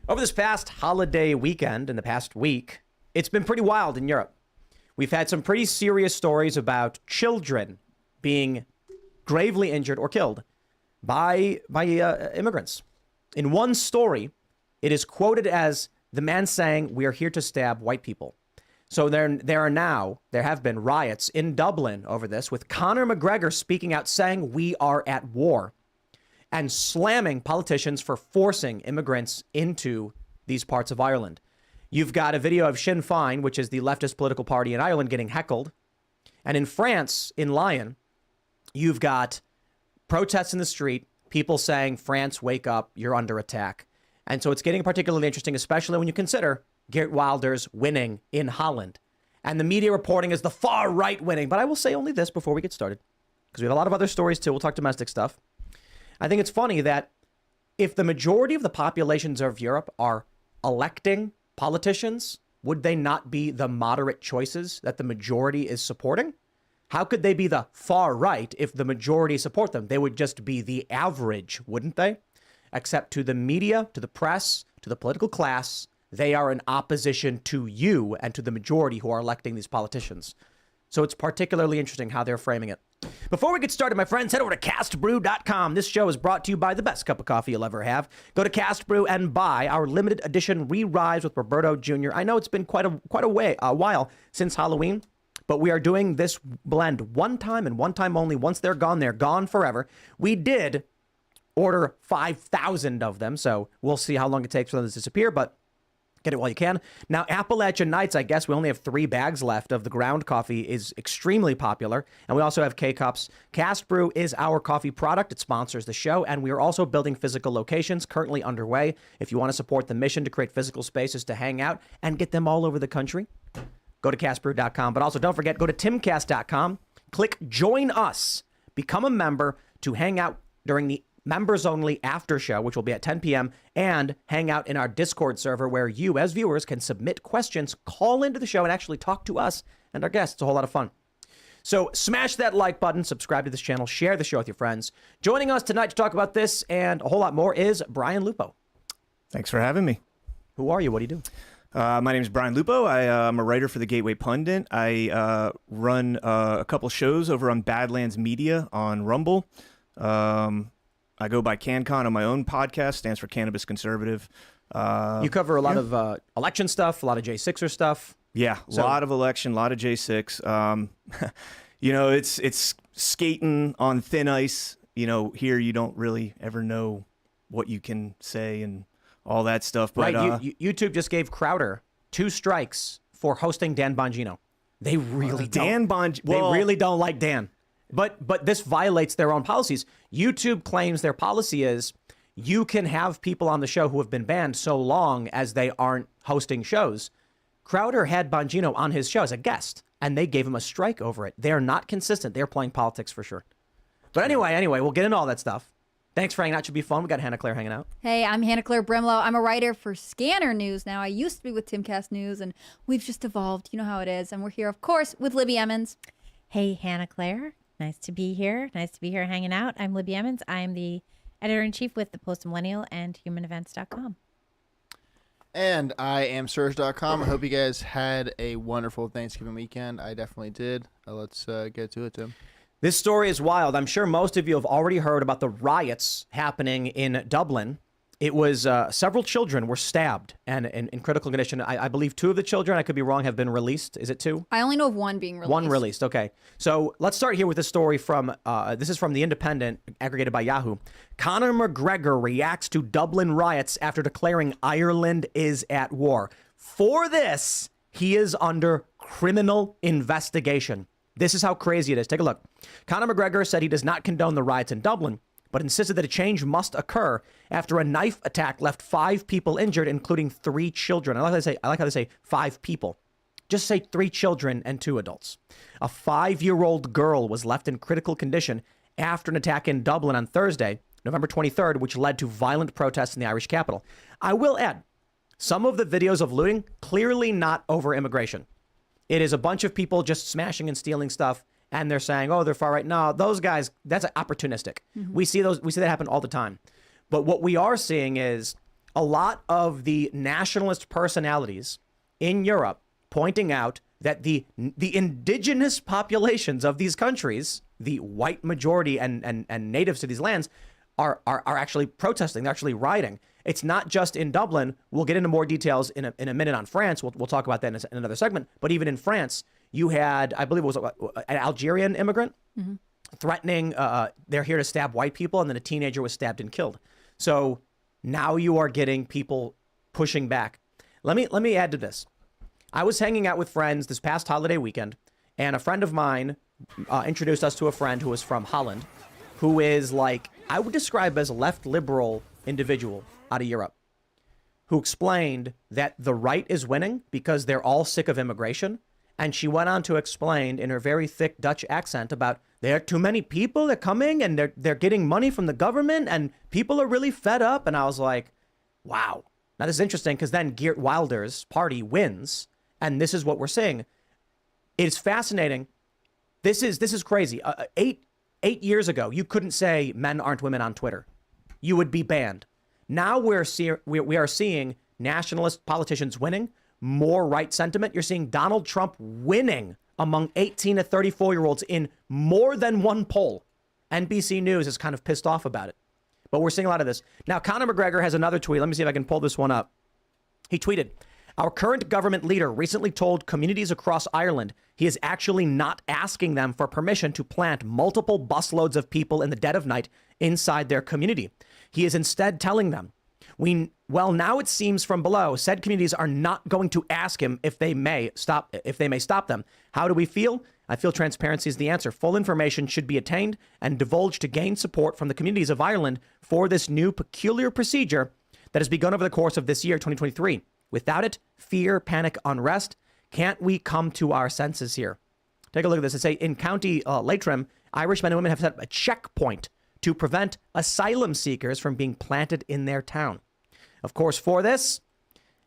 Over this past holiday weekend, in the past week, it's been pretty wild in Europe. We've had some pretty serious stories about children being gravely injured or killed by immigrants. In one story, it is quoted as the man saying, "We are here to stab white people." So there have been riots in Dublin over this, with Conor McGregor speaking out saying we are at war and slamming politicians for forcing immigrants into these parts of Ireland. You've got a video of Sinn Féin, which is the leftist political party in Ireland, getting heckled. And in France, in Lyon, you've got protests in the street, people saying, "France, wake up, you're under attack." And so it's getting particularly interesting, especially when you consider Geert Wilders winning in Holland. And the media reporting is the far right winning. But I will say only this before we get started, because we have a lot of other stories too. We'll talk domestic stuff. I think it's funny that if the majority of the populations of Europe are electing politicians, would they not be the moderate choices that the majority is supporting? How could they be the far right if the majority support them? They would just be the average, wouldn't they? Except to the media, to the press, to the political class, they are in opposition to you and to the majority who are electing these politicians. So it's particularly interesting how they're framing it. Before we get started, my friends, head over to castbrew.com. This show is brought to you by the best cup of coffee you'll ever have. Go to Cast Brew and buy our limited edition Re-Rise with Roberto Jr. I know it's been quite a while since Halloween, but we are doing this blend one time and one time only. Once they're gone forever. We did order 5,000 of them, so we'll see how long it takes for them to disappear, but get it while you can. Now, Appalachian Nights, I guess we only have 3 bags left of the ground coffee, is extremely popular. And we also have K-Cups. Cast Brew is our coffee product. It sponsors the show. And we are also building physical locations currently underway. If you want to support the mission to create physical spaces to hang out and get them all over the country, go to castbrew.com. But also don't forget, go to timcast.com, click Join Us, become a member to hang out during the members only after show, which will be at 10 p.m. and hang out in our Discord server where you as viewers can submit questions, call into the show and actually talk to us and our guests. It's a whole lot of fun. So smash that like button, subscribe to this channel, share the show with your friends. Joining us tonight to talk about this and a whole lot more is Brian Lupo. Thanks for having me. Who are you? What do you do? My name is Brian Lupo. I'm a writer for the Gateway Pundit. I run a couple shows over on Badlands Media on Rumble. I go by CanCon on my own podcast, stands for Cannabis Conservative. You cover a lot of election stuff, a lot of J6er stuff. Yeah, a lot of election, a lot of J6. You know, it's skating on thin ice. You know, here you don't really ever know what you can say and all that stuff. But, right, YouTube just gave Crowder 2 strikes for hosting Dan Bongino. They really really don't like Dan. But this violates their own policies. YouTube claims their policy is you can have people on the show who have been banned so long as they aren't hosting shows. Crowder had Bongino on his show as a guest, and they gave him a strike over it. They're not consistent. They're playing politics for sure. But anyway, we'll get into all that stuff. Thanks for hanging out. Should be fun. We got Hannah Claire hanging out. Hey, I'm Hannah Claire Brimlow. I'm a writer for Scanner News now. I used to be with Timcast News, and we've just evolved. You know how it is. And we're here, of course, with Libby Emmons. Hey, Hannah Claire. Nice to be here. Nice to be here hanging out. I'm Libby Emmons. I am the editor-in-chief with the Post Millennial and HumanEvents.com. And I am Surge.com. I hope you guys had a wonderful Thanksgiving weekend. I definitely did. Let's get to it, Tim. This story is wild. I'm sure most of you have already heard about the riots happening in Dublin. It was several children were stabbed and in critical condition. I believe 2 of the children, I could be wrong, have been released. Is it 2? I only know of 1 being released. 1 released. Okay. So let's start here with a story from, this is from The Independent, aggregated by Yahoo. Conor McGregor reacts to Dublin riots after declaring Ireland is at war. For this, he is under criminal investigation. This is how crazy it is. Take a look. Conor McGregor said he does not condone the riots in Dublin, but insisted that a change must occur after a knife attack left 5 people injured, including 3 children. I like how they say 5 people. Just say 3 children and 2 adults. A 5-year-old girl was left in critical condition after an attack in Dublin on Thursday, November 23rd, which led to violent protests in the Irish capital. I will add, some of the videos of looting, clearly not over immigration. It is a bunch of people just smashing and stealing stuff. And they're saying, oh, they're far right. No, those guys, that's opportunistic. Mm-hmm. We see that happen all the time. But what we are seeing is a lot of the nationalist personalities in Europe pointing out that the indigenous populations of these countries, the white majority and natives to these lands, are actually protesting. They're actually rioting. It's not just in Dublin. We'll get into more details in a minute on France. We'll talk about that in another segment. But even in France, you had, I believe it was an Algerian immigrant threatening, they're here to stab white people, and then a teenager was stabbed and killed. So now you are getting people pushing back. Let me add to this. I was hanging out with friends this past holiday weekend, and a friend of mine introduced us to a friend who is from Holland, who is like, I would describe as a left liberal individual out of Europe, who explained that the right is winning because they're all sick of immigration. And she went on to explain in her very thick Dutch accent about there are too many people that are coming and they're getting money from the government and people are really fed up. And I was like, wow. Now this is interesting because then Geert Wilders' party wins. And this is what we're seeing. It's fascinating. This is crazy. 8 years ago, you couldn't say men aren't women on Twitter. You would be banned. Now we are seeing nationalist politicians winning, more right sentiment. You're seeing Donald Trump winning among 18 to 34-year-olds in more than one poll. NBC News is kind of pissed off about it. But we're seeing a lot of this. Now, Conor McGregor has another tweet. Let me see if I can pull this one up. He tweeted, "Our current government leader recently told communities across Ireland he is actually not asking them for permission to plant multiple busloads of people in the dead of night inside their community. He is instead telling them, well, now it seems from below, said communities are not going to ask him if they may stop them. How do we feel? I feel transparency is the answer. Full information should be attained and divulged to gain support from the communities of Ireland for this new peculiar procedure that has begun over the course of this year, 2023. Without it, fear, panic, unrest. Can't we come to our senses here?" Take a look at this. It says in County Leitrim, Irish men and women have set up a checkpoint to prevent asylum seekers from being planted in their town. Of course, for this,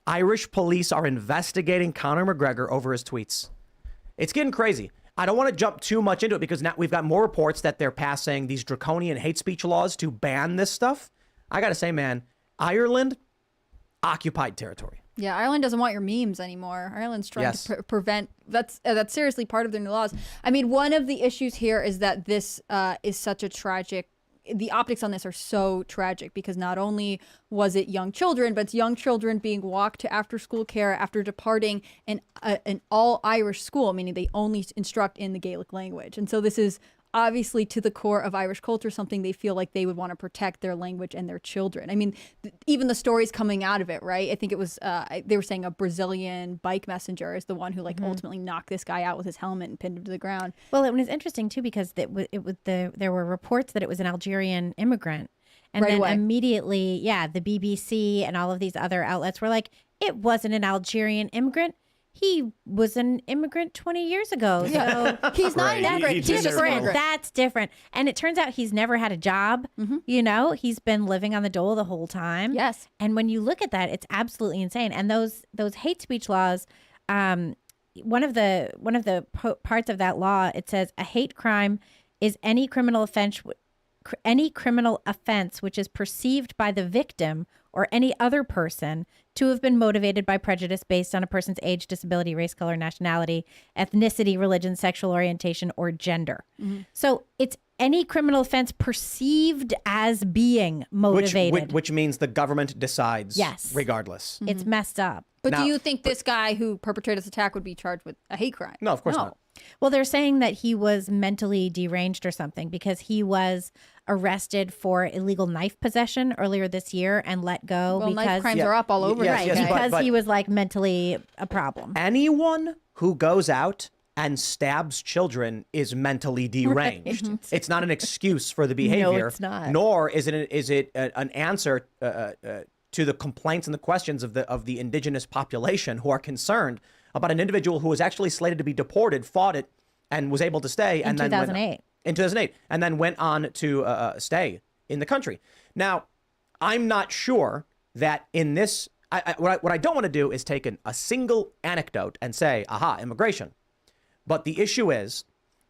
Irish police are investigating Conor McGregor over his tweets. It's getting crazy. I don't want to jump too much into it because now we've got more reports that they're passing these draconian hate speech laws to ban this stuff. I got to say, man, Ireland, occupied territory. Yeah, Ireland doesn't want your memes anymore. Ireland's trying to prevent. That's seriously part of their new laws. I mean, one of the issues here is that this is such a tragic. The optics on this are so tragic because not only was it young children, but it's young children being walked to after-school care after departing an all-Irish school, meaning they only instruct in the Gaelic language. And so this is obviously to the core of Irish culture, something they feel like they would want to protect their language and their children. I mean, even the stories coming out of it, right? I think it was, they were saying a Brazilian bike messenger is the one who ultimately knocked this guy out with his helmet and pinned him to the ground. Well, it was interesting too, because there were reports that it was an Algerian immigrant. And then immediately, the BBC and all of these other outlets were like, it wasn't an Algerian immigrant. He was an immigrant 20 years ago. So he's not an immigrant. He's different. That's different. And it turns out he's never had a job. You know, he's been living on the dole the whole time. Yes. And when you look at that, it's absolutely insane. And those hate speech laws, one of the parts of that law, it says a hate crime is any criminal offense which is perceived by the victim or any other person to have been motivated by prejudice based on a person's age, disability, race, color, nationality, ethnicity, religion, sexual orientation, or gender. So it's any criminal offense perceived as being motivated. Which means the government decides Yes. regardless. It's messed up. But do you think this guy who perpetrated this attack would be charged with a hate crime? No, of course not. Well, they're saying that he was mentally deranged or something because he was arrested for illegal knife possession earlier this year and let go Well, because knife crimes are up all over. Yes, the place. because he was like mentally a problem. Anyone who goes out and stabs children is mentally deranged. It's not an excuse for the behavior. No, it's not. Nor is it an answer to the complaints and the questions of the indigenous population who are concerned about an individual who was actually slated to be deported, fought it, and was able to stay. In 2008. In 2008, and then went on to stay in the country. Now, I'm not sure that in this, what I don't want to do is take a single anecdote and say, aha, immigration. But the issue is,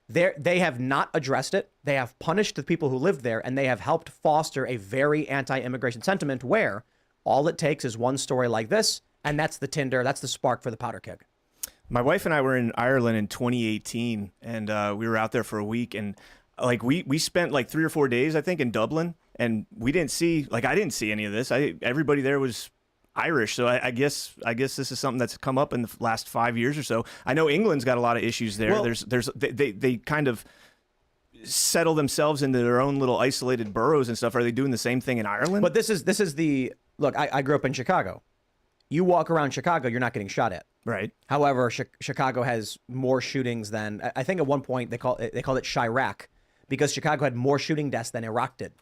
they have not addressed it. They have punished the people who lived there, and they have helped foster a very anti-immigration sentiment where All it takes is one story like this, and that's the tinder, that's the spark for the powder keg. My wife and I were in Ireland in 2018, and we were out there for a week, and like we spent like 3 or 4 days, I think, in Dublin, and we didn't see, like, I didn't see any of this. Everybody there was Irish, so I guess this is something that's come up in the last 5 years or so. I know England's got a lot of issues there. Well, they kind of settle themselves into their own little isolated boroughs and stuff. Are they doing the same thing in Ireland? But this is the look. I grew up in Chicago. You walk around Chicago, you're not getting shot at. Right. However, Chicago has more shootings than I think at one point they called it Chirac, because Chicago had more shooting deaths than Iraq did.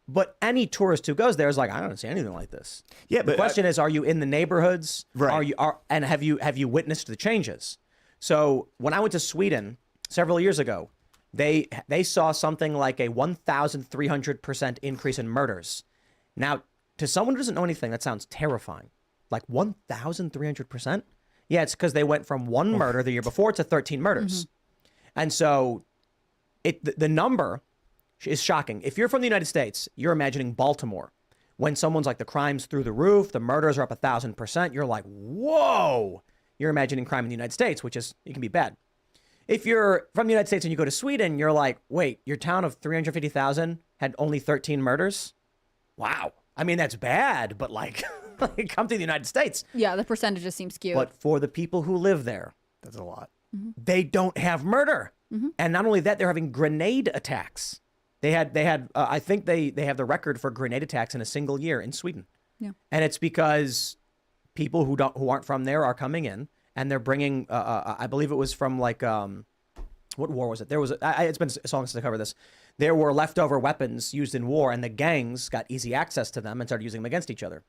But any tourist who goes there is like, I don't see anything like this. Yeah, but the question is, are you in the neighborhoods? Right. And have you witnessed the changes? So when I went to Sweden several years ago, they saw something like a 1,300% increase in murders. Now, to someone who doesn't know anything, that sounds terrifying. Like 1,300%? Yeah, it's because they went from one murder the year before to 13 murders. And so the number is shocking. If you're from the United States, you're imagining Baltimore. When someone's like, the crime's through the roof, the murders are up 1,000%, you're like, whoa! You're imagining crime in the United States, which is, it can be bad. If you're from the United States and you go to Sweden, you're like, wait, your town of 350,000 had only 13 murders? Wow. I mean, that's bad, but like, come to the United States. Yeah, the percentages seem skewed. But for the people who live there, that's a lot. They don't have murder. And not only that, they're having grenade attacks. They had I think they have the record for grenade attacks in a single year in Sweden. Yeah. And it's because people who aren't from there are coming in, and they're bringing I believe it was from like what war was it? There was it's been so long since I covered this. There were leftover weapons used in war, and the gangs got easy access to them and started using them against each other.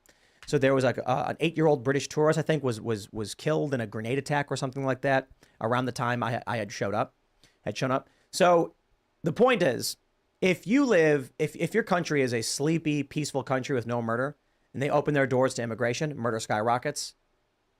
So there was like an 8-year-old British tourist, I think, was killed in a grenade attack or something like that around the time I had shown up. So the point is, if your country is a sleepy, peaceful country with no murder, and they open their doors to immigration, murder skyrockets,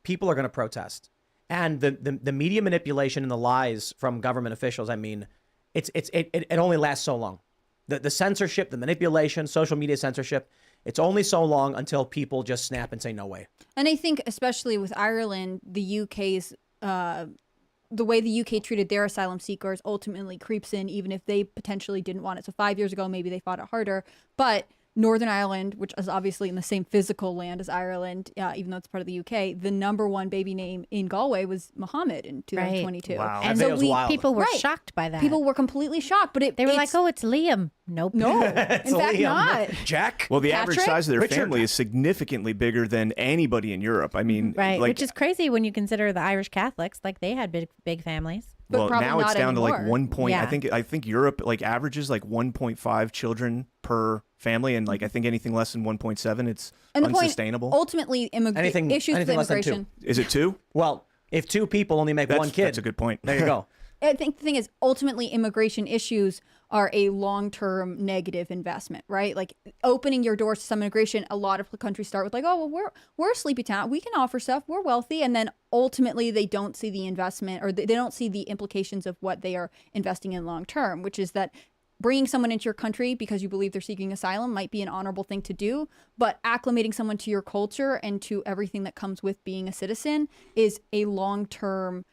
people are going to protest. And the media manipulation and the lies from government officials, I mean, it only lasts so long. The censorship, the manipulation, social media censorship, it's only so long until people just snap and say, no way. And I think especially with Ireland, the UK's the way the UK treated their asylum seekers ultimately creeps in, even if they potentially didn't want it. So 5 years ago, maybe they fought it harder. But Northern Ireland, which is obviously in the same physical land as Ireland, even though it's part of the UK, the #1 baby name in Galway was Muhammad in 2022. Right. Wow. And so people were Right. shocked by that. People were completely shocked, but they were like, "Oh, it's Liam." Nope. no, in fact, Liam. not. Jack? Well, the average Patrick? size of their Richard? family is significantly bigger than anybody in Europe. I mean, Right, like, which is crazy when you consider the Irish Catholics, like they had big families. But well, probably now it's not down to like anymore. 1 point. Yeah. I think Europe like averages like 1.5 children per family, and like I think anything less than 1.7, it's And the unsustainable. point, ultimately, Anything- issues with anything less than immigration. Is it 2? Well, if 2 people only make one kid, That's a good point. there you go. I think the thing is, ultimately, immigration issues are a long-term negative investment, right? Like opening your doors to some immigration, a lot of countries start with like, oh, well, we're a sleepy town. We can offer stuff. We're wealthy. And then ultimately they don't see the investment, or they don't see the implications of what they are investing in long-term, which is that bringing someone into your country because you believe they're seeking asylum might be an honorable thing to do, but acclimating someone to your culture and to everything that comes with being a citizen is a long-term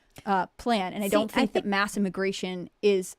plan. And I don't think that mass immigration is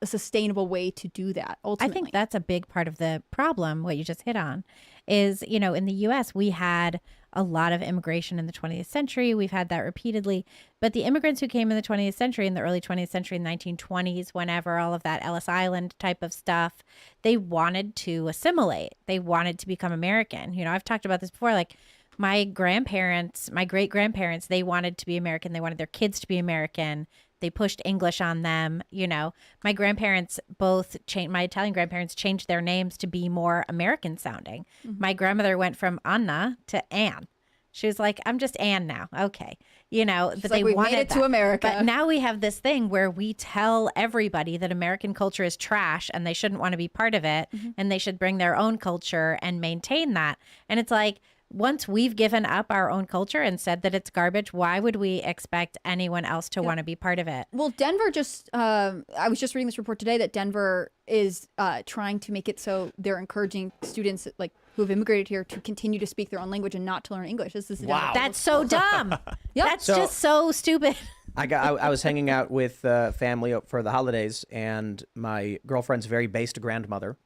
a sustainable way to do that, ultimately. I think that's a big part of the problem, what you just hit on, is, you know, in the U.S., we had a lot of immigration in the 20th century. We've had that repeatedly. But the immigrants who came in the 20th century, in the early 20th century, 1920s, whenever, all of that Ellis Island type of stuff, they wanted to assimilate. They wanted to become American. You know, I've talked about this before, like, my grandparents, my great-grandparents, they wanted to be American. They wanted their kids to be American. They pushed English on them. You know, my grandparents both changed, my Italian grandparents changed their names to be more American sounding. Mm-hmm. My grandmother went from Anna to Anne. She was like, I'm just Anne now. Okay. You know, She's but like, they we wanted made it that. to America. But now we have this thing where we tell everybody that American culture is trash and they shouldn't want to be part of it, and they should bring their own culture and maintain that. And it's like, once we've given up our own culture and said that it's garbage, why would we expect anyone else to want to be part of it? Well, Denver just, I was just reading this report today that Denver is trying to make it so they're encouraging students, like who have immigrated here to continue to speak their own language and not to learn English. This is Wow. That's so dumb. Yeah. That's just so stupid. I was hanging out with family for the holidays, and my girlfriend's very based grandmother.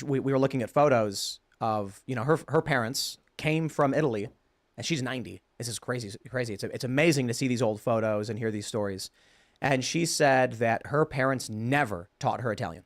We were looking at photos of, her parents came from Italy, and she's 90. This is crazy. It's amazing to see these old photos and hear these stories. And she said that her parents never taught her Italian.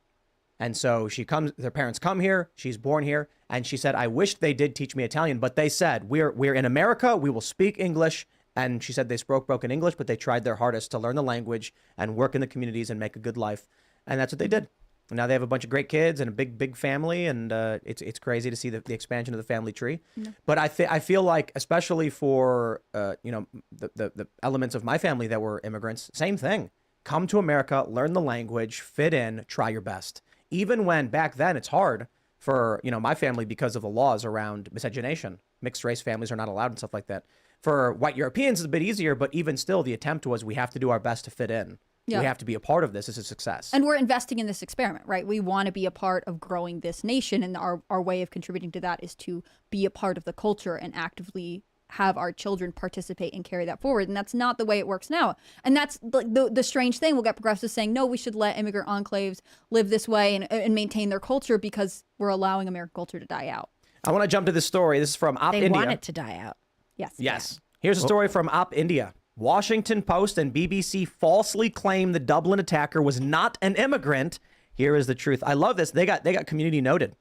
And so their parents come here, she's born here, and she said, I wish they did teach me Italian, but they said, we're in America, we will speak English. And she said they spoke broken English, but they tried their hardest to learn the language and work in the communities and make a good life. And that's what they did. And now they have a bunch of great kids and a big family, and it's crazy to see the expansion of the family tree. Yeah. But I feel like, especially for the elements of my family that were immigrants, same thing. Come to America, learn the language, fit in, try your best. Even when back then it's hard for my family because of the laws around miscegenation. Mixed race families are not allowed and stuff like that. For white Europeans, it's a bit easier, but even still, the attempt was we have to do our best to fit in. Yeah. We have to be a part of this. This is a success. And we're investing in this experiment, right? We want to be a part of growing this nation, and our way of contributing to that is to be a part of the culture and actively have our children participate and carry that forward. And that's not the way it works now. And that's the strange thing. We'll get progressives saying, no, we should let immigrant enclaves live this way and maintain their culture because we're allowing American culture to die out. I want to jump to this story. This is from Op India. They want it to die out. Yes. Yes. Here's a story from Op India. Washington Post and BBC falsely claim the Dublin attacker was not an immigrant. Here is the truth. I love this. They got community noted.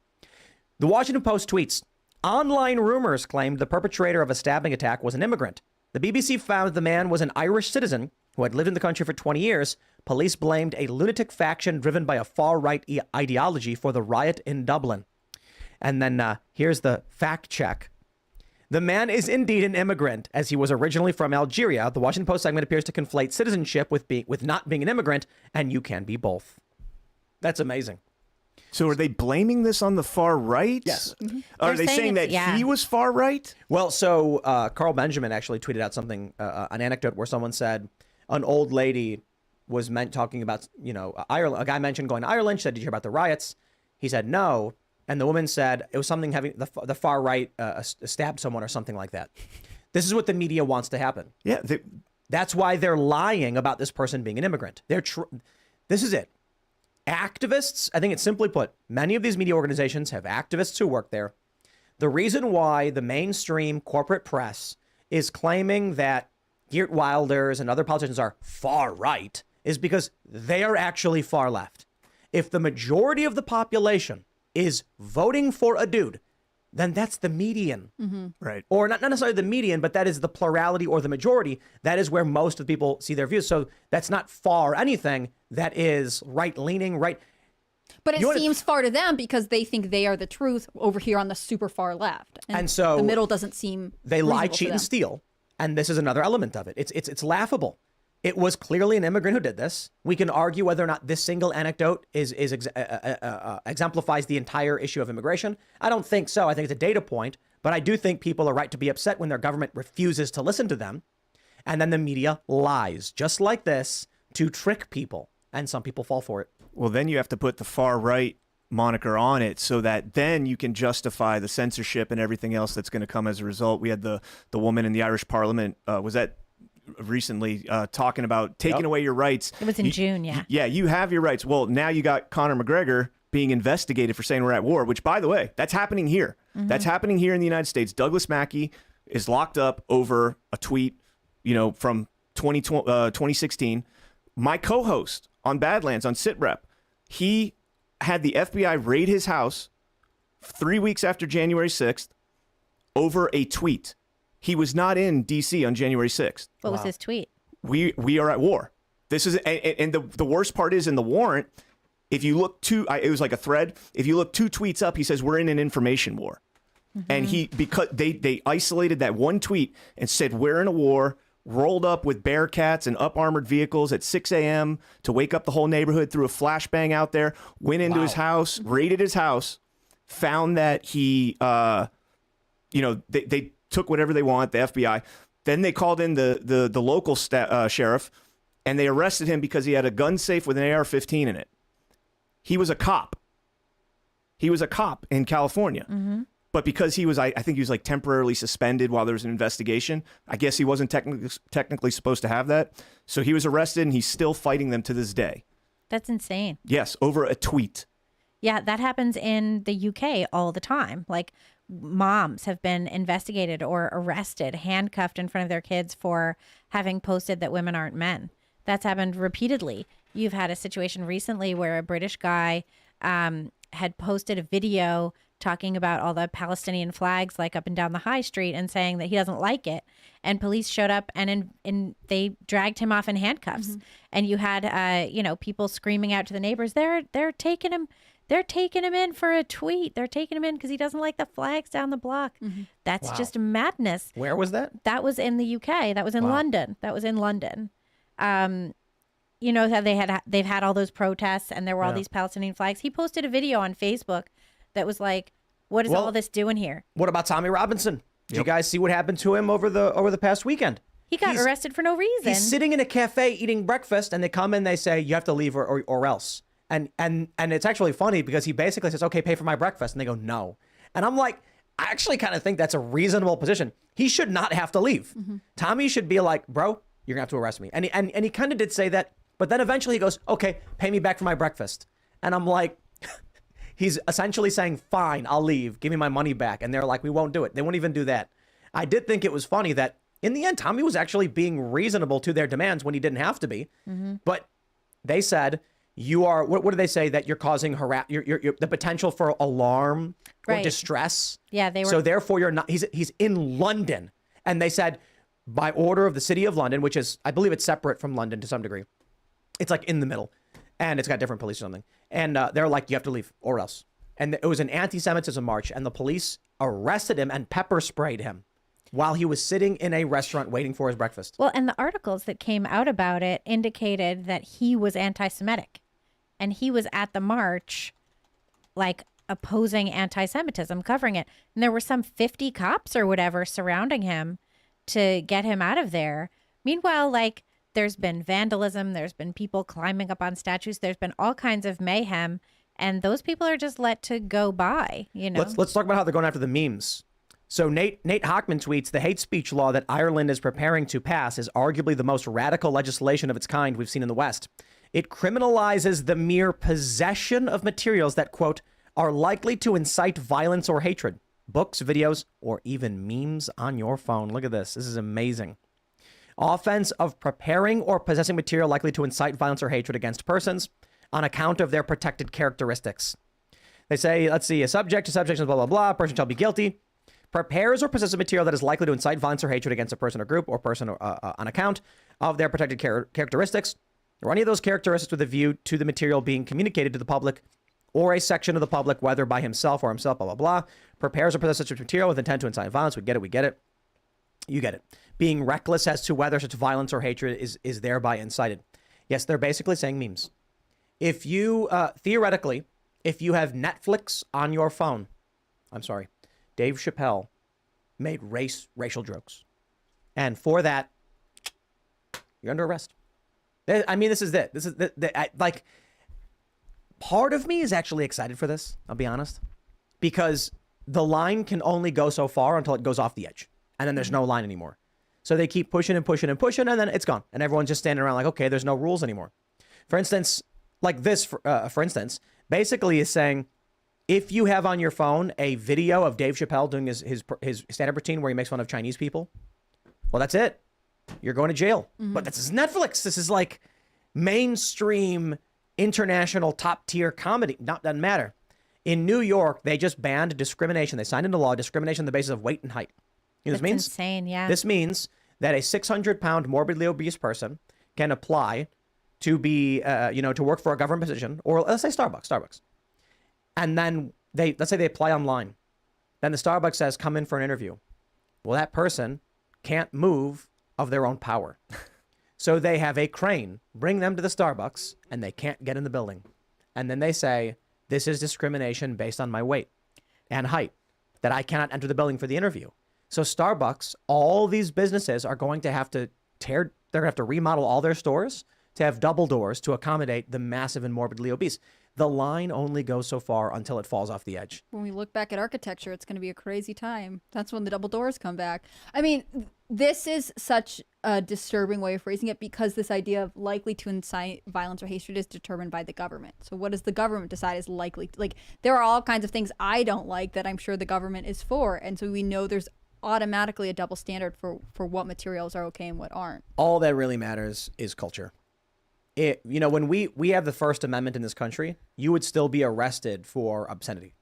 The Washington Post tweets, online rumors claimed the perpetrator of a stabbing attack was an immigrant. The BBC found the man was an Irish citizen who had lived in the country for 20 years. Police blamed a lunatic faction driven by a far-right ideology for the riot in Dublin. And then here's the fact check. The man is indeed an immigrant, as he was originally from Algeria. The Washington Post segment appears to conflate citizenship with not being an immigrant, and you can be both. That's amazing. So are they blaming this on the far right? Yes. Mm-hmm. Are they saying that he was far right? Well, so Carl Benjamin actually tweeted out something, an anecdote where someone said an old lady was talking about, Ireland. A guy mentioned going to Ireland. She said, did you hear about the riots? He said, no. And the woman said it was something having the far right stabbed someone or something like that. This is what the media wants to happen. Yeah. That's why they're lying about this person being an immigrant. This is it. Activists, I think it's simply put, many of these media organizations have activists who work there. The reason why the mainstream corporate press is claiming that Geert Wilders and other politicians are far right is because they are actually far left. If the majority of the population is voting for a dude, then that's the median. Mm-hmm. Right. Or not necessarily the median, but that is the plurality or the majority. That is where most of the people see their views. So that's not far anything. That is right-leaning, right. But it seems far to them because they think they are the truth over here on the super far left. And so the middle doesn't seem they lie, cheat, and them. steal. And this is another element of it. It's laughable. It was clearly an immigrant who did this. We can argue whether or not this single anecdote exemplifies the entire issue of immigration. I don't think so. I think it's a data point. But I do think people are right to be upset when their government refuses to listen to them. And then the media lies, just like this, to trick people. And some people fall for it. Well, then you have to put the far right moniker on it so that then you can justify the censorship and everything else that's going to come as a result. We had the woman in the Irish Parliament, was that recently, talking about taking away your rights. It was in June, yeah. Yeah, you have your rights. Well, now you got Conor McGregor being investigated for saying we're at war, which, by the way, that's happening here. Mm-hmm. That's happening here in the United States. Douglas Mackey is locked up over a tweet, from 2016. My co-host on Badlands, on SitRep, he had the FBI raid his house 3 weeks after January 6th over a tweet. He was not in D.C. on January 6th. What was his tweet? We are at war. This is, and the worst part is in the warrant, if you look it was like a thread. If you look 2 tweets up, he says we're in an information war. Mm-hmm. And because they isolated that one tweet and said we're in a war, rolled up with Bearcats and up armored vehicles at 6 a.m. to wake up the whole neighborhood, threw a flashbang out there, went into his house, raided his house, found that he, they took whatever they want, the FBI. Then they called in the local sheriff, and they arrested him because he had a gun safe with an AR-15 in it. He was a cop. He was a cop in California. Mm-hmm. But because he was, I think he was like temporarily suspended while there was an investigation. I guess he wasn't technically supposed to have that. So he was arrested, and he's still fighting them to this day. That's insane. Yes, over a tweet. Yeah, that happens in the UK all the time. Like moms have been investigated or arrested, handcuffed in front of their kids for having posted that women aren't men. That's happened repeatedly. You've had a situation recently where a British guy had posted a video talking about all the Palestinian flags like up and down the high street and saying that he doesn't like it. And police showed up and they dragged him off in handcuffs. Mm-hmm. And you had people screaming out to the neighbors, they're taking him. They're taking him in for a tweet. They're taking him in because he doesn't like the flags down the block. Mm-hmm. That's just madness. Where was that? That was in the UK. That was in London. That was in London. You know how they've had all those protests and there were all these Palestinian flags. He posted a video on Facebook that was like, "What is all this doing here?" What about Tommy Robinson? Did you guys see what happened to him over the past weekend? He got arrested for no reason. He's sitting in a cafe eating breakfast, and they come in. They say, "You have to leave or else." And it's actually funny because he basically says, "Okay, pay for my breakfast," and they go, "No." And I'm like, I actually kind of think that's a reasonable position. He should not have to leave. Mm-hmm. Tommy should be like, "Bro, you're gonna have to arrest me." And he kind of did say that, but then eventually he goes, "Okay, pay me back for my breakfast." And I'm like, he's essentially saying, "Fine, I'll leave. Give me my money back." And they're like, "We won't do it." They won't even do that. I did think it was funny that in the end, Tommy was actually being reasonable to their demands when he didn't have to be. Mm-hmm. But they said, "You are," what do they say? That you're causing you're the potential for alarm or distress. Yeah, they were. So therefore, you're not. He's in London, and they said, by order of the City of London, which is, I believe, it's separate from London to some degree. It's like in the middle, and it's got different police or something. And they're like, "You have to leave or else." And it was an anti-Semitism march, and the police arrested him and pepper sprayed him while he was sitting in a restaurant waiting for his breakfast. Well, and the articles that came out about it indicated that he was anti-Semitic. And he was at the march, like, opposing anti-Semitism, covering it. And there were some 50 cops or whatever surrounding him to get him out of there. Meanwhile, like, there's been vandalism. There's been people climbing up on statues. There's been all kinds of mayhem. And those people are just let to go by, you know? Let's talk about how they're going after the memes. So Nate Hockman tweets, "The hate speech law that Ireland is preparing to pass is arguably the most radical legislation of its kind we've seen in the West. It criminalizes the mere possession of materials that, quote, are likely to incite violence or hatred. Books, videos, or even memes on your phone." Look at this. This is amazing. Offense of preparing or possessing material likely to incite violence or hatred against persons on account of their protected characteristics. They say, let's see, a subject to subjections, blah, blah, blah. A person shall be guilty. Prepares or possesses material that is likely to incite violence or hatred against a person or group or person on account of their protected characteristics, or any of those characteristics with a view to the material being communicated to the public or a section of the public, whether by himself or himself, blah, blah, blah. Prepares or possesses such material with intent to incite violence. We get it. You get it. Being reckless as to whether such violence or hatred is thereby incited. Yes, they're basically saying memes. If you, theoretically, if you have Netflix on your phone, Dave Chappelle made racial jokes. And for that, you're under arrest. I mean, this is it. This is like, part of me is actually excited for this. I'll be honest, because the line can only go so far until it goes off the edge, and then there's no line anymore. So they keep pushing and pushing and pushing, and then it's gone, and everyone's just standing around like, okay, there's no rules anymore. For instance, like this, for instance, basically is saying, if you have on your phone a video of Dave Chappelle doing his stand-up routine where he makes fun of Chinese people, well, that's it. You're going to jail. Mm-hmm. But this is Netflix. This is like mainstream, international, top-tier comedy. Doesn't matter. In New York, they just banned discrimination. They signed into law discrimination on the basis of weight and height. You know what this means? Insane, yeah. This means that a 600-pound morbidly obese person can apply to be, to work for a government position, or let's say Starbucks. And then let's say they apply online. Then the Starbucks says, come in for an interview. Well, that person can't move of their own power. So they have a crane bring them to the Starbucks, and they can't get in the building. And then they say, this is discrimination based on my weight and height, that I cannot enter the building for the interview. So Starbucks, all these businesses are going to have to they're going to have to remodel all their stores to have double doors to accommodate the massive and morbidly obese. the line only goes so far until it falls off the edge. When we look back at architecture, it's going to be a crazy time. That's when the double doors come back. I mean, this is such a disturbing way of phrasing it because this idea of likely to incite violence or hatred is determined by the government. So what does the government decide is likely? Like, there are all kinds of things I don't like that I'm sure the government is for. And so we know there's automatically a double standard for what materials are okay and what aren't. All that really matters is culture. When we have the First Amendment in this country, you would still be arrested for obscenity.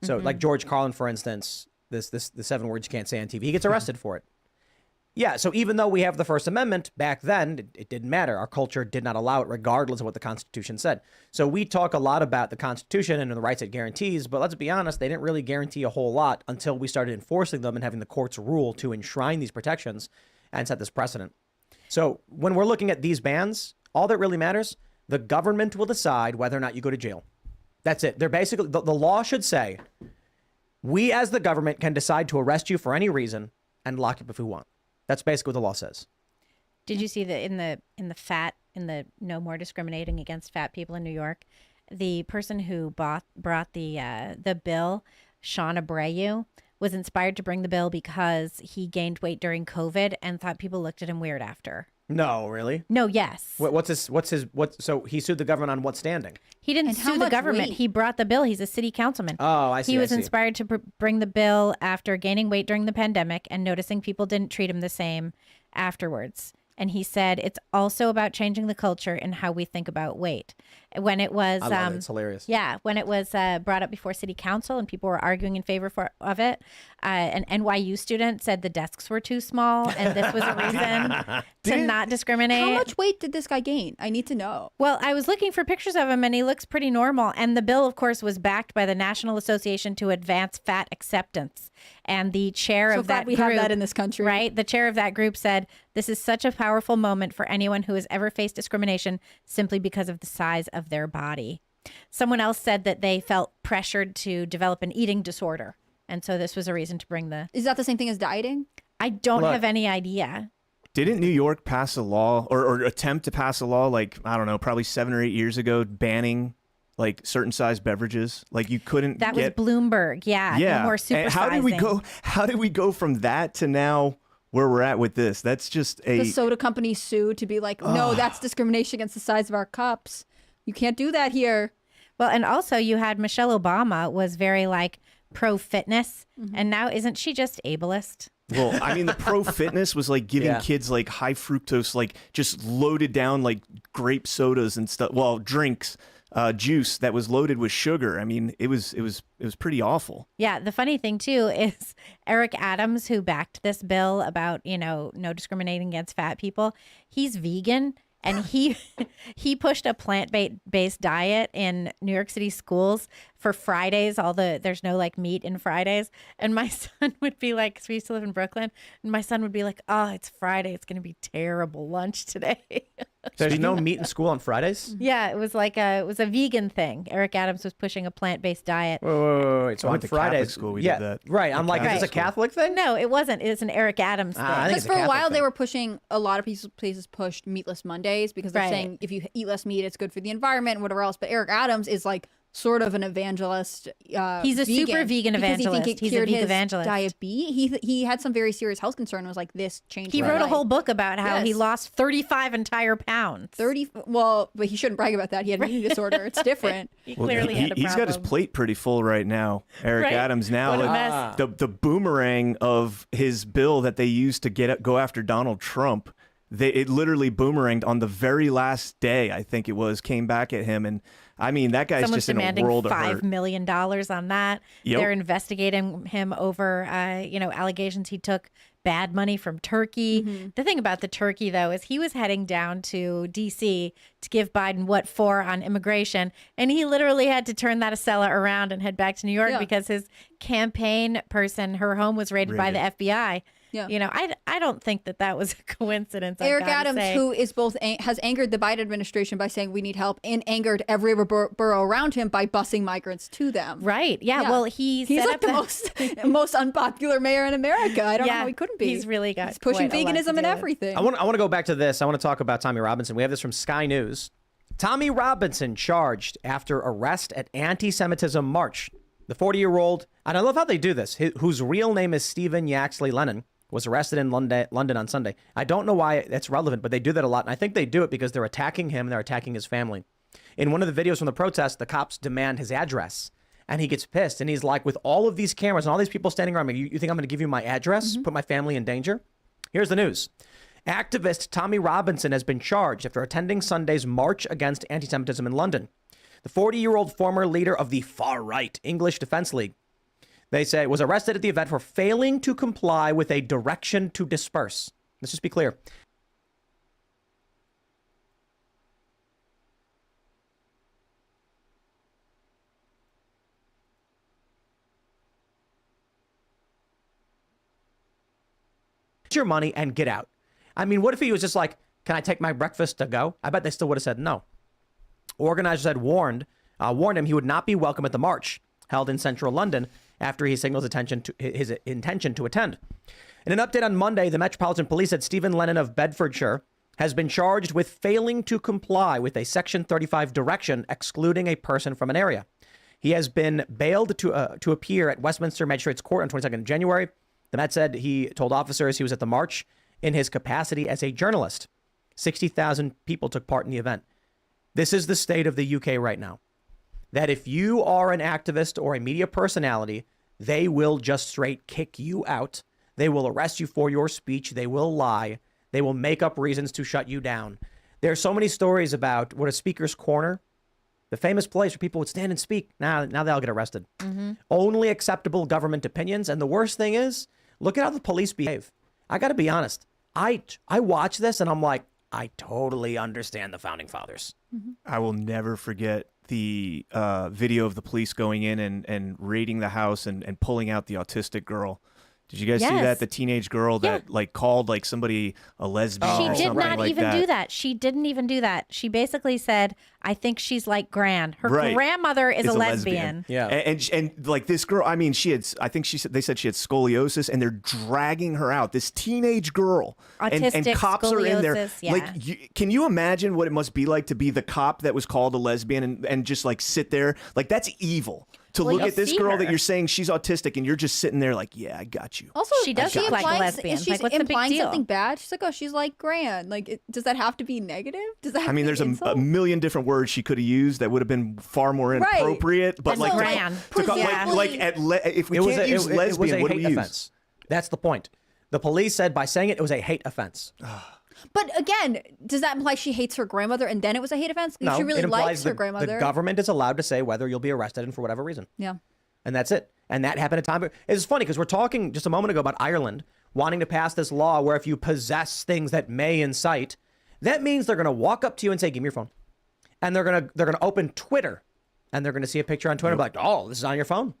So like George Carlin, for instance, the 7 words you can't say on TV, he gets arrested for it. Yeah, so even though we have the First Amendment, back then, it didn't matter. Our culture did not allow it, regardless of what the Constitution said. So we talk a lot about the Constitution and the rights it guarantees, but let's be honest, they didn't really guarantee a whole lot until we started enforcing them and having the courts rule to enshrine these protections and set this precedent. So when we're looking at these bans, all that really matters, the government will decide whether or not you go to jail. That's it. They're basically, the law should say, we as the government can decide to arrest you for any reason and lock you up if we want. That's basically what the law says. Did you see that in the no more discriminating against fat people in New York, the person who brought the bill, Sean Abreu, was inspired to bring the bill because he gained weight during COVID and thought people looked at him weird after. No, really? No, yes. So he sued the government on what standing? He didn't sue the government. weight? He brought the bill. He's a city councilman. Oh, I see. He was I see. inspired to bring the bill after gaining weight during the pandemic and noticing people didn't treat him the same afterwards. And he said it's also about changing the culture and how we think about weight. When it was, I love it. It's hilarious. Yeah, when it was brought up before city council and people were arguing in favor of it, an NYU student said the desks were too small and this was a reason to not discriminate. How much weight did this guy gain? I need to know. Well, I was looking for pictures of him and he looks pretty normal. And the bill, of course, was backed by the National Association to Advance Fat Acceptance. And the chair of that we group, have that in this country. right? The chair of that group said, "This is such a powerful moment for anyone who has ever faced discrimination simply because of the size of their body." Someone else said that they felt pressured to develop an eating disorder. And so this was a reason to bring the... Is that the same thing as dieting? I don't Look. have any idea. Didn't New York pass a law or attempt to pass a law like, I don't know, probably 7 or 8 years ago banning like certain size beverages? Like you couldn't That get... was Bloomberg. Yeah. No more supersizing. And how did we go from that to now where we're at with this? That's just The soda company sued to be like, no, that's discrimination against the size of our cups. You can't do that here. Well, and also you had Michelle Obama was very like pro fitness. And now isn't she just ableist? Well, I mean, the pro fitness was like giving Yeah. kids like high fructose, like just loaded down like grape sodas and stuff. Well, drinks, juice that was loaded with sugar. I mean, it was pretty awful. Yeah. The funny thing too is Eric Adams, who backed this bill about, no discriminating against fat people, he's vegan. And he pushed a plant-based diet in New York City schools for Fridays. There's no like meat in Fridays. And my son would be like, 'cause we used to live in Brooklyn, and my son would be like, "Oh, it's Friday. It's going to be terrible lunch today." There's no meat in school on Fridays? Yeah, it was a vegan thing. Eric Adams was pushing a plant-based diet. Wait. So I on went to Catholic Fridays, school, we yeah, did that. right. I'm like, is this a Catholic school. Catholic thing? No, it wasn't. It's an Eric Adams thing. I think Because it's a for a Catholic while thing. they were pushing, a lot of places pushed meatless Mondays because they're Right. saying if you eat less meat, it's good for the environment and whatever else. But Eric Adams is like sort of an evangelist. He's a super vegan because he think evangelist. it He's a cured vegan his evangelist. Diabetes. He had some very serious health concern and was like, this changed He my wrote a life. whole book about how he Yes. lost 35 entire pounds. 30. Well, but he shouldn't brag about that. He had an eating disorder. It's different. He Well, clearly had a problem. he's got his plate pretty full right now. Eric Right? Adams now. What a like, mess. the boomerang of his bill that they used to go after Donald Trump, it literally boomeranged on the very last day, I think it was, came back at him. And I mean, that guy's Someone's just in a demanding world of $5 hurt. million on that. Yep. They're investigating him over, allegations he took bad money from Turkey. The thing about the Turkey, though, is he was heading down to D.C. to give Biden what for on immigration. And he literally had to turn that Acela around and head back to New York Yeah. because his campaign person, her home was raided by the FBI. Yeah. I don't think that was a coincidence. I've Eric gotta Adams, say. who is both has angered the Biden administration by saying we need help, and angered every borough around him by busing migrants to them. Right. Yeah. Yeah. Well, he's He's like the most unpopular mayor in America. I don't know how he couldn't be. He's really got He's pushing quite a lot to veganism do and with it. everything. I want to go back to this. I want to talk about Tommy Robinson. We have this from Sky News. Tommy Robinson charged after arrest at anti-Semitism march. The 40-year-old, and I love how they do this, whose real name is Stephen Yaxley Lennon, was arrested in London on Sunday. I don't know why that's relevant, but they do that a lot. And I think they do it because they're attacking him and they're attacking his family. In one of the videos from the protest, the cops demand his address. And he gets pissed. And he's like, with all of these cameras and all these people standing around me, you think I'm going to give you my address? Put my family in danger? Here's the news. Activist Tommy Robinson has been charged after attending Sunday's march against anti-Semitism in London. The 40-year-old former leader of the far-right English Defense League, they say, was arrested at the event for failing to comply with a direction to disperse. Let's just be clear. Your money and get out. I mean, what if he was just like, can I take my breakfast to go? I bet they still would have said no. Organizers had warned him he would not be welcome at the march held in central London after he signaled his intention to attend. In an update on Monday, the Metropolitan Police said Stephen Lennon of Bedfordshire has been charged with failing to comply with a Section 35 direction excluding a person from an area. He has been bailed to appear at Westminster Magistrates Court on 22nd of January. The Met said he told officers he was at the march in his capacity as a journalist. 60,000 people took part in the event. This is the state of the UK right now. That if you are an activist or a media personality, they will just straight kick you out. They will arrest you for your speech. They will lie. They will make up reasons to shut you down. There are so many stories about what a speaker's corner, the famous place where people would stand and speak. Now they all get arrested. Only acceptable government opinions. And the worst thing is, look at how the police behave. I got to be honest. I watch this and I'm like, I totally understand the founding fathers. I will never forget the video of the police going in and raiding the house and pulling out the autistic girl. Did you guys see that? The teenage girl that like called like somebody a lesbian. She or did something not like even that. do that. She didn't even do that. She basically said, I think she's like Gran. Her grandmother is a lesbian. Yeah. And like this girl, I mean, they said she had scoliosis and they're dragging her out. This teenage girl. and Autistic, cops are in there. scoliosis, yeah. Like, can you imagine what it must be like to be the cop that was called a lesbian and just like sit there? Like, that's evil. To Well, look you at this see girl her. that you're saying she's autistic and you're just sitting there like, yeah, I got you. Also, She does is look like a implying- lesbian. Is she Like, what's the big implying deal? something bad? She's like, oh, she's like Gran. Like, does that have to be negative? Does that? Have I mean, to there's be a insult? million different words she could have used that would have been far more Right. inappropriate. But And like, Gran. to call- Yeah. if we can't use lesbian, what do we use? offense. That's the point. The police said by saying it was a hate offense. But again, does that imply she hates her grandmother and then it was a hate offense? No, She really it implies likes her the grandmother. government is allowed to say whether you'll be arrested and for whatever reason. Yeah. And that's it. And that happened at time. It's funny because we're talking just a moment ago about Ireland wanting to pass this law where if you possess things that may incite, that means they're going to walk up to you and say, give me your phone. And they're going to open Twitter and they're going to see a picture on Twitter and be like, oh, this is on your phone.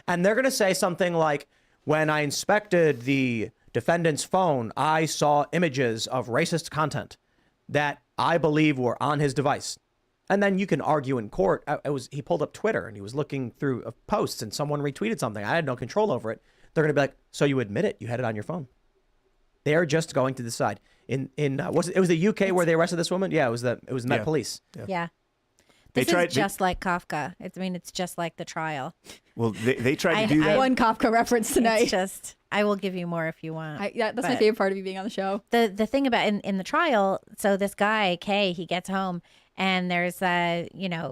And they're going to say something like, when I inspected the defendant's phone, I saw images of racist content that I believe were on his device. And then you can argue in court. He pulled up Twitter and he was looking through posts and someone retweeted something. I had no control over it. They're going to be like, so you admit it? You had it on your phone. They're just going to decide. It was the UK where they arrested this woman? Yeah, it was Met Police. Yeah. They This tried- is just like Kafka. It's just like the trial. Well, they tried to do that. One Kafka reference tonight. It's just, I will give you more if you want. That's my But favorite part of you being on the show. The thing about in the trial, so this guy, Kay, he gets home and there's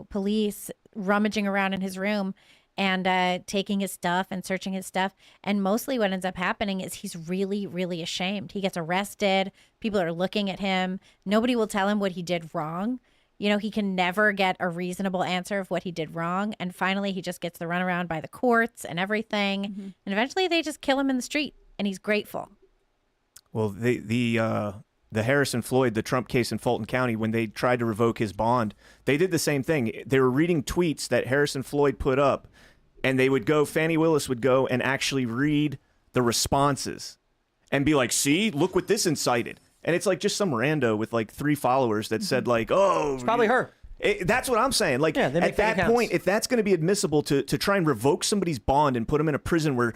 police rummaging around in his room and taking his stuff and searching his stuff. And mostly what ends up happening is he's really, really ashamed. He gets arrested. People are looking at him. Nobody will tell him what he did wrong. He can never get a reasonable answer of what he did wrong. And finally, he just gets the runaround by the courts and everything. And eventually they just kill him in the street and he's grateful. Well, the Harrison Floyd, the Trump case in Fulton County, when they tried to revoke his bond, they did the same thing. They were reading tweets that Harrison Floyd put up, and Fannie Willis would go and actually read the responses and be like, see, look what this incited. And it's like just some rando with like 3 followers that said like, oh. It's probably her. That's what I'm saying. Like, they make at that fake accounts. point, if that's going to be admissible to try and revoke somebody's bond and put them in a prison where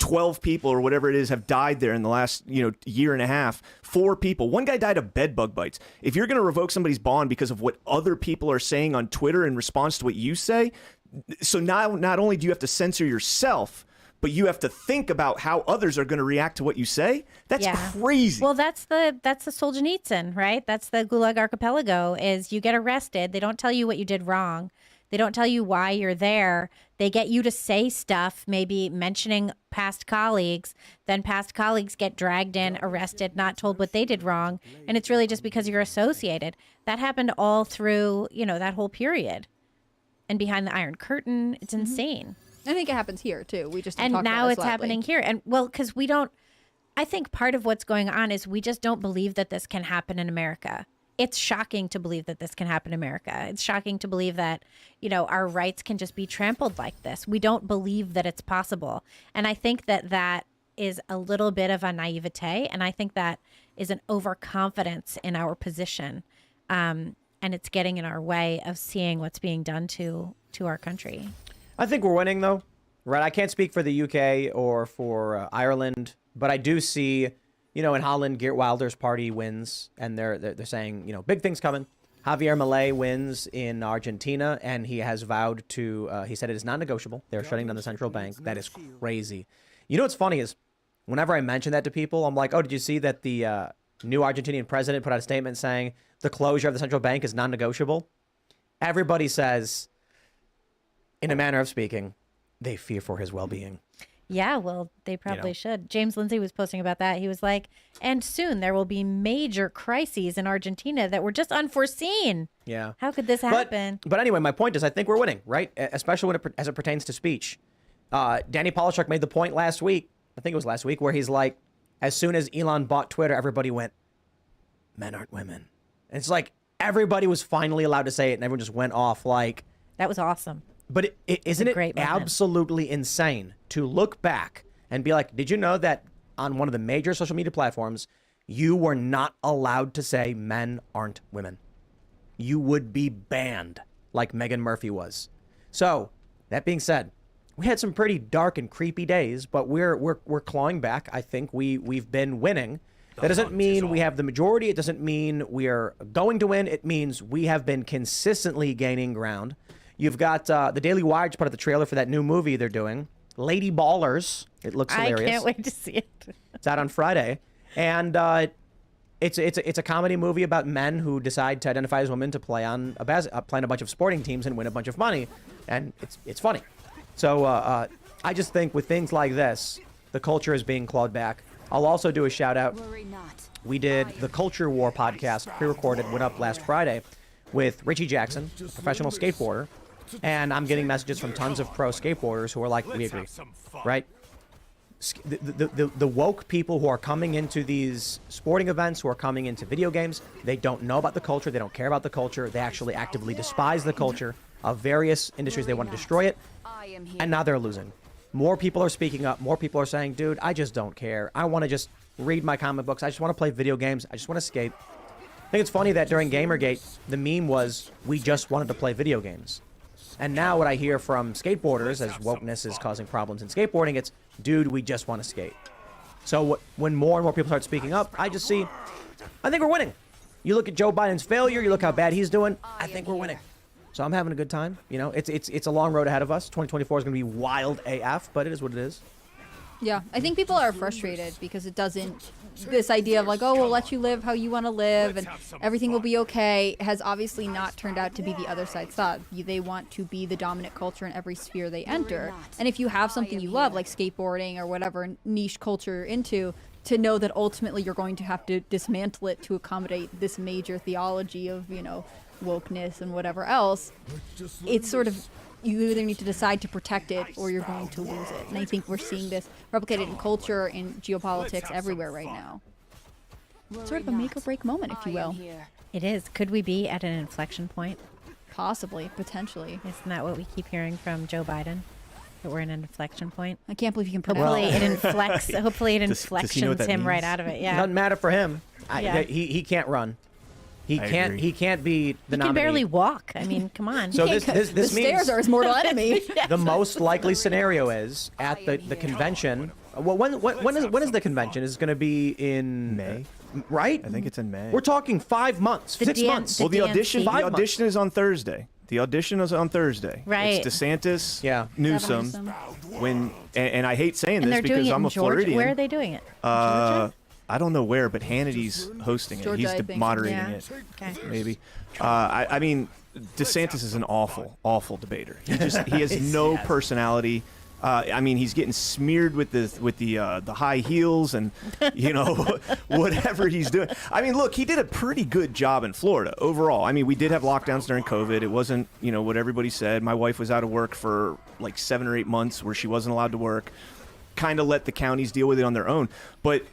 12 people or whatever it is have died there in the last, year and a half. 4 people. One guy died of bed bug bites. If you're going to revoke somebody's bond because of what other people are saying on Twitter in response to what you say, so now not only do you have to censor yourself, but you have to think about how others are going to react to what you say. That's crazy. Well, that's the Solzhenitsyn, right? That's the Gulag Archipelago. Is you get arrested, they don't tell you what you did wrong. They don't tell you why you're there. They get you to say stuff, maybe mentioning past colleagues. Then past colleagues get dragged in, arrested, not told what they did wrong. And it's really just because you're associated. That happened all through, that whole period. And behind the Iron Curtain, it's insane. I think it happens here too. We just don't and talk now about it it's lightly. happening here. And well, because we don't. I think part of what's going on is we just don't believe that this can happen in America. It's shocking to believe that this can happen in America. It's shocking to believe that, our rights can just be trampled like this. We don't believe that it's possible. And I think that is a little bit of a naivete. And I think that is an overconfidence in our position. And it's getting in our way of seeing what's being done to our country. I think we're winning, though. Right? I can't speak for the UK or for Ireland, but I do see... in Holland, Geert Wilders' party wins, and they're saying, big things coming. Javier Milei wins in Argentina, and he has vowed to, he said it is non-negotiable. They're shutting down the central bank. That is crazy. What's funny is, whenever I mention that to people, I'm like, oh, did you see that the new Argentinian president put out a statement saying the closure of the central bank is non-negotiable? Everybody says, in a manner of speaking, they fear for his well-being. Yeah, well, they probably should. James Lindsay was posting about that. He was like, and soon there will be major crises in Argentina that were just unforeseen. Yeah. How could this happen? But anyway, my point is I think we're winning, right? Especially as it pertains to speech. Danny Polishuk made the point last week, I think it was last week, where he's like, as soon as Elon bought Twitter, everybody went, men aren't women. And it's like everybody was finally allowed to say it, and everyone just went off like... That was awesome. But isn't it absolutely insane to look back and be like, did you know that on one of the major social media platforms, you were not allowed to say men aren't women? You would be banned like Meghan Murphy was. So that being said, we had some pretty dark and creepy days, but we're clawing back. I think we've been winning. That doesn't mean we have the majority. It doesn't mean we are going to win. It means we have been consistently gaining ground. You've got the Daily Wire just put out the trailer for that new movie they're doing, Lady Ballers. It looks hilarious. I can't wait to see it. It's out on Friday, and it's a comedy movie about men who decide to identify as women to play on playing a bunch of sporting teams and win a bunch of money, and it's funny. So I just think with things like this, the culture is being clawed back. I'll also do a shout out. We did the Culture War podcast, pre-recorded, went up last Friday with Richie Jackson, a professional skateboarder. And I'm getting messages from tons of pro skateboarders who are like, we agree, right? The woke people who are coming into these sporting events, who are coming into video games, they don't know about the culture. They don't care about the culture. They actually actively despise the culture of various industries. They want to destroy it. And now they're losing. More people are speaking up. More people are saying, dude, I just don't care. I want to just read my comic books. I just want to play video games. I just want to skate. I think it's funny that during Gamergate, the meme was, we just wanted to play video games. And now what I hear from skateboarders, as wokeness is causing problems in skateboarding, it's, dude, we just want to skate. So when more and more people start speaking up, I just see, I think we're winning. You look at Joe Biden's failure, you look how bad he's doing, I think we're winning. So I'm having a good time. It's a long road ahead of us. 2024 is going to be wild AF, but it is what it is. Yeah, I think people are frustrated because it doesn't, this idea of like, oh, we'll let you live how you want to live and everything will be okay, has obviously not turned out to be the other side's thought. They want to be the dominant culture in every sphere they enter. And if you have something you love, like skateboarding or whatever niche culture you're into, to know that ultimately you're going to have to dismantle it to accommodate this major theology of, wokeness and whatever else, it's sort of, you either need to decide to protect it or you're going to lose it. And I think we're seeing this replicated in culture, in geopolitics, everywhere right now. Sort of a make or break moment, if you will. It is. Could we be at an inflection point? Possibly, potentially. Isn't that what we keep hearing from Joe Biden? That we're in an inflection point? I can't believe you can pronounce Hopefully it inflects. Hopefully it inflections him right out of it. Yeah. It doesn't matter for him. Yeah. He can't run. He can't be the nominee. He can barely walk. I mean, come on. So this the means stairs are his mortal enemy. the most likely scenario is at the convention Well, when is the convention? Is it going to be in May? Right? I think it's in May. We're talking 5 months, 6 months. Well, the audition DNC. is on Thursday. The audition is on Thursday. Right. It's DeSantis, Yeah. Newsom. And I hate saying And this they're doing because it I'm in a Georgia. Floridian. Where are they doing it? I don't know where, but Hannity's hosting it. Georgia, He's I think. moderating Yeah. it. Okay. Maybe. I mean, DeSantis is an awful debater. He has no personality. I mean, he's getting smeared with the high heels and whatever he's doing. I mean, look, he did a pretty good job in Florida overall. I mean, we did have lockdowns during COVID. It wasn't what everybody said. My wife was out of work for like 7 or 8 months where she wasn't allowed to work. Kind of let the counties deal with it on their own. But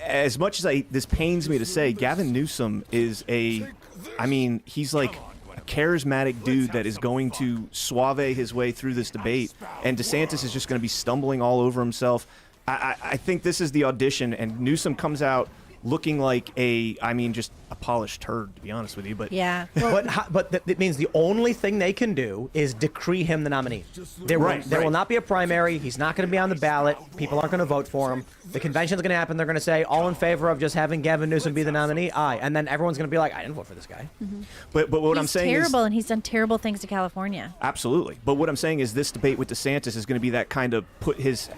as much as this pains me to say, Gavin Newsom is he's like a charismatic dude that is going to suave his way through this debate, and DeSantis is just going to be stumbling all over himself. I think this is the audition, and Newsom comes out looking like just a polished turd, to be honest with you. But Yeah. But it means the only thing they can do is decree him the nominee. There will not be a primary. He's not going to be on the ballot. People aren't going to vote for him. The convention's going to happen. They're going to say, all in favor of just having Gavin Newsom be the nominee? Aye. And then everyone's going to be like, I didn't vote for this guy. Mm-hmm. But what I'm He's saying terrible, is... and he's done terrible things to California. Absolutely. But what I'm saying is this debate with DeSantis is going to be that kind of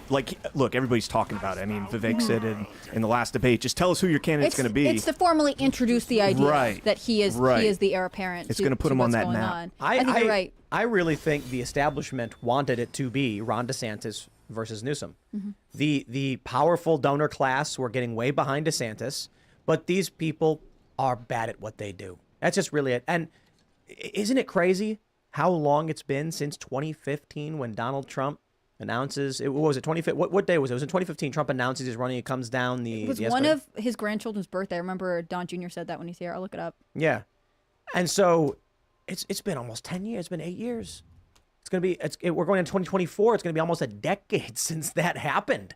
look, everybody's talking about it. I mean, Vivek said in the last debate, just tell us who your candidate's going to be. It's to formally introduce the idea Right. that he is the heir apparent. It's gonna put him on that map. I think you're right. I really think the establishment wanted it to be Ron DeSantis versus Newsom. Mm-hmm. The powerful donor class were getting way behind DeSantis, but these people are bad at what they do. That's just really it. And isn't it crazy how long it's been since 2015 when Donald Trump announces, what was it, 2015? What day was it? It was in 2015. Trump announces he's running. It comes down the. It was the one escalator. of his grandchildren's birthday. I remember Don Jr. said that when he's here. I'll look it up. Yeah, and so it's been almost 10 years. It's been 8 years. It's gonna be. We're going into 2024. It's gonna be almost a decade since that happened.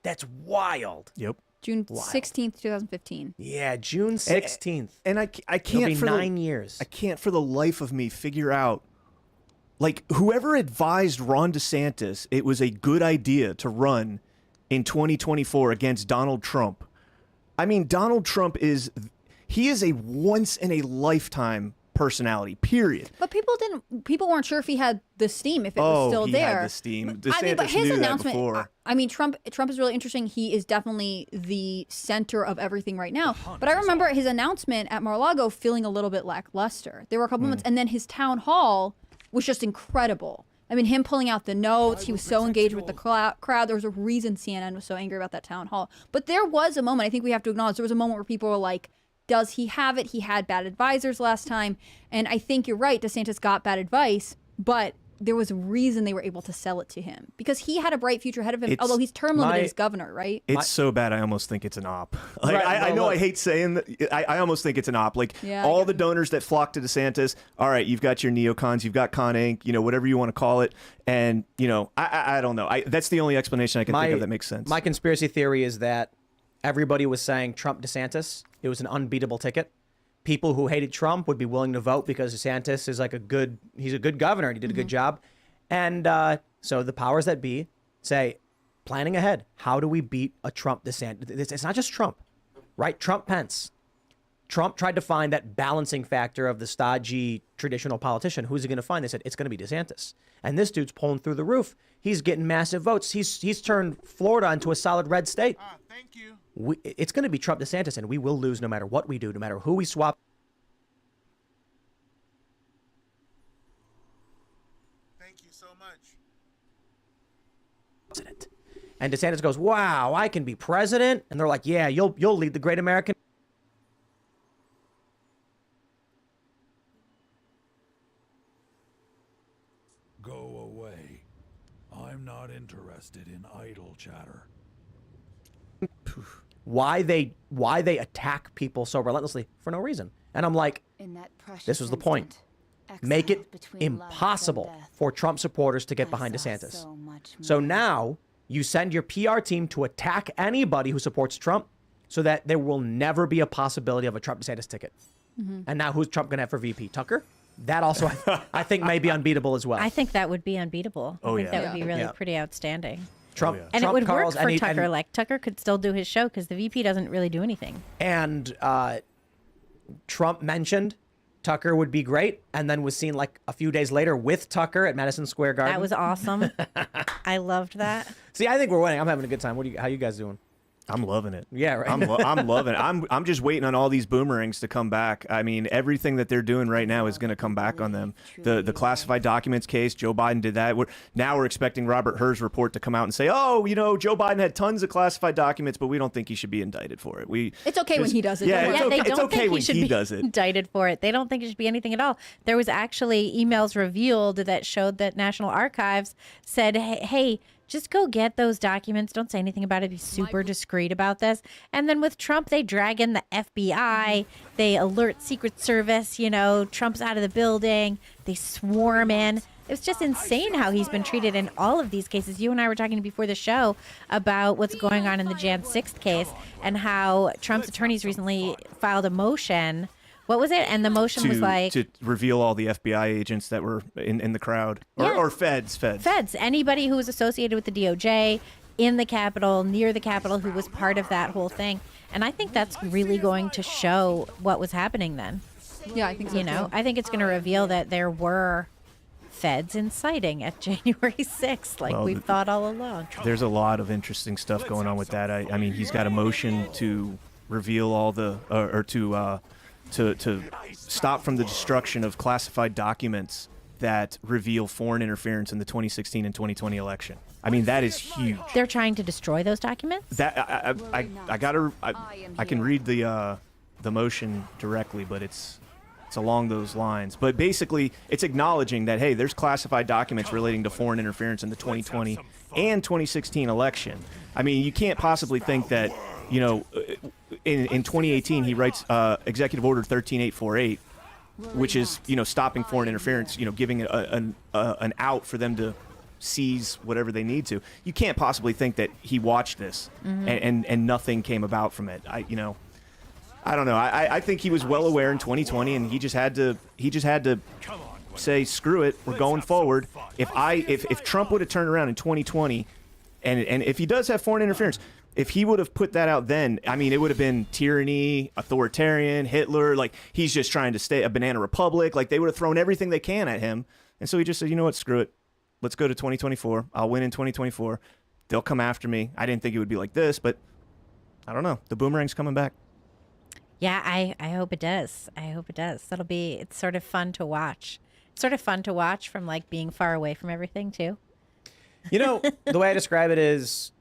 That's wild. Yep. June 16th, 2015. Yeah, June 16th. And I It'll can't be for 9 years. I can't for the life of me figure out, like, whoever advised Ron DeSantis it was a good idea to run in 2024 against Donald Trump. I mean, Donald Trump is a once in a lifetime personality, period. But people weren't sure if he had the steam, if it was still he there. had the steam. I mean, DeSantis but his knew that announcement. before. I mean, Trump is really interesting. He is definitely the center of everything right now. But I remember his announcement at Mar-a-Lago feeling a little bit lackluster. There were a couple moments, and then his town hall was just incredible. I mean, him pulling out the notes, he was so engaged with the crowd. There was a reason CNN was so angry about that town hall. But there was a moment, I think we have to acknowledge, there was a moment where people were like, does he have it? He had bad advisors last time. And I think you're right, DeSantis got bad advice, but there was a reason they were able to sell it to him. Because he had a bright future ahead of him, although he's term limited as governor, right? It's so bad, I almost think it's an op. Like, Right, I well, know look. I hate saying that. I almost think it's an op. Like, Yeah, I all get the it. donors that flock to DeSantis, all right, you've got your neocons, you've got Con Inc., whatever you want to call it. And, I don't know. That's the only explanation I can think of that makes sense. My conspiracy theory is that everybody was saying Trump DeSantis. It was an unbeatable ticket. People who hated Trump would be willing to vote because DeSantis is he's a good governor and he did a good job. And so the powers that be say, planning ahead, how do we beat a Trump DeSantis? It's not just Trump, right? Trump Pence. Trump tried to find that balancing factor of the stodgy traditional politician. Who's he going to find? They said, it's going to be DeSantis. And this dude's pulling through the roof. He's getting massive votes. He's turned Florida into a solid red state. Thank you. It's going to be Trump DeSantis, and we will lose no matter what we do, no matter who we swap. Thank you so much. President. And DeSantis goes, wow, I can be president. And they're like, yeah, you'll lead the great American. Go away. I'm not interested in idle chatter. Why they attack people so relentlessly for no reason. And I'm like, In that precious this was the point. instant, Make it exiled between life and impossible death, for Trump supporters to get I behind saw DeSantis. so much So more. now you send your PR team to attack anybody who supports Trump so that there will never be a possibility of a Trump DeSantis ticket. And now who's Trump going to have for VP? Tucker? That also, I think, may be unbeatable as well. I think that would be unbeatable. I think yeah. that would be really Yeah. pretty outstanding. Trump, And Trump it would calls work for and Tucker. Like Tucker could still do his show because the VP doesn't really do anything. And Trump mentioned Tucker would be great, and then was seen like a few days later with Tucker at Madison Square Garden. That was awesome. I loved that. See, I think we're winning. I'm having a good time. How you guys doing? I'm loving it. Yeah, right. I'm loving it. I'm just waiting on all these boomerangs to come back. I mean, everything that they're doing right now is going to come back on them. The classified documents case, Joe Biden did that. We're expecting Robert Herr's report to come out and say, oh, Joe Biden had tons of classified documents, but we don't think he should be indicted for it. It's okay when he does it. Yeah, Don't it's worry. okay, they don't it's okay think when he should he be does it. indicted for it. They don't think it should be anything at all. There was actually emails revealed that showed that National Archives said, hey, just go get those documents. Don't say anything about it. Be super discreet about this. And then with Trump, they drag in the FBI. They alert Secret Service. Trump's out of the building. They swarm in. It's just insane how he's been treated in all of these cases. You and I were talking before the show about what's going on in the Jan 6th case and how Trump's attorneys recently filed a motion. What was it? And the motion was like... to reveal all the FBI agents that were in the crowd. Or feds. Feds. Anybody who was associated with the DOJ in the Capitol, near the Capitol, who was part of that whole thing. And I think that's really going to show what was happening then. Yeah, I think so. Too. I think it's going to reveal that there were feds inciting at January 6th, like we've thought all along. There's a lot of interesting stuff going on with that. I mean, he's got a motion to reveal all the... to stop from the destruction of classified documents that reveal foreign interference in the 2016 and 2020 election. I mean, that is huge. They're trying to destroy those documents? That I can read the motion directly, but it's along those lines. But basically, it's acknowledging that, hey, there's classified documents relating to foreign interference in the 2020 and 2016 election. I mean, you can't possibly think that, in 2018, he writes Executive Order 13848, which is, stopping foreign interference, giving it an out for them to seize whatever they need to. You can't possibly think that he watched this and nothing came about from it. I don't know. I think he was well aware in 2020, and he just had to say, screw it, we're going forward. If Trump would have turned around in 2020, and if he does have foreign interference, if he would have put that out then, I mean, it would have been tyranny, authoritarian, Hitler. Like, he's just trying to stay a banana republic. Like, they would have thrown everything they can at him. And so he just said, you know what, screw it. Let's go to 2024. I'll win in 2024. They'll come after me. I didn't think it would be like this, but I don't know. The boomerang's coming back. Yeah, I hope it does. I hope it does. It's sort of fun to watch. It's sort of fun to watch from, like, being far away from everything, too. The way I describe it is,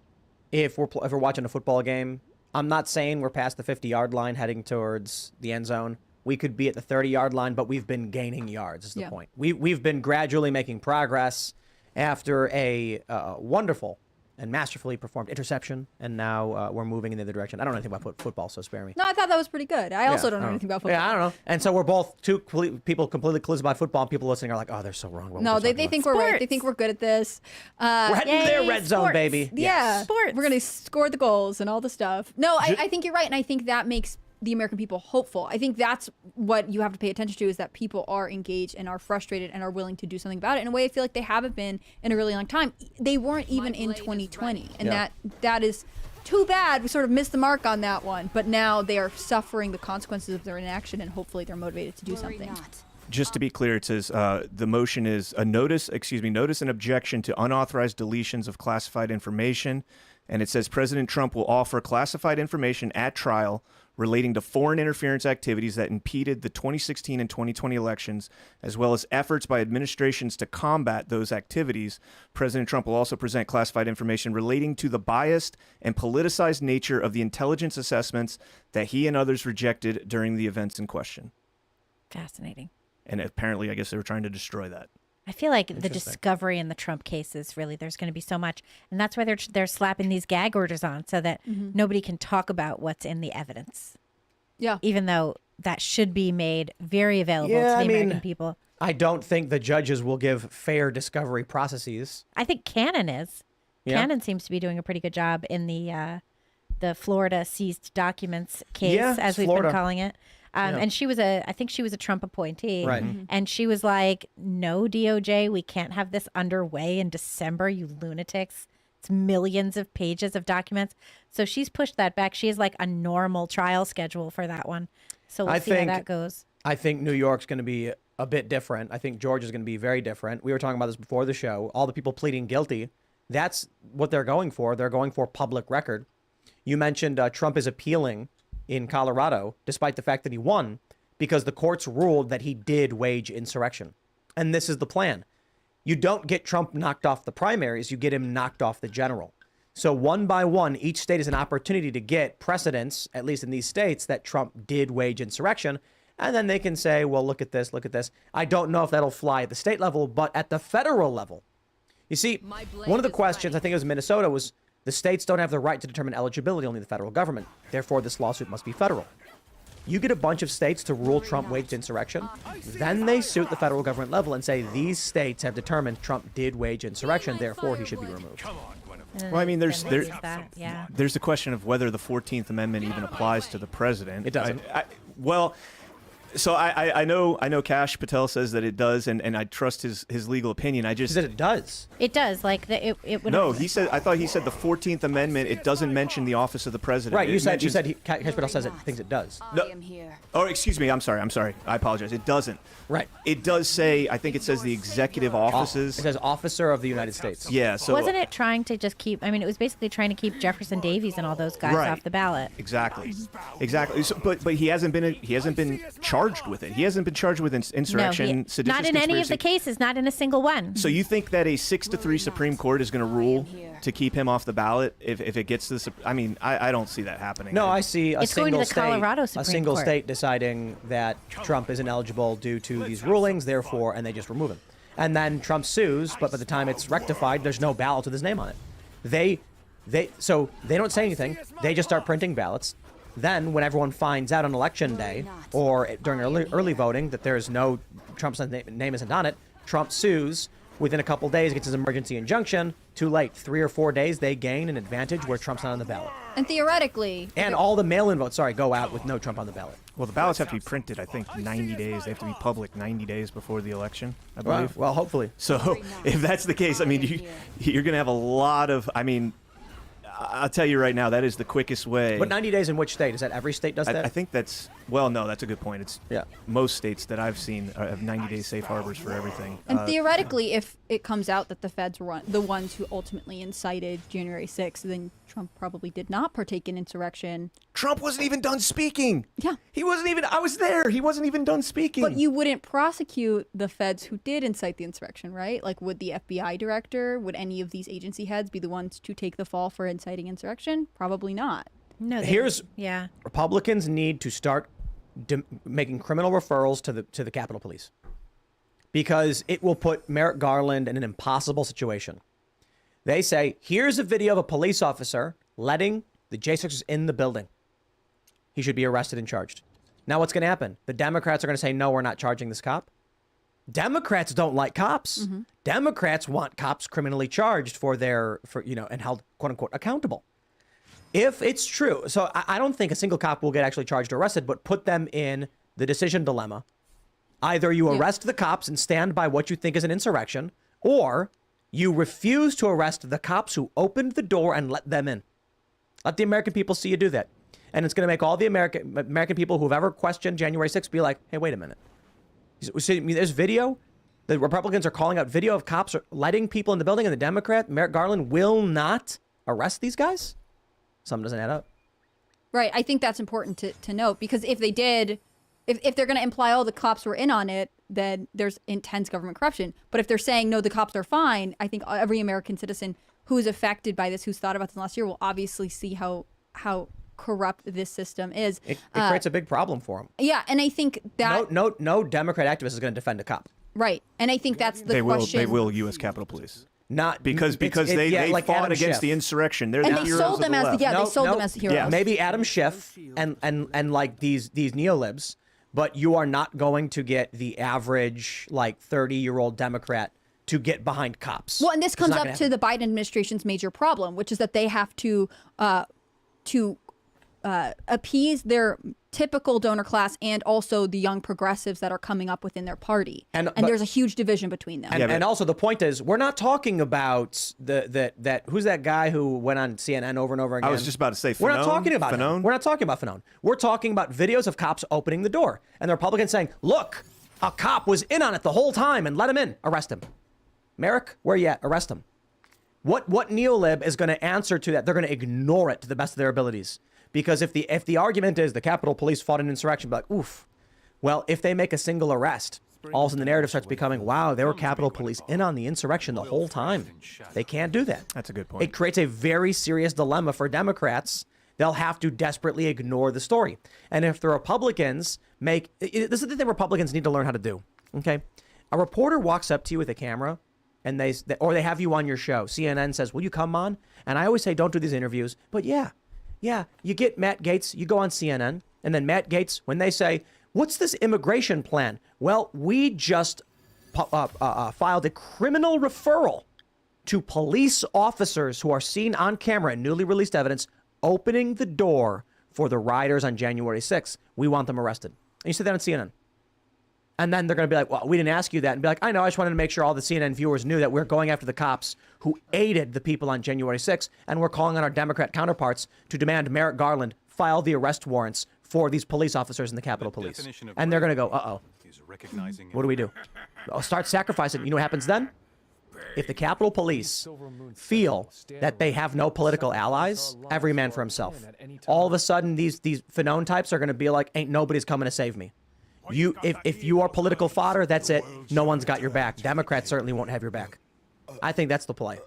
if we're watching a football game, I'm not saying we're past the 50-yard line heading towards the end zone. We could be at the 30-yard line, but we've been gaining yards is the point. We've been gradually making progress after a wonderful and masterfully performed interception, and now we're moving in the other direction. I don't know anything about football, so spare me. No, I thought that was pretty good. I also don't know anything about football. Yeah, I don't know. And so we're both people completely clueless about football, and people listening are like, oh, they're so wrong. No, they think we're right. They think we're good at this. We're heading to their red zone, baby. Yeah. Sports. We're going to score the goals and all the stuff. No, I think you're right, and I think that makes the American people hopeful. I think that's what you have to pay attention to, is that people are engaged and are frustrated and are willing to do something about it in a way I feel like they haven't been in a really long time. They weren't even in 2020, and that is too bad. We sort of missed the mark on that one, but now they are suffering the consequences of their inaction, and hopefully they're motivated to do something. Just to be clear, it says the motion is a notice and objection to unauthorized deletions of classified information. And it says President Trump will offer classified information at trial relating to foreign interference activities that impeded the 2016 and 2020 elections, as well as efforts by administrations to combat those activities. President Trump will also present classified information relating to the biased and politicized nature of the intelligence assessments that he and others rejected during the events in question. Fascinating. And apparently, I guess they were trying to destroy that. I feel like the discovery in the Trump cases, really, there's going to be so much. And that's why they're slapping these gag orders on, so that nobody can talk about what's in the evidence. Yeah. Even though that should be made very available to the American people. I don't think the judges will give fair discovery processes. I think Cannon is. Yeah. Cannon seems to be doing a pretty good job in the Florida seized documents case, as we've been calling it. And I think she was a Trump appointee. Right. And she was like, no, DOJ, we can't have this underway in December, you lunatics. It's millions of pages of documents. So she's pushed that back. She has like a normal trial schedule for that one. So we'll see how that goes. I think New York's going to be a bit different. I think Georgia's going to be very different. We were talking about this before the show. All the people pleading guilty, that's what they're going for. They're going for public record. You mentioned Trump is appealing in Colorado, despite the fact that he won, because the courts ruled that he did wage insurrection. And this is the plan. You don't get Trump knocked off the primaries, you get him knocked off the general. So one by one, each state is an opportunity to get precedents, at least in these states, that Trump did wage insurrection. And then they can say, well, look at this, look at this. I don't know if that'll fly at the state level, but at the federal level. You see, one of the questions, I think it was Minnesota, was the states don't have the right to determine eligibility, only the federal government. Therefore, this lawsuit must be federal. You get a bunch of states to rule Trump waged insurrection, then they suit the federal government level and say these states have determined Trump did wage insurrection, therefore he should be removed. Well, I mean, there's Yeah. the question of whether the 14th Amendment even applies to the president. It doesn't. Well, so I know Kash Patel says that it does, and I trust his legal opinion. I He just said it does. It does. Like it would. no. I thought he said the 14th Amendment. It doesn't mention the office of the president. Right, you It said mentions- Kash Patel says it thinks it does. No. Oh, excuse me. I'm sorry. I apologize. It doesn't. Right. It does say. I think it says the executive offices. It says officer of the United States. Yeah. So Wasn't it trying to just keep? I mean, it was basically trying to keep Jefferson Davis and all those guys Right. off the ballot. Exactly. So, but he hasn't been charged with it. He hasn't been charged with insurrection, No, seditious not in any of the conspiracy. cases. Not in a single one. So you think that a 6-3 Supreme Court is going to rule to keep him off the ballot if it gets to the? I mean, I don't see that happening. No, I see It's going to the Colorado Supreme a single Court. state deciding that Trump isn't eligible due to these rulings, therefore, and they just remove him. And then Trump sues, but by the time it's rectified, there's no ballot with his name on it. So they don't say anything. They just start printing ballots. Then, when everyone finds out on election day or during early voting that there is no Trump's name isn't on it, Trump sues. Within a couple days, gets his emergency injunction. Too late. 3 or 4 days, they gain an advantage where Trump's not on the ballot. And theoretically, And all the mail-in votes, go out with no Trump on the ballot. Well, the ballots have to be printed. I think 90 days. They have to be public 90 days before the election. I believe. Well, hopefully. So if that's the case, I mean, you're going to have a lot of. I mean, I'll tell you right now, that is the quickest way. But 90 days in which state? Is that every state does that? I think that's. Well, no, that's a good point. It's Yeah. most states that I've seen have 90-day safe harbors for everything. and theoretically, if it comes out that the feds were the ones who ultimately incited January 6th, then Trump probably did not partake in insurrection. Trump wasn't even done speaking. Yeah. He wasn't even. I was there. He wasn't even done speaking. But you wouldn't prosecute the feds who did incite the insurrection, right? Like, would the FBI director, would any of these agency heads be the ones to take the fall for inciting insurrection? Probably not. No. Yeah. Republicans need to start making criminal referrals to the Capitol Police, because it will put Merrick Garland in an impossible situation. They say, here's a video of a police officer letting the J6ers in the building. He should be arrested and charged. Now what's going to happen? The Democrats are going to say, no, we're not charging this cop. Democrats don't like cops. Mm-hmm. Democrats want cops criminally charged and held, quote unquote, accountable. If it's true, so I don't think a single cop will get actually charged or arrested, but put them in the decision dilemma. Either you arrest the cops and stand by what you think is an insurrection, or you refuse to arrest the cops who opened the door and let them in. Let the American people see you do that. And it's going to make all the American people who've ever questioned January 6th be like, hey, wait a minute. See, there's video. The Republicans are calling out video of cops letting people in the building, and the Democrat, Merrick Garland, will not arrest these guys? Something doesn't add up. Right. I think that's important to note, because if they did, if they're going to imply, oh, the cops were in on it, then there's intense government corruption. But if they're saying, no, the cops are fine, I think every American citizen who is affected by this, who's thought about this last year, will obviously see how corrupt this system is. It creates a big problem for them. Yeah, and I think that no Democrat activist is going to defend a cop. right, and I think that's the question. They will. U.S. Capitol Police. Not Because they like fought Adam against Schiff. the insurrection. They're And the they heroes sold of them the as left. they sold them as heroes. Yeah. Maybe Adam Schiff and like these neolibs, but you are not going to get the average 30-year-old Democrat to get behind cops. Well, and this It's comes not up gonna to the Biden administration's major problem, which is that they have to appease their typical donor class and also the young progressives that are coming up within their party. And there's a huge division between them. And also the point is, we're not talking about that who's that guy who went on CNN over and over again? I was just about to say Fanone. We're not talking about Fanone. him. We're not talking about Fanone. We're talking about videos of cops opening the door and the Republicans saying, look, a cop was in on it the whole time and let him in. Arrest him. Merrick, where you at? Arrest him. What neolib is going to answer to that? They're going to ignore it to the best of their abilities. Because if the argument is the Capitol Police fought an insurrection, be like, oof. Well, if they make a single arrest, all of a sudden the narrative starts becoming, wow, there were Capitol Police in on the insurrection the whole time. They can't do that. That's a good point. It creates a very serious dilemma for Democrats. They'll have to desperately ignore the story. And if the Republicans this is the thing Republicans need to learn how to do. Okay, a reporter walks up to you with a camera, and they have you on your show. CNN says, "Will you come on?" And I always say, "Don't do these interviews." But yeah, you get Matt Gaetz, you go on CNN, and then Matt Gaetz, when they say, "What's this immigration plan?" Well, we just filed a criminal referral to police officers who are seen on camera in newly released evidence opening the door for the rioters on January 6th. We want them arrested. And you say that on CNN. And then they're going to be like, well, we didn't ask you that. And be like, I know, I just wanted to make sure all the CNN viewers knew that we're going after the cops who aided the people on January 6th. And we're calling on our Democrat counterparts to demand Merrick Garland file the arrest warrants for these police officers in the Capitol Police. And they're going to go, uh-oh. What do we do? I'll start sacrificing. You know what happens then? If the Capitol Police feel that they have no political allies, every man for himself. All of a sudden, these Fanone types are going to be like, ain't nobody's coming to save me. If you are political fodder, that's it. No one's got your back. Democrats certainly won't have your back. I think that's the play.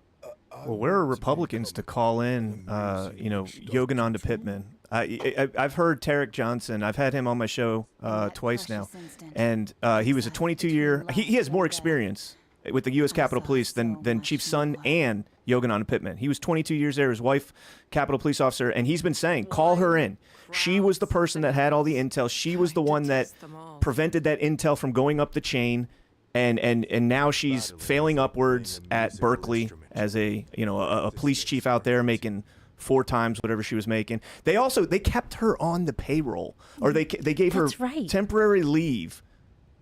Well, where are Republicans to call in, Yogananda Pittman? I've heard Tarek Johnson. I've had him on my show twice now. And he was a 22-year... He has more experience with the U.S. Capitol Police than Chief Son and Yogananda Pittman. He was 22 years there. His wife, Capitol Police officer, and he's been saying, call her in. She was the person that had all the intel. She was the one that prevented that intel from going up the chain, and now she's failing upwards at Berkeley as a police chief out there making 4 times whatever she was making. They kept her on the payroll, or they gave her temporary leave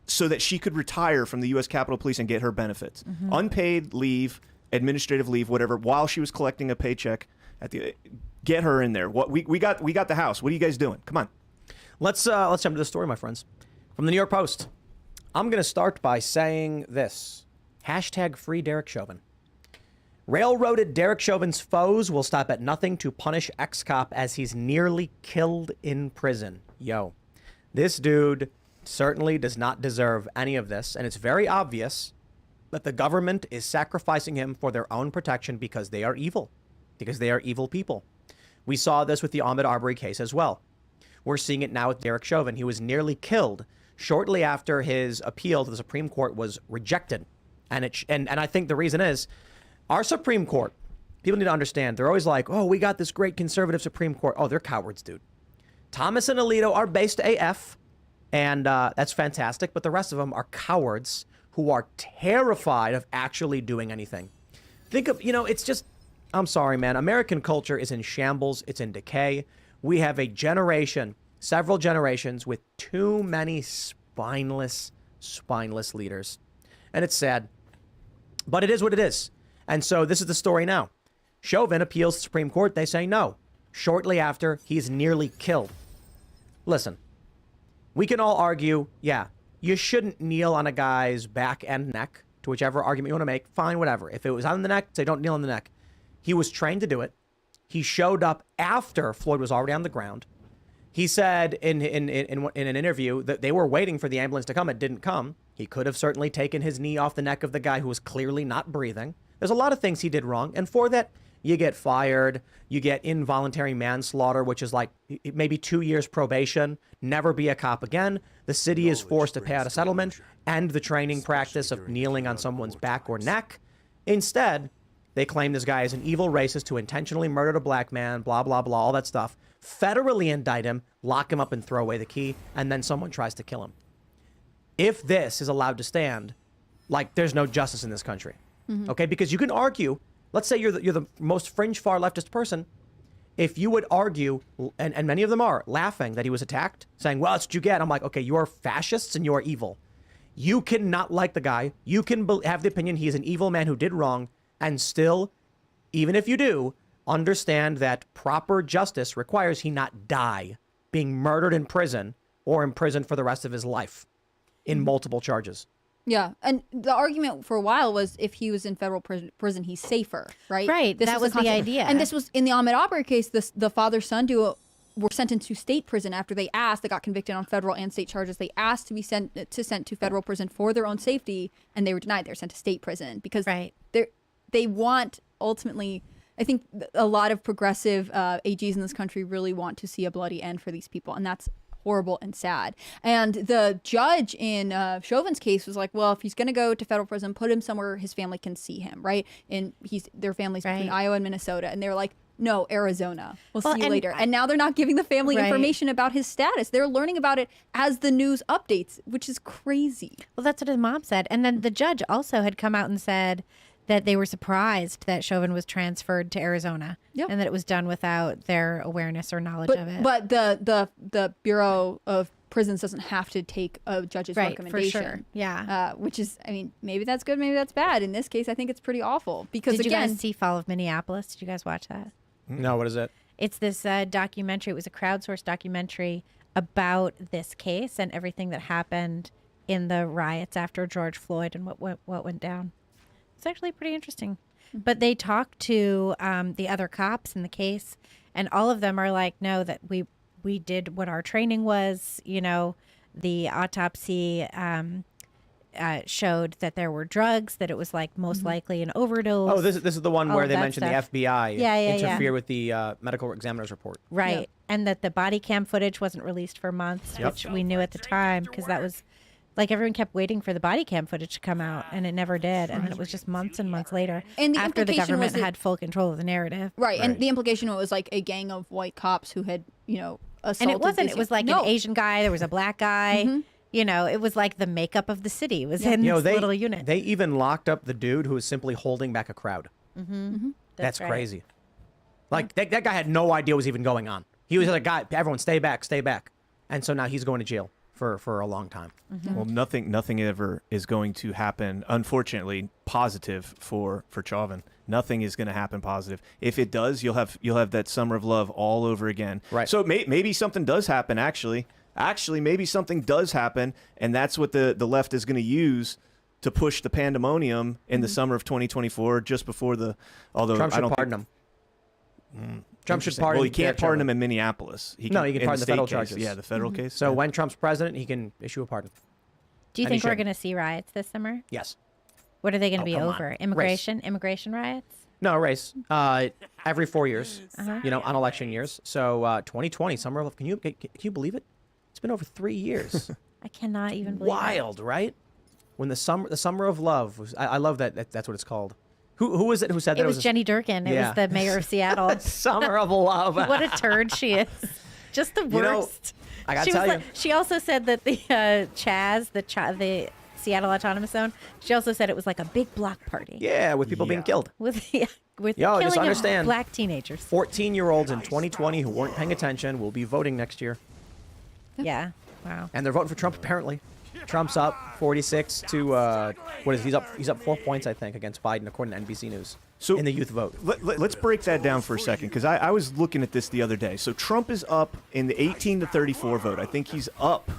so that she could retire from the U.S. Capitol Police and get her benefits. Unpaid leave, administrative leave, whatever, while she was collecting a paycheck get her in there. We got the house. What are you guys doing? Come on. Let's jump to the story, my friends. From the New York Post. I'm going to start by saying this. #free Derek Chauvin. Railroaded Derek Chauvin's foes will stop at nothing to punish ex-cop as he's nearly killed in prison. Yo, this dude certainly does not deserve any of this, and it's very obvious that the government is sacrificing him for their own protection because they are evil, because they are evil people. We saw this with the Ahmaud Arbery case as well. We're seeing it now with Derek Chauvin. He was nearly killed shortly after his appeal to the Supreme Court was rejected. And I think the reason is our Supreme Court, people need to understand, they're always like, oh, we got this great conservative Supreme Court. Oh, they're cowards, dude. Thomas and Alito are based AF. And that's fantastic. But the rest of them are cowards who are terrified of actually doing anything. Think of, it's just, I'm sorry, man. American culture is in shambles. It's in decay. We have a generation, several generations with too many spineless leaders. And it's sad. But it is what it is. And so this is the story now. Chauvin appeals to the Supreme Court. They say no. Shortly after, he's nearly killed. Listen. We can all argue, yeah, you shouldn't kneel on a guy's back and neck, to whichever argument you want to make. Fine, whatever. If it was on the neck, say don't kneel on the neck. He was trained to do it. He showed up after Floyd was already on the ground. He said in an interview that they were waiting for the ambulance to come. It didn't come. He could have certainly taken his knee off the neck of the guy who was clearly not breathing. There's a lot of things he did wrong. And for that, you get fired. You get involuntary manslaughter, which is like maybe 2 years probation, never be a cop again. The city is forced to pay out a settlement, end the training practice of kneeling on someone's back or neck. Instead, they claim this guy is an evil racist who intentionally murdered a black man, blah, blah, blah, all that stuff. Federally indict him, lock him up and throw away the key, and then someone tries to kill him. If this is allowed to stand, like there's no justice in this country. Okay, because you can argue, let's say you're the most fringe far leftist person, if you would argue, and many of them are laughing that he was attacked, saying, well, that's what you get. I'm like, okay, you are fascists and you are evil. You cannot like the guy. You can have the opinion he is an evil man who did wrong, and still, even if you do, understand that proper justice requires he not die being murdered in prison or imprisoned for the rest of his life in multiple charges. Yeah, and the argument for a while was if he was in federal prison, he's safer, right? Right, that was the idea. And this was, in the Ahmed Opera case, the father-son duo were sentenced to state prison after they got convicted on federal and state charges. They asked to be sent to federal prison for their own safety, and they were denied. They were sent to state prison because they want, ultimately, I think a lot of progressive AGs in this country really want to see a bloody end for these people, and that's horrible and sad. And the judge in Chauvin's case was like, well, if he's going to go to federal prison, put him somewhere his family can see him, right? And their family's between Iowa and Minnesota. And they were like, no, Arizona. We'll see you later. And now they're not giving the family information about his status. They're learning about it as the news updates, which is crazy. Well, that's what his mom said. And then the judge also had come out and said that they were surprised that Chauvin was transferred to Arizona and that it was done without their awareness or knowledge of it. But the Bureau of Prisons doesn't have to take a judge's recommendation. For sure. Yeah. Which is, I mean, maybe that's good, maybe that's bad. In this case, I think it's pretty awful. Because Did you guys see Fall of Minneapolis? Did you guys watch that? No, what is it? It's this documentary. It was a crowdsourced documentary about this case and everything that happened in the riots after George Floyd and what went down. It's actually pretty interesting. But they talk to the other cops in the case, and all of them are like, no, that we did what our training was. You know, the autopsy showed that there were drugs, that it was like most likely an overdose. Oh, this is the one where they mentioned stuff. the FBI interfered with the medical examiner's report. Right. Yep. And that the body cam footage wasn't released for months, which we knew at the time because that was like everyone kept waiting for the body cam footage to come out and it never did. And then it was just months and months later And the after the implication government was that- had full control of the narrative. Right, and the implication was like a gang of white cops who had, assaulted And it wasn't. these It was young- like No. an Asian guy. There was a black guy. You know, it was like the makeup of the city was in this little unit. They even locked up the dude who was simply holding back a crowd. That's right. crazy. Like, that guy had no idea what was even going on. He was like, guy, everyone stay back, stay back. And so now he's going to jail for a long time. Well, nothing ever is going to happen, unfortunately, positive for Chauvin. Nothing is going to happen positive. If it does, you'll have that summer of love all over again. Right. So maybe something does happen. Actually, maybe something does happen, and that's what the left is going to use to push the pandemonium in the summer of 2024, just before the. Although Trump I should don't pardon him. Trump should Interesting. pardon. Well, he can't Derek pardon Chauvin. him in Minneapolis. No, he can in pardon the state federal case. charges. Yeah, the federal case. So when Trump's president, he can issue a pardon. Do you And he think we're should. going to see riots this summer? Yes. What are they going to Oh, be come on. over? Immigration riots? No, race. Every 4 years, on election years. So 2020, summer of love. Can you believe it? It's been over 3 years. I cannot even believe Wild, right? When the summer of love was. I love that's what it's called. Who was it who said it. that? It was Jenny Durkin. It Yeah. was the mayor of Seattle. Summer of love. What a turd she is. Just the worst. I gotta She tell was you. like, she also said that the Chaz, the Seattle Autonomous Zone, she also said it was like a big block party. Yeah, with people being killed. With Yo, just killing of understand. black teenagers. 14-year-olds in 2020 who weren't paying attention will be voting next year. Yeah. Wow. And they're voting for Trump, apparently. Trump's up 46 to, what is he? He's up 4 points, I think, against Biden, according to NBC News, So in the youth vote. Let's break that down for a second, because I was looking at this the other day. So Trump is up in the 18 to 34 vote. I think he's up,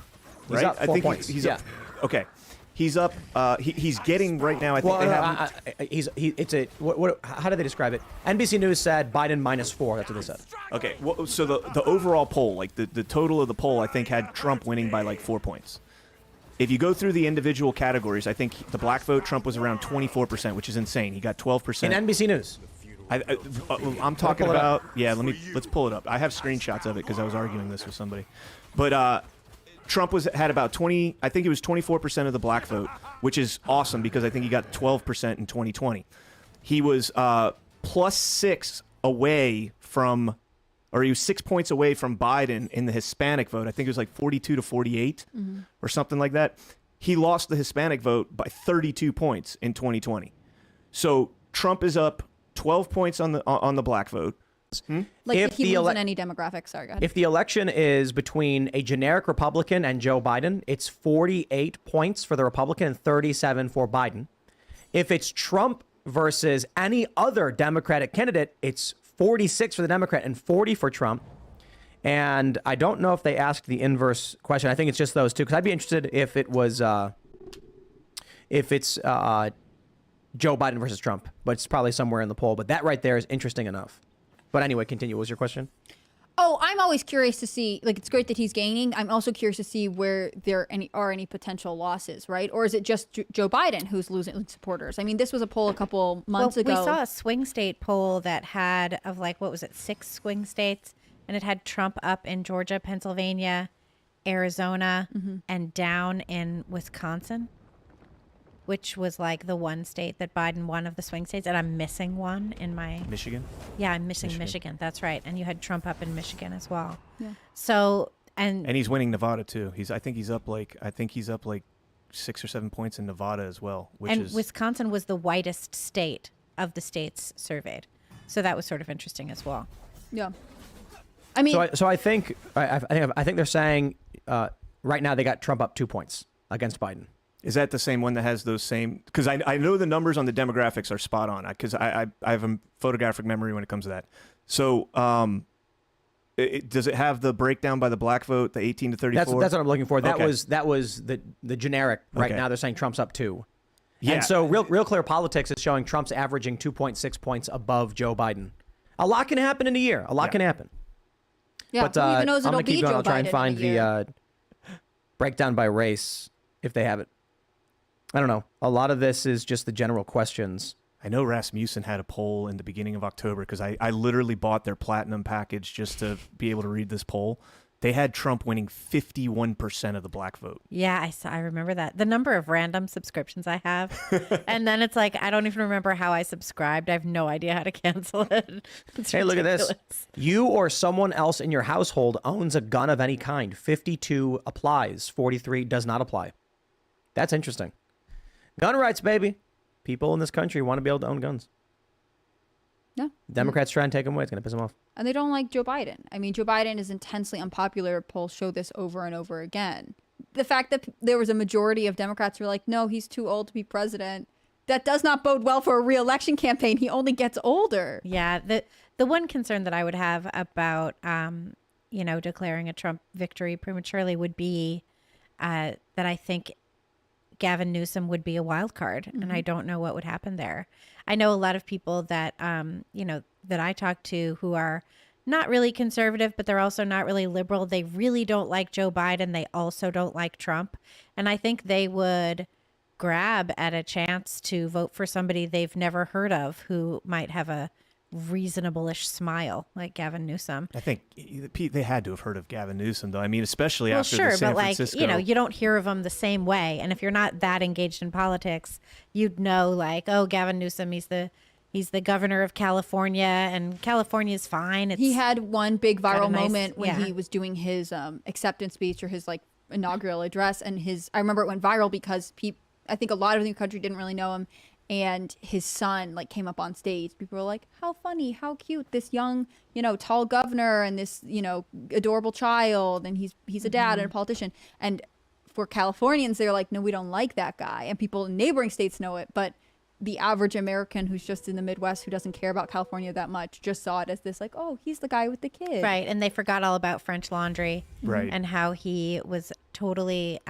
He's right? up 4 I think points. He's Yeah. up. Okay. He's up. He's getting right now. I think they have. How do they describe it? NBC News said Biden -4. That's what they said. Okay. Well, so the overall poll, like the total of the poll, I think had Trump winning by like 4 points. If you go through the individual categories, I think the black vote, Trump was around 24%, which is insane. He got 12%. In NBC News. I'm talking pull it about. Yeah, let's pull it up. I have screenshots of it because I was arguing this with somebody. But Trump had about 20. I think it was 24% of the black vote, which is awesome because I think he got 12% in 2020. He was +6 away from, or he was 6 points away from Biden in the Hispanic vote. I think it was like 42 to 48 or something like that. He lost the Hispanic vote by 32 points in 2020. So Trump is up 12 points on the black vote, Like If if he the moves ele- in any demographics. Sorry, go ahead. If the election is between a generic Republican and Joe Biden, it's 48 points for the Republican and 37 for Biden. If it's Trump versus any other Democratic candidate, it's 46 for the Democrat and 40 for Trump. And I don't know if they asked the inverse question. I think it's just those two, because I'd be interested if it was Joe Biden versus Trump, but it's probably somewhere in the poll. But that right there is interesting enough. But anyway, continue. What was your question? Oh, I'm always curious to see, like, it's great that he's gaining. I'm also curious to see where there are any potential losses, right? Or is it just Joe Biden who's losing supporters? I mean, this was a poll a couple months ago. We saw a swing state poll that had, of like, what was it, 6 swing states? And it had Trump up in Georgia, Pennsylvania, Arizona, and down in Wisconsin, which was like the one state that Biden won of the swing states. And I'm missing one in my... Michigan? Yeah, I'm missing Michigan. That's right. And you had Trump up in Michigan as well. Yeah. So, And he's winning Nevada too. I think he's up like 6 or 7 points in Nevada as well, which and is Wisconsin was the whitest state of the states surveyed. So that was sort of interesting as well. Yeah. I mean, So I think they're saying right now they got Trump up 2 points against Biden. Is that the same one that has those same? Because I know the numbers on the demographics are spot on. Because I have a photographic memory when it comes to that. So does it have the breakdown by the black vote, the 18 to 34? That's what I'm looking for. That Okay. was the generic. Right Okay. now they're saying Trump's up 2. Yeah. And so Real Clear Politics is showing Trump's averaging 2.6 points above Joe Biden. A lot can happen in a year. A lot can happen. yeah, But who even knows I'm it'll gonna keep be going. Joe I'll try Biden and find in a year. the breakdown by race if they have it. I don't know. A lot of this is just the general questions. I know Rasmussen had a poll in the beginning of October because I literally bought their platinum package just to be able to read this poll. They had Trump winning 51% of the black vote. Yeah, I remember that. The number of random subscriptions I have. And then it's like, I don't even remember how I subscribed. I have no idea how to cancel it. It's Hey, look at this. ridiculous. You or someone else in your household owns a gun of any kind. 52 applies. 43 does not apply. That's interesting. Gun rights, baby. People in this country want to be able to own guns. Yeah. Democrats try and take them away. It's going to piss them off. And they don't like Joe Biden. I mean, Joe Biden is intensely unpopular. Polls show this over and over again. The fact that there was a majority of Democrats who were like, no, he's too old to be president, that does not bode well for a re-election campaign. He only gets older. Yeah, the one concern that I would have about, declaring a Trump victory prematurely would be that I think Gavin Newsom would be a wild card, and I don't know what would happen there. I know a lot of people that, that I talk to who are not really conservative, but they're also not really liberal. They really don't like Joe Biden. They also don't like Trump. And I think they would grab at a chance to vote for somebody they've never heard of who might have a reasonable-ish smile like Gavin Newsom. I think they had to have heard of Gavin Newsom, though. I mean, especially Well, after sure, the San but like, Francisco. you don't hear of them the same way. And if you're not that engaged in politics, you'd know like, oh, Gavin Newsom, he's the governor of California, and California's fine. He had one big got a viral nice- moment when yeah. he was doing his acceptance speech or his like inaugural address, and I remember it went viral because I think a lot of the country didn't really know him, and his son like came up on stage. People were like, how funny, how cute, this young, tall governor and this, adorable child, and he's a dad and a politician. And for Californians, they're like, no, we don't like that guy. And people in neighboring states know it, but the average American who's just in the Midwest, who doesn't care about California that much, just saw it as this like, oh, he's the guy with the kid. Right. And they forgot all about French Laundry. Right. And how he was totally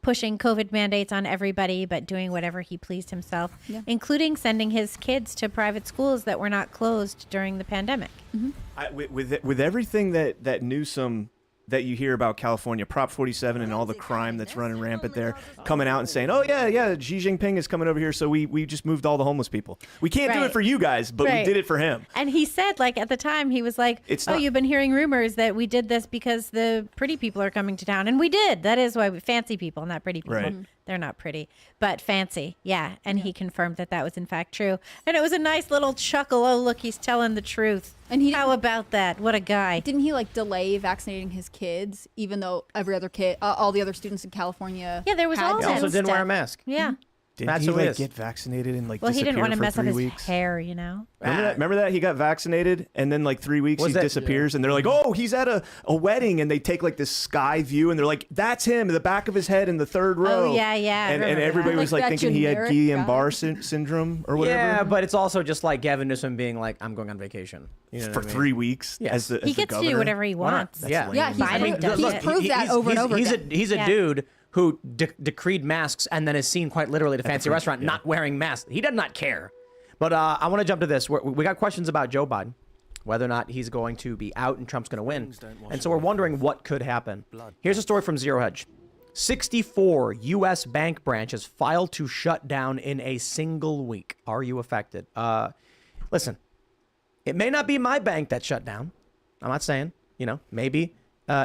pushing COVID mandates on everybody, but doing whatever he pleased himself, including sending his kids to private schools that were not closed during the pandemic. With everything that Newsom that you hear about California, Prop 47 and all the crime that's running rampant there, coming out and saying, oh, yeah, Xi Jinping is coming over here, so we just moved all the homeless people. We can't do Right. it for you guys, but we Right. did it for him. And he said, like, at the time, he was like, you've been hearing rumors that we did this because the pretty people are coming to town. And we did. That is why fancy people, not pretty people. Right. They're not pretty, but fancy. Yeah. And he confirmed that was, in fact, true. And it was a nice little chuckle. Oh, look, he's telling the truth. And how about that? What a guy. Didn't he like delay vaccinating his kids, even though every other kid, all the other students in California? Yeah, there was had all He that also didn't wear a stuff. mask. Yeah. Didn't That's he who he like is. get vaccinated and like Well, he disappear didn't want to for mess up 3 his weeks? hair, you know? Remember that? He got vaccinated, and then like 3 weeks Was he that- disappears, and they're like, "Oh, he's at a wedding," and they take like this sky view, and they're like, "That's him, in the back of his head in the third row." yeah, yeah, I And remember everybody that. was Like like that thinking he had generic Guillain-Barré syndrome or whatever. Yeah, but it's also just like Gavin Newsom being like, I'm going on vacation. You know for what I mean? 3 weeks Yes. as the He as the gets to do governor. whatever he Why not? wants. That's Yeah. lame. Yeah, he's, Biden proved, does he's it. proved that over and over he's again. He's a Yeah. dude who decreed masks and then is seen quite literally at a fancy restaurant not wearing masks. He does not care. But I want to jump to this. We got questions about Joe Biden, whether or not he's going to be out and Trump's going to win. And so we're wondering what could happen. Here's a story from Zero Hedge. 64 U.S. bank branches filed to shut down in a single week. Are you affected? Listen, it may not be my bank that shut down. I'm not saying, maybe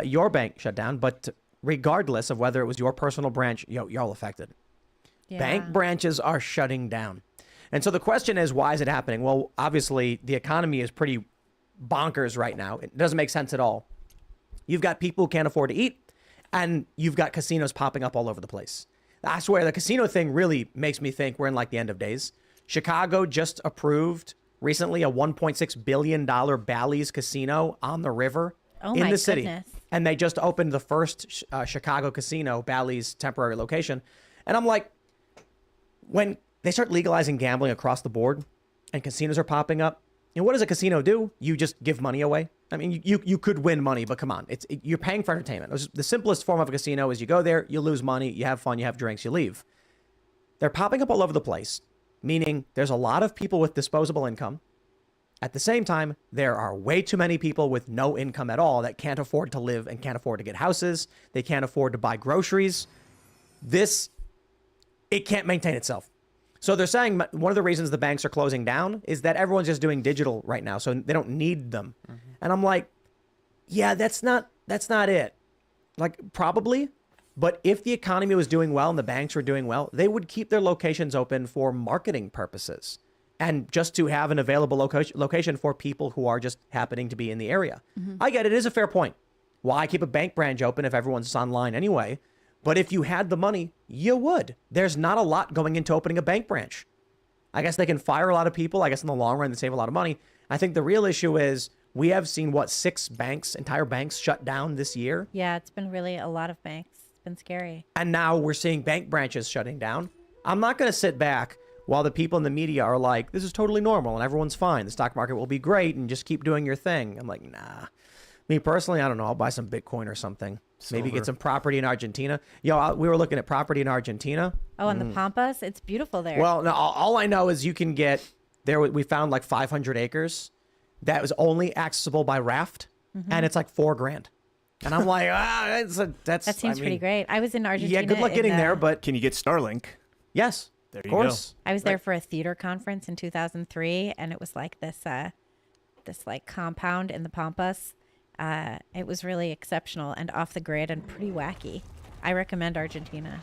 your bank shut down, but regardless of whether it was your personal branch, y'all affected. Yeah. Bank branches are shutting down. And so the question is, why is it happening? Well, obviously, the economy is pretty bonkers right now. It doesn't make sense at all. You've got people who can't afford to eat, and you've got casinos popping up all over the place. I swear, the casino thing really makes me think we're in like the end of days. Chicago just approved recently a $1.6 billion Bally's casino on the river Oh in my the city. goodness. And they just opened the first Chicago casino, Bally's temporary location. And I'm like, when they start legalizing gambling across the board and casinos are popping up, and what does a casino do? You just give money away. I mean, you could win money, but come on, you're paying for entertainment. The simplest form of a casino is you go there, you lose money, you have fun, you have drinks, you leave. They're popping up all over the place, meaning there's a lot of people with disposable income. At the same time, there are way too many people with no income at all that can't afford to live and can't afford to get houses. They can't afford to buy groceries. It can't maintain itself. So they're saying one of the reasons the banks are closing down is that everyone's just doing digital right now, so they don't need them. And I'm like, yeah, that's not it. Like, probably. But if the economy was doing well and the banks were doing well, they would keep their locations open for marketing purposes and just to have an available location for people who are just happening to be in the area. I get it. It is a fair point. Why keep a bank branch open if everyone's online anyway? But if you had the money, you would. There's not a lot going into opening a bank branch. I guess they can fire a lot of people. I guess in the long run, they save a lot of money. I think the real issue is we have seen, 6 banks, entire banks shut down this year. Yeah, it's been really a lot of banks. It's been scary. And now we're seeing bank branches shutting down. I'm not going to sit back while the people in the media are like, this is totally normal and everyone's fine. The stock market will be great and just keep doing your thing. I'm like, nah. Me personally, I don't know. I'll buy some Bitcoin or something. Maybe get some property in Argentina. We were looking at property in Argentina. Oh, and the Pampas, it's beautiful there. Well, no, all I know is you can get there. We found like 500 acres that was only accessible by raft, and it's like $4,000. And I'm like, that seems pretty great. I was in Argentina. Yeah, good luck getting there, but Can you get Starlink? yes, There of you course. I was there for a theater conference in 2003, and it was like this like compound in the Pampas. It was really exceptional and off the grid and pretty wacky. I recommend Argentina.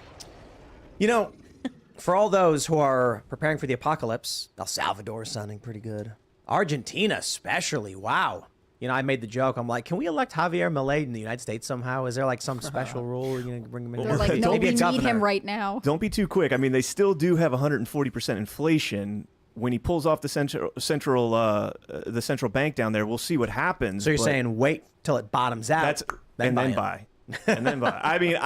For all those who are preparing for the apocalypse, El Salvador is sounding pretty good. Argentina, especially, wow. I made the joke. I'm like, can we elect Javier Milei in the United States somehow? Is there like some special rule? Bring him in? They're like, no, Maybe we a need governor. him right now. Don't be too quick. I mean, they still do have 140% inflation. When he pulls off the central bank down there, we'll see what happens. So you're but saying wait till it bottoms out, then in. buy. And then buy. I mean,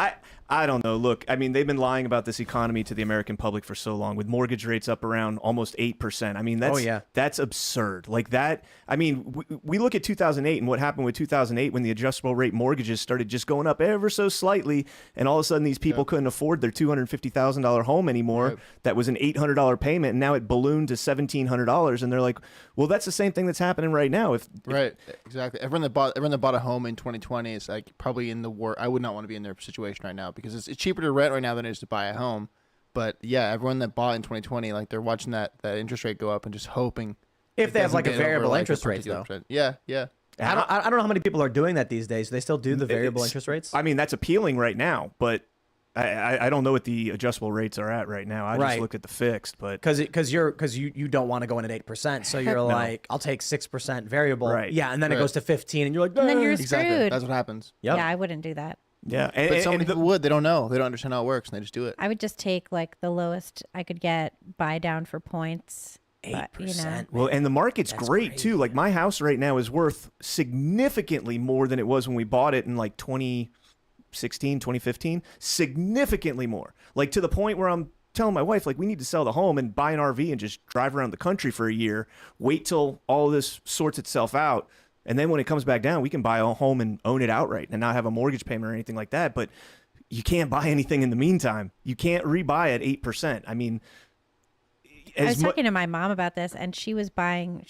I don't know. Look, I mean, they've been lying about this economy to the American public for so long, with mortgage rates up around almost 8%. I mean, that's absurd. Like that. I mean, we look at 2008 and what happened with 2008 when the adjustable rate mortgages started just going up ever so slightly, and all of a sudden these people couldn't afford their $250,000 home anymore. Right. That was an $800 payment, and now it ballooned to $1,700, and they're like, well, that's the same thing that's happening right now. Right, exactly. Everyone that bought a home in 2020 is like probably in the worst. I would not want to be in their situation right now because it's cheaper to rent right now than it is to buy a home. But yeah, everyone that bought in 2020, like they're watching that interest rate go up and just hoping if they have like a doesn't get variable over, interest a rate though. particular percent. Yeah. I don't know how many people are doing that these days. Do they still do the variable interest rates? I mean, that's appealing right now, but I don't know what the adjustable rates are at right now. I just look at the fixed, but because you don't want to go in at 8%, so you're like, I'll take 6% variable, Right. Yeah, and then it goes to 15, and you're like, And then you're Exactly. screwed. That's what happens. Yep. Yeah, I wouldn't do that. Yeah, But so many the- people would. They don't know. They don't understand how it works, and they just do it. I would just take like the lowest I could get, buy down for points. 8%. Well, and the market's That's great crazy. too. Like my house right now is worth significantly more than it was when we bought it in like 2016, 2015. Significantly more. Like to the point where I'm telling my wife, like, we need to sell the home and buy an RV and just drive around the country for a year, wait till all of this sorts itself out. And then when it comes back down, we can buy a home and own it outright and not have a mortgage payment or anything like that. But you can't buy anything in the meantime. You can't rebuy at 8%. I mean, I was talking to my mom about this, and she was buying,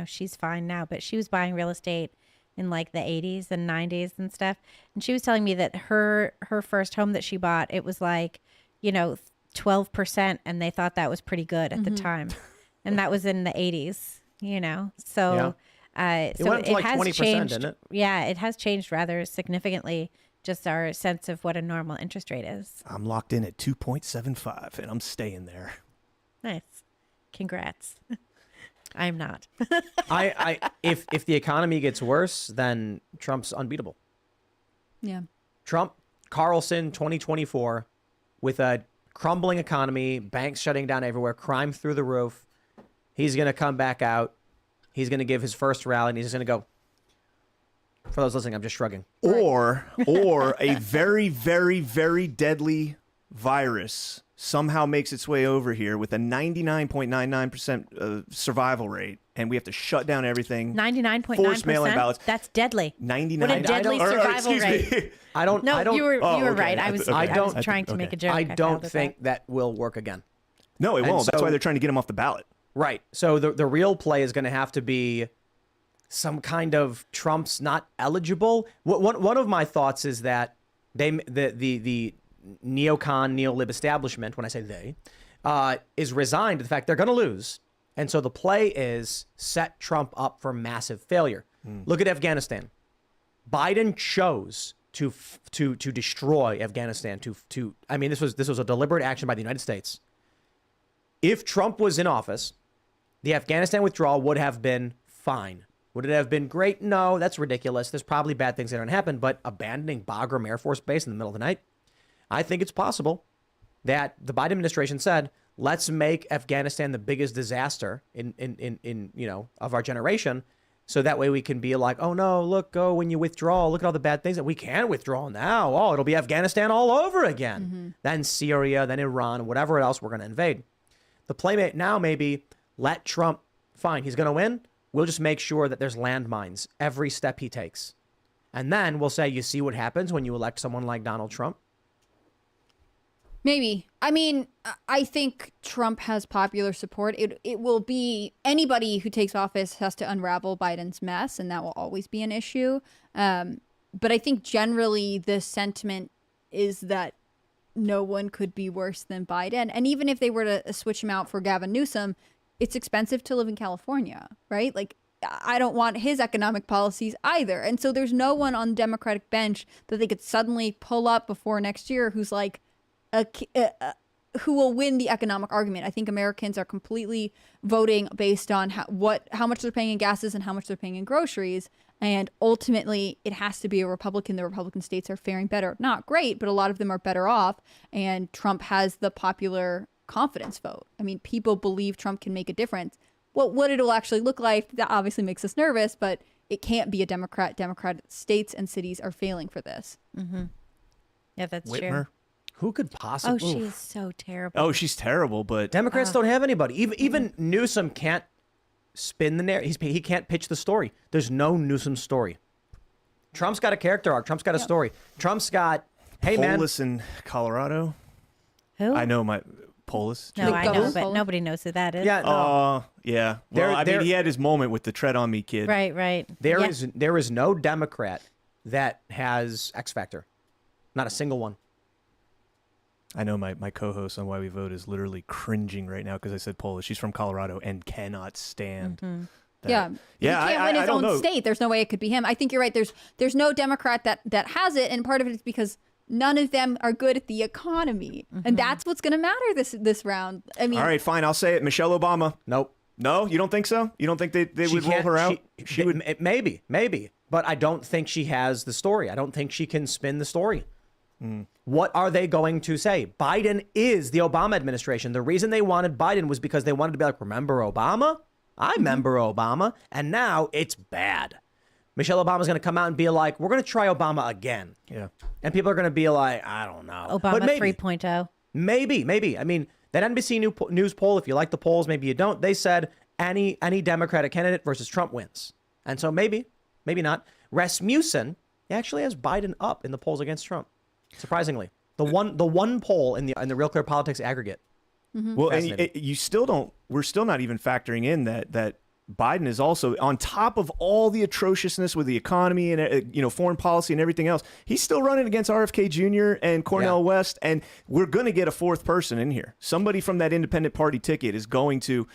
she's fine now, but she was buying real estate in like the 80s and 90s and stuff. And she was telling me that her first home that she bought, it was like, 12%, and they thought that was pretty good at the time. And that was in the 80s, So, It so went up to it like has 20%, changed. didn't it? Yeah, it has changed rather significantly, just our sense of what a normal interest rate is. I'm locked in at 2.75 and I'm staying there. Nice. Congrats. I'm not. If the economy gets worse, then Trump's unbeatable. Yeah. Trump, Carlson, 2024, with a crumbling economy, banks shutting down everywhere, crime through the roof. He's going to come back out. He's going to give his first rally, and he's going to go. For those listening, I'm just shrugging. Or a very, very, very deadly virus somehow makes its way over here with a 99.99% survival rate, and we have to shut down everything. 99.9%. That's deadly. 99. What a deadly survival rate. I don't. You were right. I was okay. trying to make a joke. I don't failed at think that will work again. No, it And won't. That's so- why they're trying to get him off the ballot. Right. So the real play is going to have to be some kind of Trump's not eligible. One of my thoughts is that the neocon, neo-lib establishment, when I say they, is resigned to the fact they're going to lose. And so the play is set Trump up for massive failure. Look at Afghanistan. Biden chose to destroy Afghanistan. I mean, this was a deliberate action by the United States. If Trump was in office, the Afghanistan withdrawal would have been fine. Would it have been great? No, that's ridiculous. There's probably bad things that don't happen, but abandoning Bagram Air Force Base in the middle of the night, I think it's possible that the Biden administration said, let's make Afghanistan the biggest disaster in of our generation. So that way we can be like, oh no, look, when you withdraw, look at all the bad things that we can withdraw now. Oh, it'll be Afghanistan all over again. Then Syria, then Iran, whatever else we're going to invade. The playmate now may be let Trump, fine, he's going to win. We'll just make sure that there's landmines every step he takes. And then we'll say, you see what happens when you elect someone like Donald Trump? Maybe. I mean, I think Trump has popular support. It will be anybody who takes office has to unravel Biden's mess, and that will always be an issue. But I think generally the sentiment is that no one could be worse than Biden. And even if they were to switch him out for Gavin Newsom, it's expensive to live in California, right? Like, I don't want his economic policies either. And so there's no one on the Democratic bench that they could suddenly pull up before next year who's like, who will win the economic argument. I think Americans are completely voting based on how much they're paying in gases and how much they're paying in groceries. And ultimately, it has to be a Republican. The Republican states are faring better. Not great, but a lot of them are better off. And Trump has the popular confidence vote. I mean, people believe Trump can make a difference. What it'll actually look like, that obviously makes us nervous, but it can't be a Democrat. Democratic states and cities are failing for this. Mm-hmm. Yeah, that's Whitmer. true. Who could possibly? Oh, she's so terrible. Oh, she's terrible, but Democrats don't have anybody. Even Newsom can't spin the narrative. He can't pitch the story. There's no Newsom story. Trump's got a character arc. Trump's got a story. Trump's got, hey man, Polis in Colorado. Who? I know my Polis. No, I know, Polis? but nobody knows who that is. yeah, no. Yeah. There- Well, I there- mean, he had his moment with the tread on me kid. Right. There Yeah. is no Democrat that has X Factor. Not a single one. I know my co-host on Why We Vote is literally cringing right now because I said Polish. She's from Colorado and cannot stand. That. Yeah. Yeah, He can't win his don't own know. state. There's no way it could be him. I think you're right. There's no Democrat that has it, and part of it is because none of them are good at the economy, and that's what's going to matter this round. I mean, All right, fine. I'll say it. Michelle Obama. Nope. No, you don't think so? You don't think they She would roll can't- her out? She would. Maybe. but I don't think she has the story. I don't think she can spin the story. What are they going to say? Biden is the Obama administration. The reason they wanted Biden was because they wanted to be like, remember Obama? I remember Obama. And now it's bad. Michelle Obama's going to come out and be like, we're going to try Obama again. Yeah. And people are going to be like, I don't know. Obama But maybe, 3.0. Maybe. I mean, that NBC News poll, if you like the polls, maybe you don't. They said any Democratic candidate versus Trump wins. And so maybe not. Rasmussen actually has Biden up in the polls against Trump. Surprisingly, the one poll in the Real Clear Politics aggregate. Well, and you still don't. We're still not even factoring in that Biden is also on top of all the atrociousness with the economy and foreign policy and everything else. He's still running against RFK Jr. and Cornel West, and we're going to get a fourth person in here. Somebody from that independent party ticket is going to.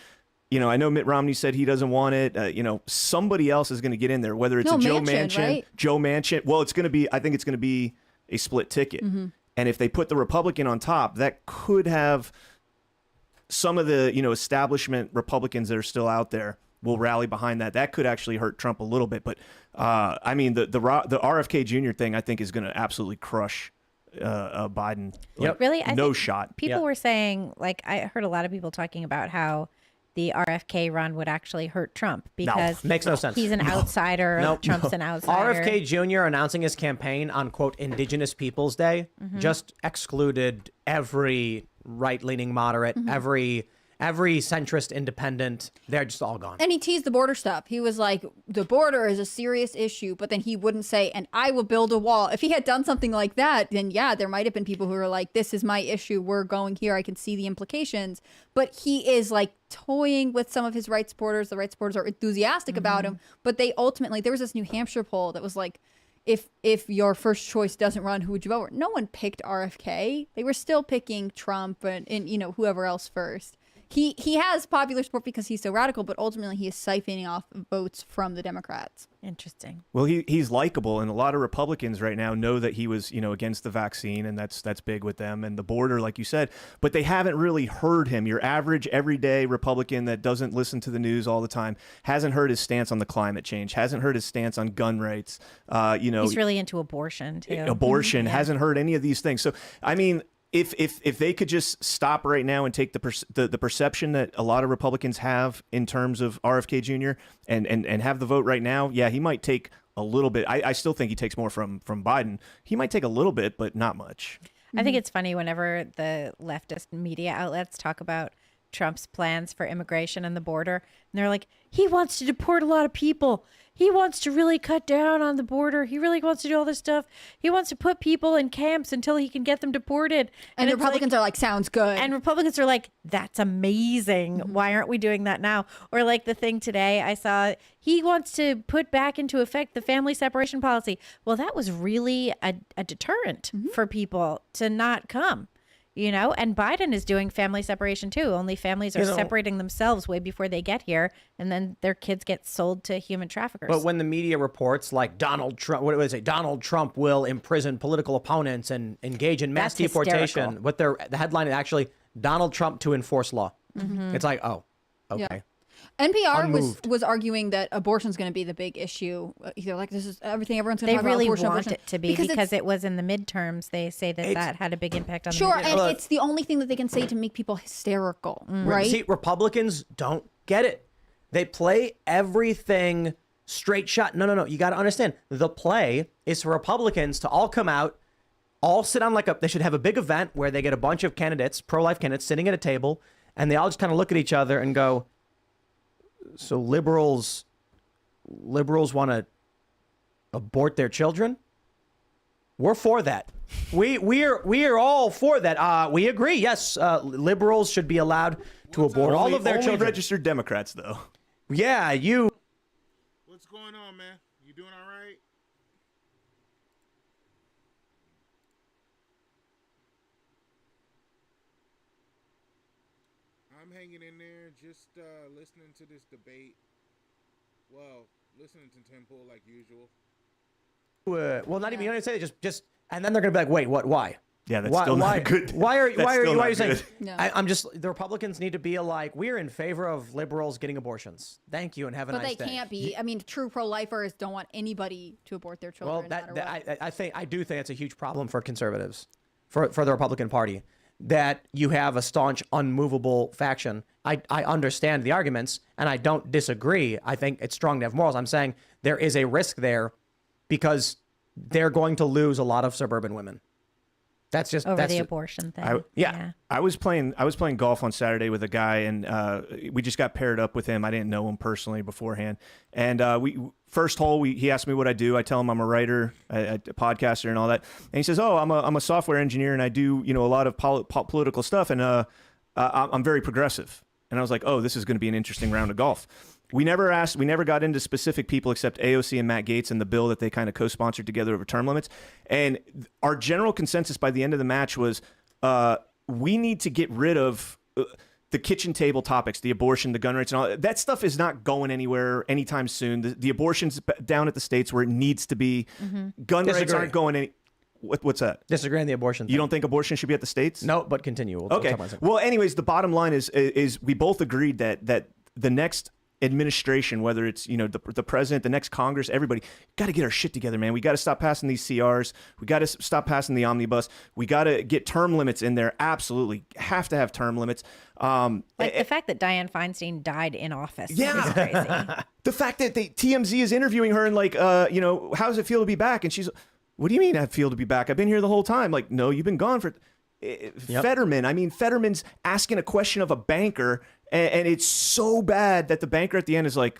I know Mitt Romney said he doesn't want it. Somebody else is going to get in there, whether it's Joe Manchin, right? Joe Manchin. Well, it's going to be. I think it's going to be a split ticket. And if they put the Republican on top, that could have some of the, establishment Republicans that are still out there will rally behind that. That could actually hurt Trump a little bit. But I mean, the RFK Jr. thing, I think, is going to absolutely crush Biden. Yep. Really? I No think shot. People were saying, like, I heard a lot of people talking about how the RFK run would actually hurt Trump because makes no sense. He's an outsider. Trump's an outsider. RFK Jr. announcing his campaign on, quote, Indigenous Peoples Day just excluded every right-leaning moderate, every centrist independent. They're just all gone. And he teased the border stuff. He was like, the border is a serious issue, but then he wouldn't say, and I will build a wall. If he had done something like that, then yeah, there might have been people who were like, this is my issue. We're going here. I can see the implications. But he is like toying with some of his right supporters. The right supporters are enthusiastic about him, but they ultimately, there was this New Hampshire poll that was like, if your first choice doesn't run, who would you vote for? No one picked RFK. They were still picking Trump and whoever else first. He has popular support because he's so radical, but ultimately he is siphoning off votes from the Democrats. Interesting. Well, he's likable, and a lot of Republicans right now know that he was, against the vaccine, and that's big with them, and the border, like you said. But they haven't really heard him. Your average, everyday Republican that doesn't listen to the news all the time hasn't heard his stance on the climate change, hasn't heard his stance on gun rights. He's really into abortion too. Hasn't heard any of these things. So, I mean. If they could just stop right now and take the perception that a lot of Republicans have in terms of RFK Jr. and have the vote right now, yeah, he might take a little bit. I still think he takes more from Biden. He might take a little bit, but not much. I think it's funny whenever the leftist media outlets talk about Trump's plans for immigration and the border, and they're like, he wants to deport a lot of people. He wants to really cut down on the border. He really wants to do all this stuff. He wants to put people in camps until he can get them deported. And the Republicans are like, sounds good. And Republicans are like, that's amazing. Why aren't we doing that now? Or like the thing today I saw, he wants to put back into effect the family separation policy. Well, that was really a deterrent for people to not come. And Biden is doing family separation too. Only families are separating themselves way before they get here, and then their kids get sold to human traffickers. But when the media reports like Donald Trump will imprison political opponents and engage in mass That's deportation, hysterical. the headline is actually Donald Trump to enforce law. It's like, oh, okay. Yeah. NPR Unmoved. was arguing that abortion is going to be the big issue. They're like, this is everything everyone's going to They talk about. really Abortion. it to be because it was in the midterms. They say that had a big impact on Sure, the and midterms. it's the only thing that they can say to make people hysterical, right? See, Republicans don't get it. They play everything straight shot. No. You got to understand. The play is for Republicans to all come out, all sit on they should have a big event where they get a bunch of candidates, pro-life candidates, sitting at a table, and they all just kind of look at each other and go, so liberals want to abort their children? We're for that. We are all for that. We agree. Yes, liberals should be allowed to abort all of their only children. registered Democrats, though. Yeah, you. What's going on, man? You doing all right? I'm hanging in there, just listening to this debate. Well, listening to Tim Pool like usual. Well, not even. You don't even say it. Just, and then they're gonna be like, wait, what? Why? Yeah, that's still not good. Why are you saying? No. I'm just the Republicans need to be like, we're in favor of liberals getting abortions. Thank you and have a But nice they day. can't be. I mean, true pro-lifers don't want anybody to abort their Well, children. no matter what. I do think it's a huge problem for conservatives, for the Republican Party, that you have a staunch, unmovable faction. I understand the arguments and I don't disagree. I think it's strong to have morals. I'm saying there is a risk there because they're going to lose a lot of suburban women. That's just Over that's the ju- abortion thing. yeah. I was playing golf on Saturday with a guy, and we just got paired up with him. I didn't know him personally beforehand, and first hole he asked me what I do. I tell him I'm a writer, a podcaster, and all that. And he says, "Oh, I'm a software engineer, and I do a lot of political stuff, and I'm very progressive." And I was like, "Oh, this is going to be an interesting round of golf." We never got into specific people except AOC and Matt Gaetz and the bill that they kind of co-sponsored together over term limits. And our general consensus by the end of the match was we need to get rid of the kitchen table topics, the abortion, the gun rights, and all that stuff is not going anywhere anytime soon. The abortion's down at the states where it needs to be. Gun rights aren't going any. What's that? Disagree on the abortion thing. You don't think abortion should be at the states? No, but continue. We'll Okay. talk about it. Well, anyways, the bottom line is we both agreed that the next administration, whether it's the president, the next Congress, everybody got to get our shit together, man. We got to stop passing these CRs. We got to stop passing the omnibus. We got to get term limits in there. Absolutely, have to have term limits. Like the fact that Dianne Feinstein died in office. Yeah. Is crazy. The fact that TMZ is interviewing her and like, how does it feel to be back? And she's, what do you mean I feel to be back? I've been here the whole time. Like, no, you've been gone for. Fetterman. I mean, Fetterman's asking a question of a banker, and it's so bad that the banker at the end is like,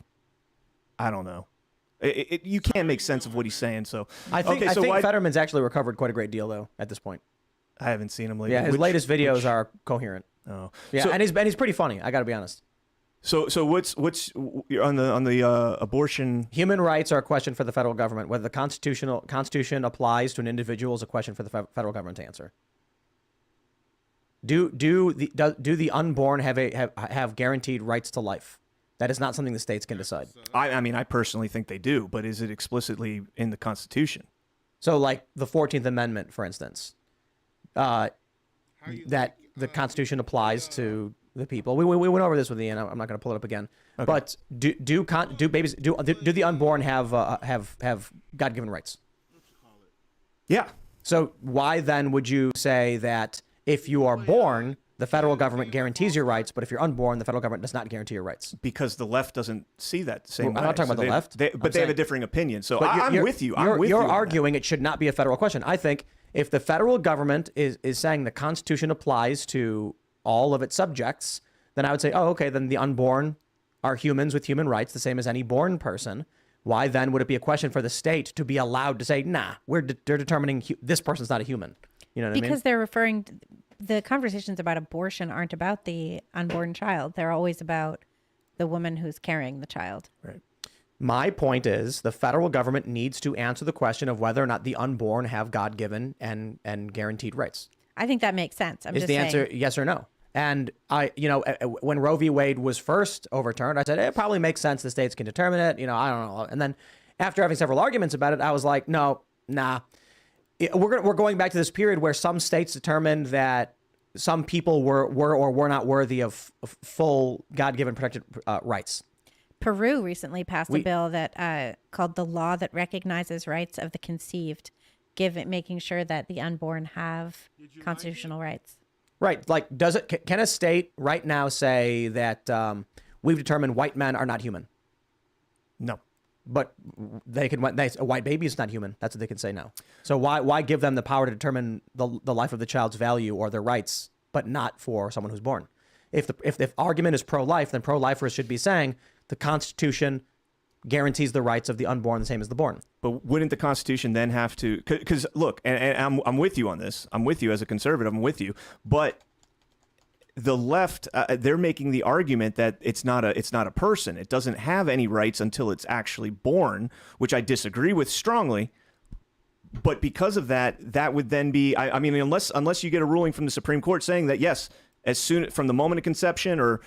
I don't know. You can't make sense of what he's saying. So I think Fetterman's actually recovered quite a great deal though at this point. I haven't seen him lately. Yeah, his latest videos are coherent. Oh, yeah, so, and he's pretty funny. I got to be honest. So what's on the abortion? Human rights are a question for the federal government. Whether the Constitution applies to an individual is a question for the federal government to answer. Do the unborn have guaranteed rights to life? That is not something the states can decide. I mean, I personally think they do, but is it explicitly in the Constitution? So, like the 14th Amendment, for instance, that the Constitution applies to the people. We went over this with Ian. I'm not going to pull it up again. Okay. But do the unborn have God-given rights? Yeah. So why then would you say that if you are born, the federal government guarantees your rights, but if you're unborn, the federal government does not guarantee your rights? Because the left doesn't see that the same way. I'm not talking about the left. But they have a differing opinion. So I'm with you. You're arguing it should not be a federal question. I think if the federal government is saying the Constitution applies to all of its subjects, then I would say, oh, okay, then the unborn are humans with human rights, the same as any born person. Why then would it be a question for the state to be allowed to say, nah, they're determining this person's not a human? You know what I mean? Because they're referring to, the conversations about abortion aren't about the unborn child. They're always about the woman who's carrying the child. Right. My point is the federal government needs to answer the question of whether or not the unborn have God-given and guaranteed rights. I think that makes sense. Is the answer yes or no? And when Roe v. Wade was first overturned, I said it probably makes sense. The states can determine it. I don't know. And then after having several arguments about it, I was like, no, nah. We're going back to this period where some states determined that some people were or were not worthy of full God-given protected rights. Peru recently passed a bill that called the law that recognizes rights of the conceived, making sure that the unborn have constitutional rights. Right. Like, can a state right now say that we've determined white men are not human? No. But a white baby is not human. That's what they can say now. So why give them the power to determine the life of the child's value or their rights, but not for someone who's born? If the argument is pro-life, then pro-lifers should be saying the Constitution guarantees the rights of the unborn the same as the born. But wouldn't the Constitution then have to? Because look, and I'm with you on this. I'm with you as a conservative. I'm with you, but the left, they're making the argument that it's not a person. It doesn't have any rights until it's actually born, which I disagree with strongly. But because of that, that would then be, I mean, unless you get a ruling from the Supreme Court saying that, yes, as soon from the moment of conception, or,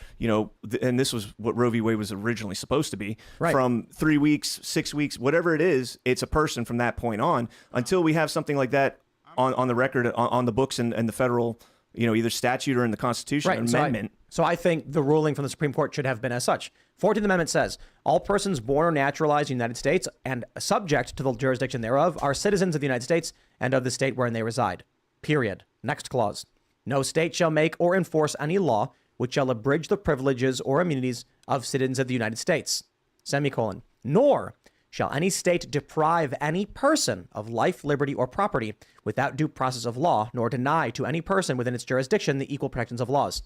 and this was what Roe v. Wade was originally supposed to be, right, from 3 weeks, 6 weeks, whatever it is, it's a person from that point on until we have something like that. on the record, on the books and the federal, either statute or in the Constitution amendment. So I think the ruling from the Supreme Court should have been as such. 14th Amendment says, all persons born or naturalized in the United States and subject to the jurisdiction thereof are citizens of the United States and of the state wherein they reside. Period. Next clause. No state shall make or enforce any law which shall abridge the privileges or immunities of citizens of the United States. Semicolon. Nor shall any state deprive any person of life, liberty, or property without due process of law, nor deny to any person within its jurisdiction the equal protections of laws.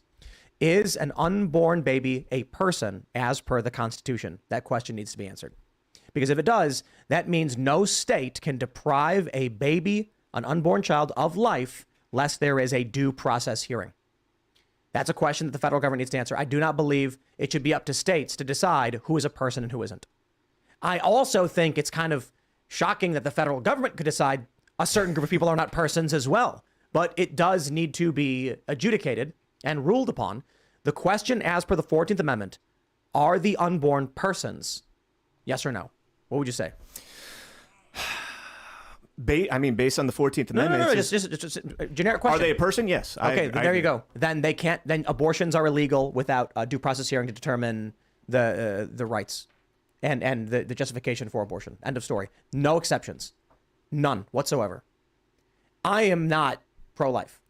Is an unborn baby a person as per the Constitution? That question needs to be answered. Because if it does, that means no state can deprive a baby, an unborn child, of life lest there is a due process hearing. That's a question that the federal government needs to answer. I do not believe it should be up to states to decide who is a person and who isn't. I also think it's kind of shocking that the federal government could decide a certain group of people are not persons as well. But it does need to be adjudicated and ruled upon. The question as per the 14th Amendment, are the unborn persons? Yes or no? What would you say? Based on the 14th Amendment. No, just a generic question. Are they a person? Yes. Okay, there you go. Then they can't. Then abortions are illegal without a due process hearing to determine the rights and the justification for abortion. End of story. No exceptions. None whatsoever. I am not pro-life,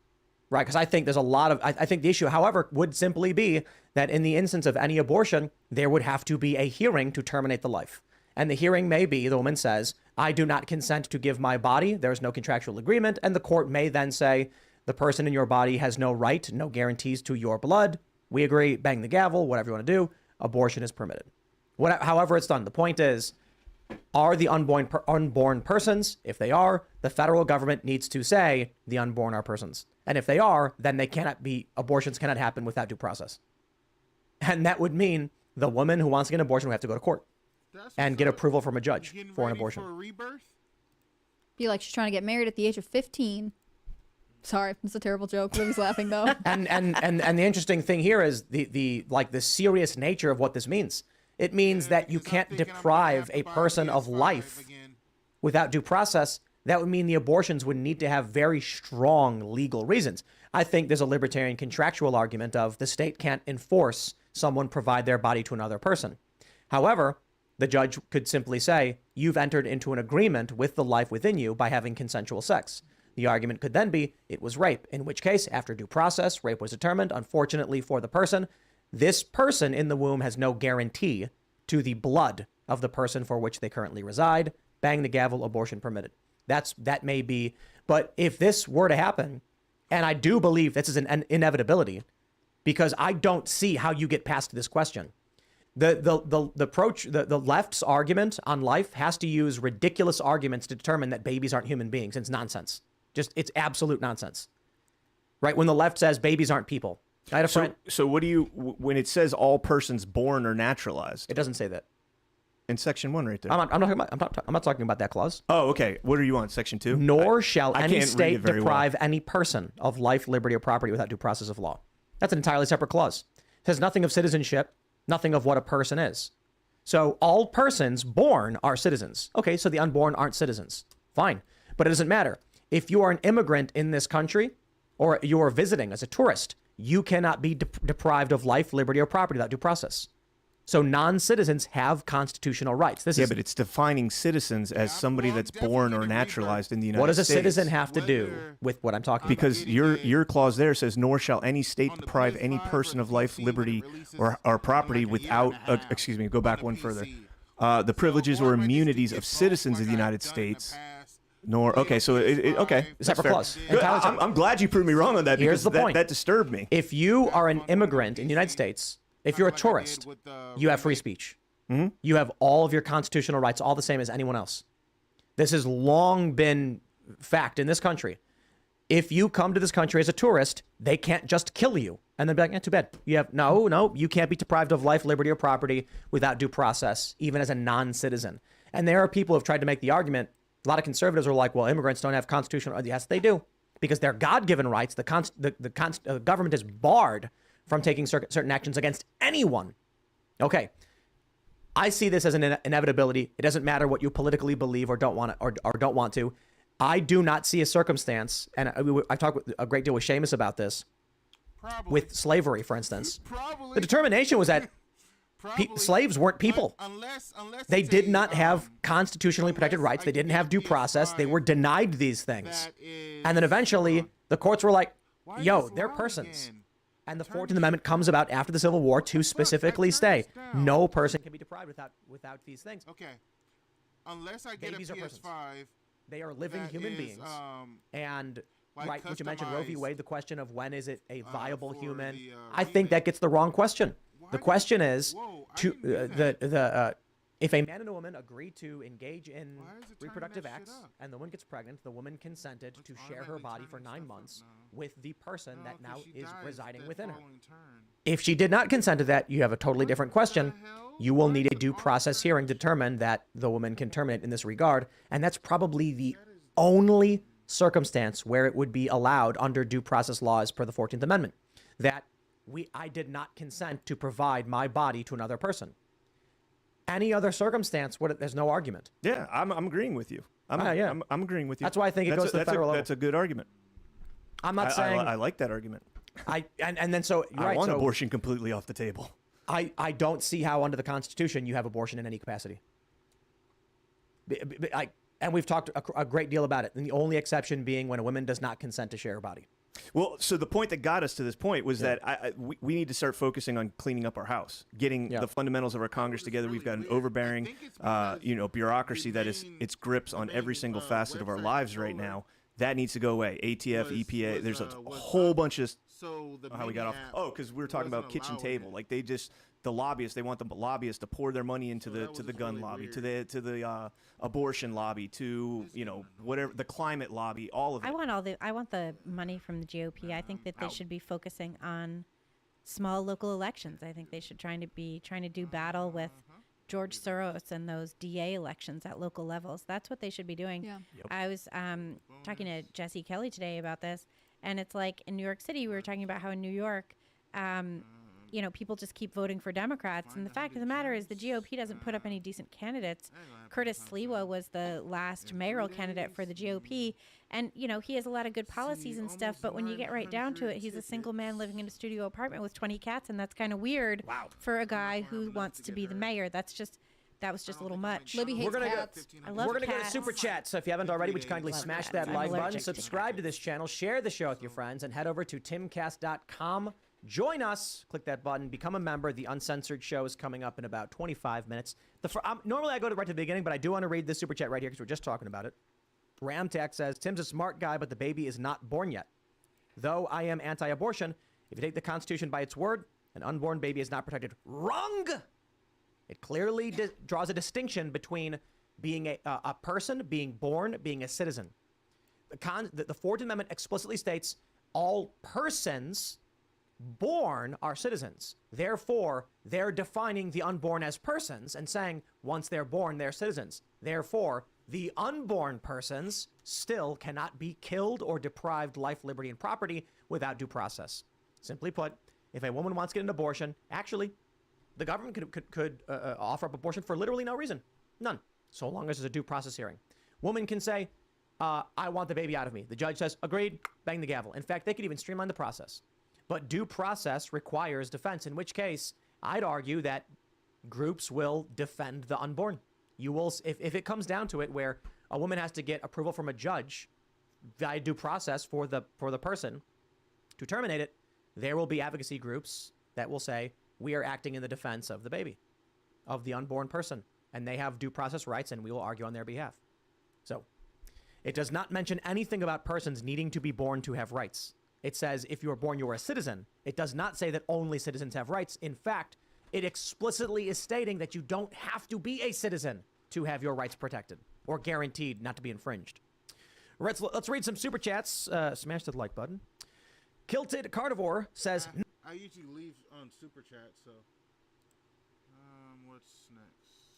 right? Because I think there's a lot of. I think the issue, however, would simply be that in the instance of any abortion, there would have to be a hearing to terminate the life. And the hearing may be, the woman says, I do not consent to give my body. There's no contractual agreement. And the court may then say, the person in your body has no right, no guarantees to your blood. We agree, bang the gavel, whatever you want to do. Abortion is permitted. However it's done. The point is, are the unborn persons? If they are, the federal government needs to say the unborn are persons. And if they are, then abortions cannot happen without due process. And that would mean the woman who wants to get an abortion would have to go to court and get approval from a judge for an abortion. For a rebirth? Be like she's trying to get married at the age of 15. Sorry, it's a terrible joke. Livy's laughing though. And the interesting thing here is the serious nature of what this means. It means that you can't deprive a person of life without due process. That would mean the abortions would need to have very strong legal reasons. I think there's a libertarian contractual argument of the state can't enforce someone provide their body to another person. However, the judge could simply say, you've entered into an agreement with the life within you by having consensual sex. The argument could then be, it was rape, in which case, after due process, rape was determined. Unfortunately for the person, this person in the womb has no guarantee to the blood of the person for which they currently reside. Bang the gavel, abortion permitted. That may be, but if this were to happen, and I do believe this is an inevitability, because I don't see how you get past this question. The approach, the left's argument on life has to use ridiculous arguments to determine that babies aren't human beings. It's nonsense. It's absolute nonsense. Right? When the left says babies aren't people. I had a friend. So what do you, when it says all persons born or naturalized? It doesn't say that. In section 1 right there. I'm not talking about that clause. Oh, okay. What are you on? Section 2? Nor shall any state deprive well. any person of life, liberty, or property without due process of law. That's an entirely separate clause. It says nothing of citizenship, nothing of what a person is. So all persons born are citizens. Okay, so the unborn aren't citizens. Fine. But it doesn't matter. If you are an immigrant in this country or you are visiting as a tourist, you cannot be deprived of life, liberty, or property without due process. So non-citizens have constitutional rights. But it's defining citizens as somebody that's born or naturalized in the United States. What does a citizen have to do with what I'm talking about? Because your clause there says, nor shall any state deprive any person of life, liberty, or property without, go back one further, the privileges or immunities of citizens of the United States. Okay, so separate clause. I'm glad you proved me wrong on that. Here's the point. That disturbed me. If you are an immigrant in the United States, if you're a tourist, you have free speech. Mm-hmm. You have all of your constitutional rights, all the same as anyone else. This has long been fact in this country. If you come to this country as a tourist, they can't just kill you and then be like, too bad. You have no, you can't be deprived of life, liberty, or property without due process, even as a non-citizen. And there are people who have tried to make the argument. A lot of conservatives are like, well, immigrants don't have constitutional. Yes, they do, because they're God-given rights. The government is barred from taking certain actions against anyone. Okay. I see this as an inevitability. It doesn't matter what you politically believe or don't want to. I do not see a circumstance, and I've talked a great deal with Seamus about this, Probably. with slavery, for instance. Probably. The determination was that Probably. slaves weren't people. Unless They it's did a, not have constitutionally protected unless rights. I They didn't can have due get process. They were five denied these things. that is, And then eventually, the courts were like, why yo, is this they're loud persons. again? And the Turn 14th this Amendment shit comes down. about after the Civil War to Fuck, specifically I turned say this down. no person can be deprived without these things. Okay. Unless I get Babies a are persons. PS5, They are living that human is, beings. And like right, which you mentioned Roe v. customized, Wade, the question of when is it a viable for human? the, I think that remake. gets the wrong question. Why The did- question is Whoa, I to didn't do that. the if a man and a woman agree to engage in Why is it turning reproductive that shit acts up? and the woman gets pregnant, the woman consented to It's share her automatically body for turning 9 stuff up months now. with the person No, that 'cause now she is dies residing that within her. following turn. If she did not consent to that, you have a totally What different the question. hell? You will Why need is a it due all process turning hearing to shit? determine that the woman can terminate in this regard, and that's probably the only circumstance where it would be allowed under due process laws per the 14th Amendment. That I did not consent to provide my body to another person. Any other circumstance, there's no argument. Yeah, I'm agreeing with you. I'm agreeing with you. That's why I think it goes to the federal level. That's a good argument. I'm not saying I like that argument. and then so you're I right. want So abortion completely off the table. I don't see how under the Constitution you have abortion in any capacity. And we've talked a great deal about it. And the only exception being when a woman does not consent to share her body. Well, so the point that got us to this point was that we need to start focusing on cleaning up our house, getting the fundamentals of our Congress together. We've got an really weird. overbearing, I think it's because bureaucracy that is main- its grips on every single facet of our website lives right controller now. That needs to go away. ATF, was- EPA. There's a was whole up. bunch of So the how we got off. mini app Oh, because we were talking about wasn't kitchen allowing table. it. Like the lobbyists. They want the lobbyists to pour their money into So the that was to the just gun really lobby, weird. to the abortion lobby, to whatever the climate lobby. All of it. I want the money from the GOP. I think that they should be focusing on small local elections. I think they should trying to do battle with George Soros and those DA elections at local levels. That's what they should be doing. Yeah. I was talking to Jesse Kelly today about this, and it's like in New York City, we were talking about how in New York, people just keep voting for Democrats. And the fact of the matter is the GOP doesn't put up any decent candidates. Curtis Sliwa was the last mayoral candidate for the GOP. And, he has a lot of good policies and stuff. But when you get right down to it, he's a single man living in a studio apartment with 20 cats. And that's kind of weird for a guy who wants to be the mayor. That was just a little much. Libby hates cats. I love We're going to go to cats. Super Chat. So if you haven't already, would you kindly Love smash cats. that I'm like button, allergic to subscribe to this channel, share the show with your friends, and head over to timcast.com. Join us. Click that button. Become a member. The Uncensored Show is coming up in about 25 minutes. Normally I go right to the beginning, but I do want to read this Super Chat right here because we're just talking about it. Ramtech says, Tim's a smart guy, but the baby is not born yet. Though I am anti-abortion, if you take the Constitution by its word, an unborn baby is not protected. Wrong! It clearly draws a distinction between being a person, being born, being a citizen. The 14th Amendment explicitly states all persons born are citizens. Therefore, they're defining the unborn as persons and saying once they're born, they're citizens. Therefore, the unborn persons still cannot be killed or deprived life, liberty, and property without due process. Simply put, if a woman wants to get an abortion, actually, the government could offer up abortion for literally no reason. None. So long as there's a due process hearing. Woman can say, I want the baby out of me. The judge says, agreed, bang the gavel. In fact, they could even streamline the process. But due process requires defense, in which case, I'd argue that groups will defend the unborn. You will, if it comes down to it where a woman has to get approval from a judge via due process for the person to terminate it, there will be advocacy groups that will say, we are acting in the defense of the baby, of the unborn person, and they have due process rights, and we will argue on their behalf. So it does not mention anything about persons needing to be born to have rights. It says if you are born, you are a citizen. It does not say that only citizens have rights. In fact, it explicitly is stating that you don't have to be a citizen to have your rights protected or guaranteed not to be infringed. Let's read some super chats. Smash the like button. Kilted Carnivore says, I usually leave on super chat, so what's next?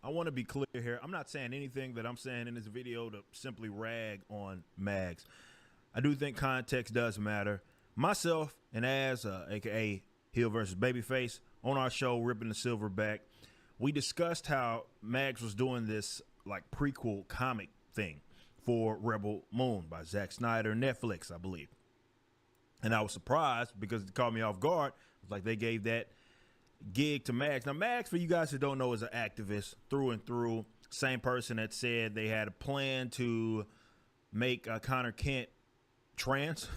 I want to be clear here. I'm not saying anything that I'm saying in this video to simply rag on Mags. I do think context does matter. Myself and Az, aka Heel versus Babyface, on our show Ripping the Silverback, we discussed how Mags was doing this like prequel comic thing for Rebel Moon by Zack Snyder, Netflix, I believe. And I was surprised because it caught me off guard. It was like they gave that gig to Mags. Now, Mags, for you guys who don't know, is an activist through and through. Same person that said they had a plan to make Connor Kent trans.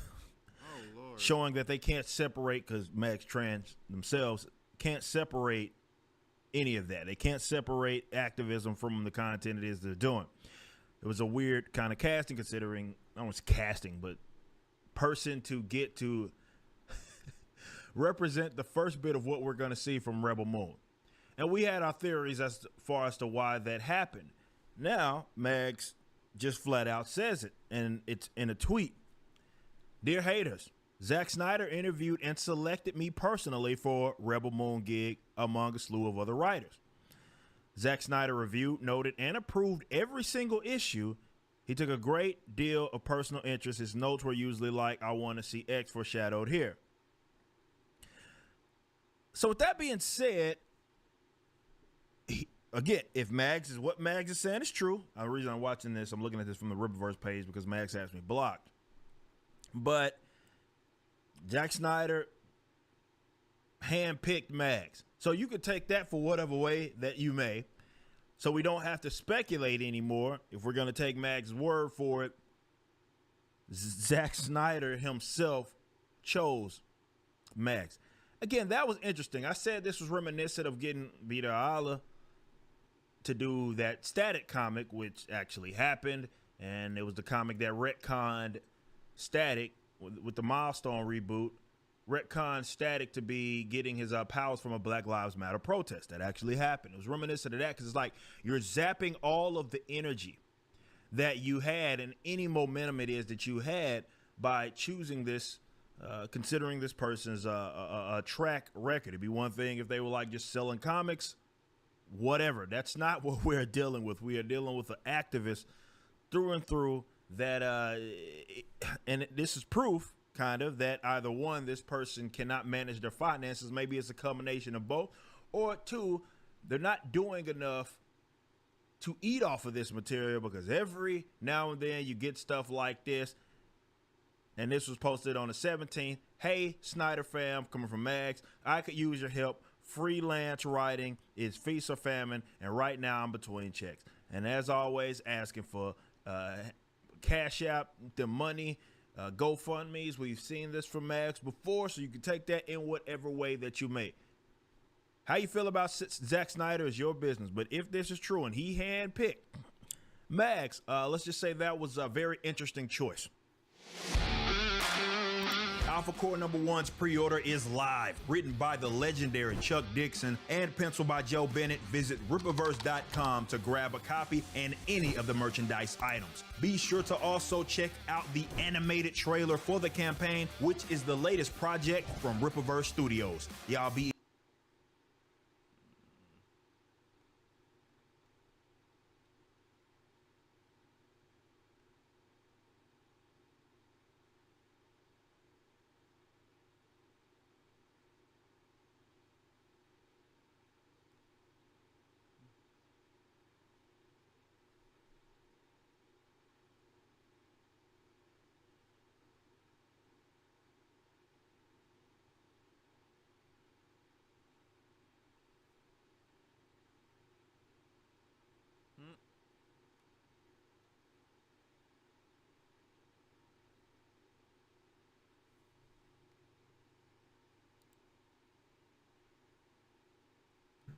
Oh, Lord. Showing that they can't separate, because Mags trans themselves can't separate any of that. They can't separate activism from the content it is they're doing. It was a weird kind of casting, considering, I don't know, it's casting, but person to get to represent the first bit of what we're going to see from Rebel Moon. And we had our theories as far as to why that happened. Now, Mags just flat out says it, and it's in a tweet. Dear haters, Zack Snyder interviewed and selected me personally for Rebel Moon gig among a slew of other writers. Zack Snyder reviewed, noted, and approved every single issue. He took a great deal of personal interest. His notes were usually like, I want to see X foreshadowed here. So with that being said, again, if Mags is what Mags is saying is true, the reason I'm watching this, I'm looking at this from the Rippaverse page because Mags has me blocked. But Zack Snyder handpicked Mags. So you could take that for whatever way that you may. So we don't have to speculate anymore. If we're going to take Mags' word for it, Zack Snyder himself chose Mags. Again, that was interesting. I said this was reminiscent of getting Vita Ala to do that Static comic, which actually happened. And it was the comic that retconned Static with the Milestone reboot. Retconned Static to be getting his powers from a Black Lives Matter protest. That actually happened. It was reminiscent of that because it's like you're zapping all of the energy that you had and any momentum it is that you had by choosing this, considering this person's a track record. It'd be one thing if they were like just selling comics, whatever. That's not what we're dealing with. We are dealing with an activist through and through that, and this is proof, kind of, that either one, this person cannot manage their finances. Maybe it's a combination of both. Or two, they're not doing enough to eat off of this material because every now and then you get stuff like this. And this was posted on the 17th. Hey, Snyder fam, coming from Mags. I could use your help. Freelance writing is feast or famine. And right now I'm between checks. And as always, asking for Cash App, the money, GoFundMe's. We've seen this from Mags before, so you can take that in whatever way that you may. How you feel about Zack Snyder is your business, but if this is true and he handpicked Mags, let's just say that was a very interesting choice. Alpha Core #1's pre-order is live. Written by the legendary Chuck Dixon and penciled by Joe Bennett. Visit Rippaverse.com to grab a copy and any of the merchandise items. Be sure to also check out the animated trailer for the campaign, which is the latest project from Rippaverse Studios. Y'all be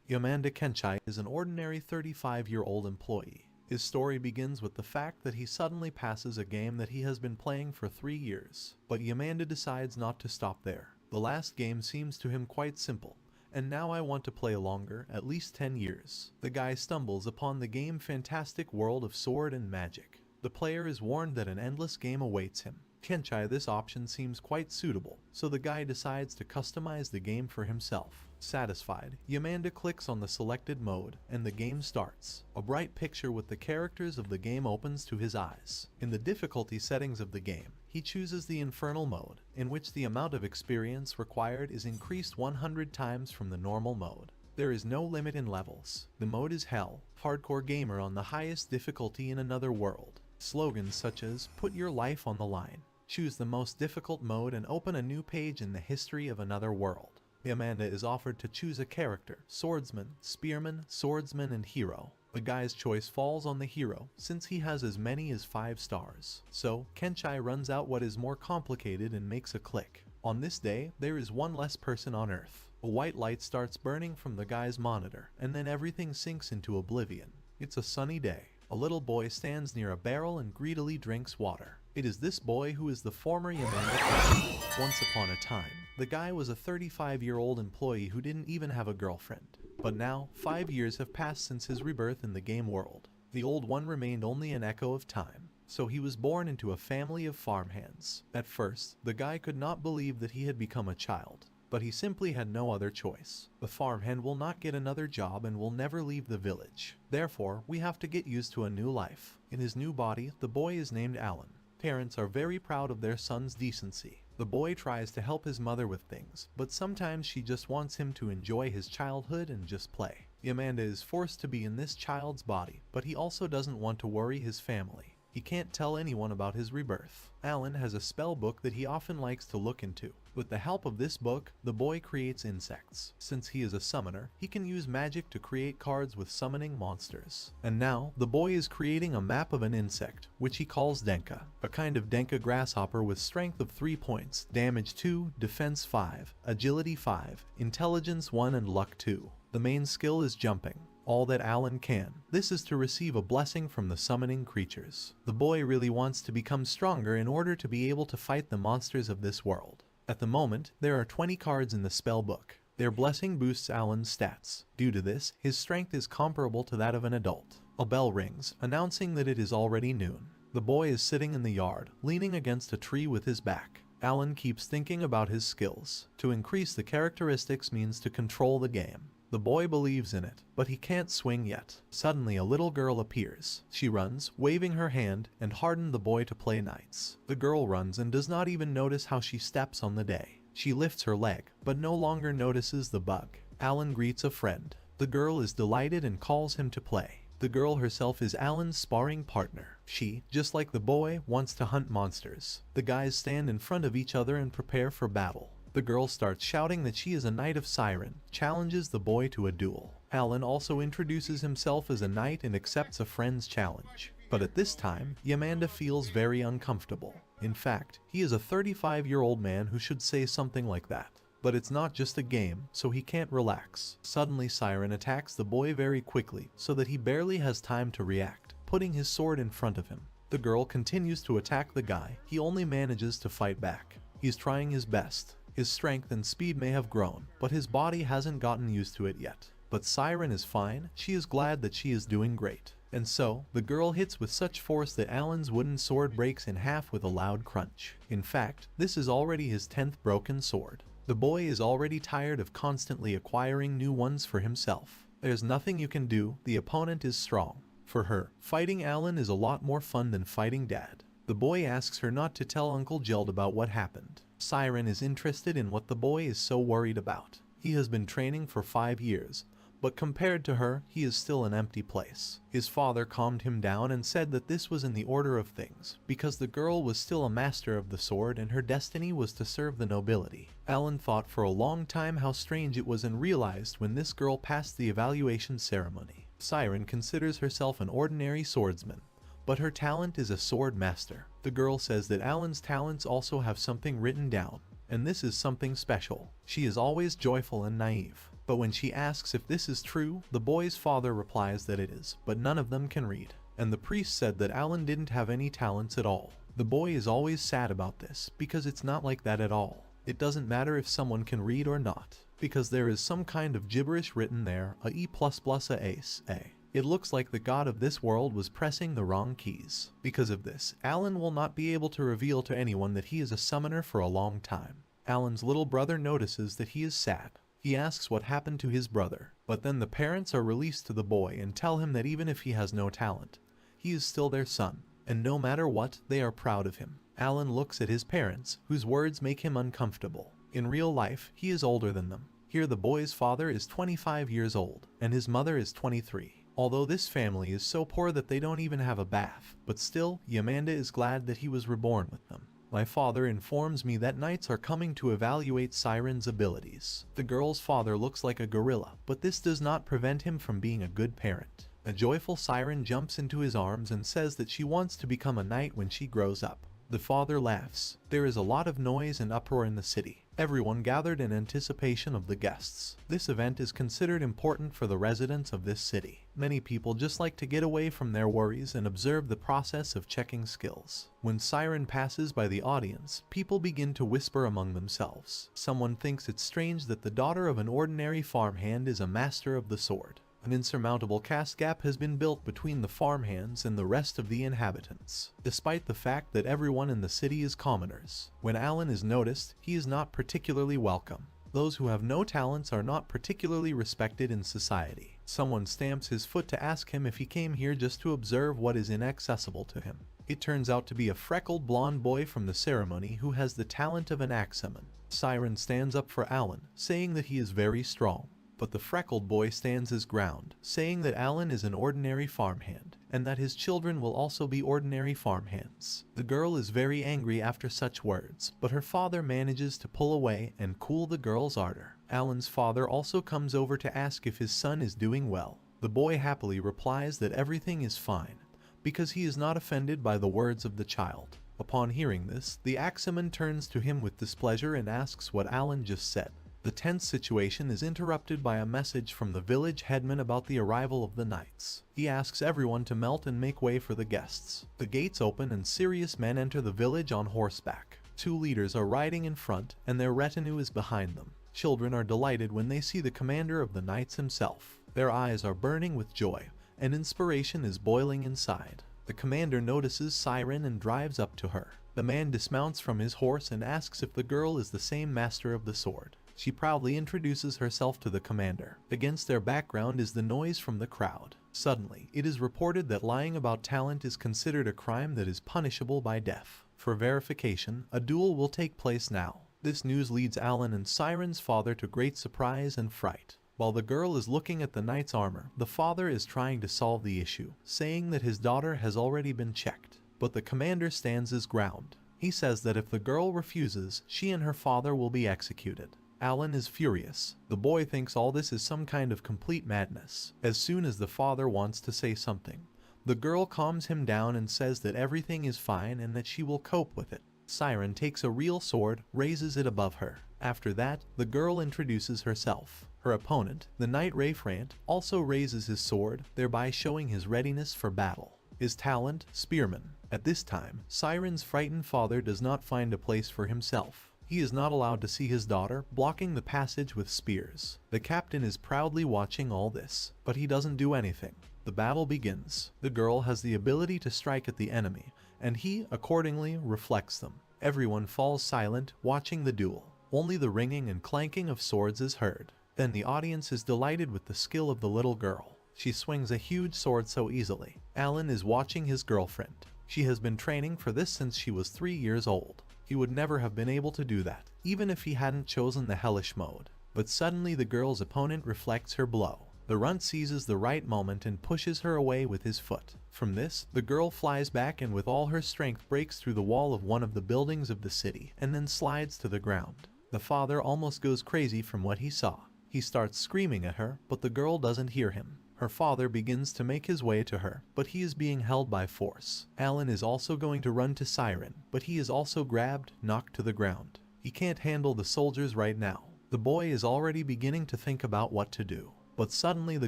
Yamanda Kenchai is an ordinary 35-year-old employee. His story begins with the fact that he suddenly passes a game that he has been playing for 3 years. But Yamanda decides not to stop there. The last game seems to him quite simple, and now I want to play longer, at least 10 years. The guy stumbles upon the game fantastic world of sword and magic. The player is warned that an endless game awaits him. Kenchai, this option seems quite suitable, so the guy decides to customize the game for himself. Satisfied, Yamanda clicks on the selected mode, and the game starts. A bright picture with the characters of the game opens to his eyes. In the difficulty settings of the game, he chooses the Infernal mode, in which the amount of experience required is increased 100 times from the normal mode. There is no limit in levels. The mode is Hell, Hardcore Gamer on the highest difficulty in another world. Slogans such as, "Put your life on the line," choose the most difficult mode and open a new page in the history of another world. Amanda is offered to choose a character: swordsman, spearman, swordsman, and hero. The guy's choice falls on the hero, since he has as many as 5 stars. So, Kenchai runs out what is more complicated and makes a click. On this day, there is one less person on Earth. A white light starts burning from the guy's monitor, and then everything sinks into oblivion. It's a sunny day. A little boy stands near a barrel and greedily drinks water. It is this boy who is the former Yamanda. Once upon a time, the guy was a 35-year-old employee who didn't even have a girlfriend. But now, 5 years have passed since his rebirth in the game world. The old one remained only an echo of time. So he was born into a family of farmhands. At first, the guy could not believe that he had become a child. But he simply had no other choice. The farmhand will not get another job and will never leave the village. Therefore, we have to get used to a new life. In his new body, the boy is named Alan. Parents are very proud of their son's decency. The boy tries to help his mother with things, but sometimes she just wants him to enjoy his childhood and just play. Yamanda is forced to be in this child's body, but he also doesn't want to worry his family. He can't tell anyone about his rebirth. Alan has a spell book that he often likes to look into. With the help of this book, the boy creates insects. Since he is a summoner, he can use magic to create cards with summoning monsters. And now, the boy is creating a map of an insect, which he calls Denka. A kind of Denka grasshopper with strength of 3 points, damage 2, defense 5, agility 5, intelligence 1, and luck 2. The main skill is jumping. All that Alan can. This is to receive a blessing from the summoning creatures. The boy really wants to become stronger in order to be able to fight the monsters of this world. At the moment, there are 20 cards in the spell book. Their blessing boosts Alan's stats. Due to this, his strength is comparable to that of an adult. A bell rings, announcing that it is already noon. The boy is sitting in the yard, leaning against a tree with his back. Alan keeps thinking about his skills. To increase the characteristics means to control the game. The boy believes in it, but he can't swing yet. Suddenly a little girl appears. She runs, waving her hand, and hardened the boy to play knights. The girl runs and does not even notice how she steps on the day. She lifts her leg, but no longer notices the bug. Alan greets a friend. The girl is delighted and calls him to play. The girl herself is Alan's sparring partner. She, just like the boy, wants to hunt monsters. The guys stand in front of each other and prepare for battle. The girl starts shouting that she is a knight of Siren, challenges the boy to a duel. Alan also introduces himself as a knight and accepts a friend's challenge. But at this time, Yamanda feels very uncomfortable. In fact, he is a 35-year-old man who should say something like that. But it's not just a game, so he can't relax. Suddenly Siren attacks the boy very quickly, so that he barely has time to react, putting his sword in front of him. The girl continues to attack the guy. He only manages to fight back. He's trying his best. His strength and speed may have grown, but his body hasn't gotten used to it yet. But Siren is fine. She is glad that she is doing great. And so, the girl hits with such force that Alan's wooden sword breaks in half with a loud crunch. In fact, this is already his 10th broken sword. The boy is already tired of constantly acquiring new ones for himself. There's nothing you can do. The opponent is strong. For her, fighting Alan is a lot more fun than fighting Dad. The boy asks her not to tell Uncle Jeld about what happened. Siren is interested in what the boy is so worried about. He has been training for 5 years, but compared to her, he is still an empty place. His father calmed him down and said that this was in the order of things, because the girl was still a master of the sword and her destiny was to serve the nobility. Alan thought for a long time how strange it was and realized when this girl passed the evaluation ceremony. Siren considers herself an ordinary swordsman, but her talent is a sword master. The girl says that Alan's talents also have something written down, and this is something special. She is always joyful and naive. But when she asks if this is true, the boy's father replies that it is, but none of them can read. And the priest said that Alan didn't have any talents at all. The boy is always sad about this, because it's not like that at all. It doesn't matter if someone can read or not, because there is some kind of gibberish written there, a E++ a ace, a. It looks like the god of this world was pressing the wrong keys. Because of this, Alan will not be able to reveal to anyone that he is a summoner for a long time. Alan's little brother notices that he is sad. He asks what happened to his brother, but then the parents are released to the boy and tell him that even if he has no talent, he is still their son, and no matter what, they are proud of him. Alan looks at his parents, whose words make him uncomfortable. In real life, he is older than them. Here the boy's father is 25 years old, and his mother is 23. Although this family is so poor that they don't even have a bath, but still, Yamanda is glad that he was reborn with them. My father informs me that knights are coming to evaluate Siren's abilities. The girl's father looks like a gorilla, but this does not prevent him from being a good parent. A joyful Siren jumps into his arms and says that she wants to become a knight when she grows up. The father laughs. There is a lot of noise and uproar in the city. Everyone gathered in anticipation of the guests. This event is considered important for the residents of this city. Many people just like to get away from their worries and observe the process of checking skills. When Siren passes by the audience, people begin to whisper among themselves. Someone thinks it's strange that the daughter of an ordinary farmhand is a master of the sword. An insurmountable caste gap has been built between the farmhands and the rest of the inhabitants, despite the fact that everyone in the city is commoners. When Alan is noticed, he is not particularly welcome. Those who have no talents are not particularly respected in society. Someone stamps his foot to ask him if he came here just to observe what is inaccessible to him. It turns out to be a freckled blonde boy from the ceremony who has the talent of an axeman. Siren stands up for Alan, saying that he is very strong. But the freckled boy stands his ground, saying that Alan is an ordinary farmhand, and that his children will also be ordinary farmhands. The girl is very angry after such words, but her father manages to pull away and cool the girl's ardor. Alan's father also comes over to ask if his son is doing well. The boy happily replies that everything is fine, because he is not offended by the words of the child. Upon hearing this, the axeman turns to him with displeasure and asks what Alan just said. The tense situation is interrupted by a message from the village headman about the arrival of the knights. He asks everyone to melt and make way for the guests. The gates open and serious men enter the village on horseback. 2 leaders are riding in front and their retinue is behind them. Children are delighted when they see the commander of the knights himself. Their eyes are burning with joy, and inspiration is boiling inside. The commander notices Siren and drives up to her. The man dismounts from his horse and asks if the girl is the same master of the sword. She proudly introduces herself to the commander. Against their background is the noise from the crowd. Suddenly, it is reported that lying about talent is considered a crime that is punishable by death. For verification, a duel will take place now. This news leads Alan and Siren's father to great surprise and fright. While the girl is looking at the knight's armor, the father is trying to solve the issue, saying that his daughter has already been checked. But the commander stands his ground. He says that if the girl refuses, she and her father will be executed. Alan is furious. The boy thinks all this is some kind of complete madness. As soon as the father wants to say something, the girl calms him down and says that everything is fine and that she will cope with it. Siren takes a real sword, raises it above her. After that, the girl introduces herself. Her opponent, the knight Waraven, also raises his sword, thereby showing his readiness for battle. His talent, spearman. At this time, Siren's frightened father does not find a place for himself. He is not allowed to see his daughter, blocking the passage with spears. The captain is proudly watching all this, but he doesn't do anything. The battle begins. The girl has the ability to strike at the enemy, and he, accordingly, reflects them. Everyone falls silent, watching the duel. Only the ringing and clanking of swords is heard. Then the audience is delighted with the skill of the little girl. She swings a huge sword so easily. Alan is watching his girlfriend. She has been training for this since she was 3 years old. He would never have been able to do that, even if he hadn't chosen the hellish mode. But suddenly the girl's opponent reflects her blow. The runt seizes the right moment and pushes her away with his foot. From this, the girl flies back and with all her strength breaks through the wall of one of the buildings of the city, and then slides to the ground. The father almost goes crazy from what he saw. He starts screaming at her, but the girl doesn't hear him. Her father begins to make his way to her, but he is being held by force. Alan is also going to run to Siren, but he is also grabbed, knocked to the ground. He can't handle the soldiers right now. The boy is already beginning to think about what to do. But suddenly the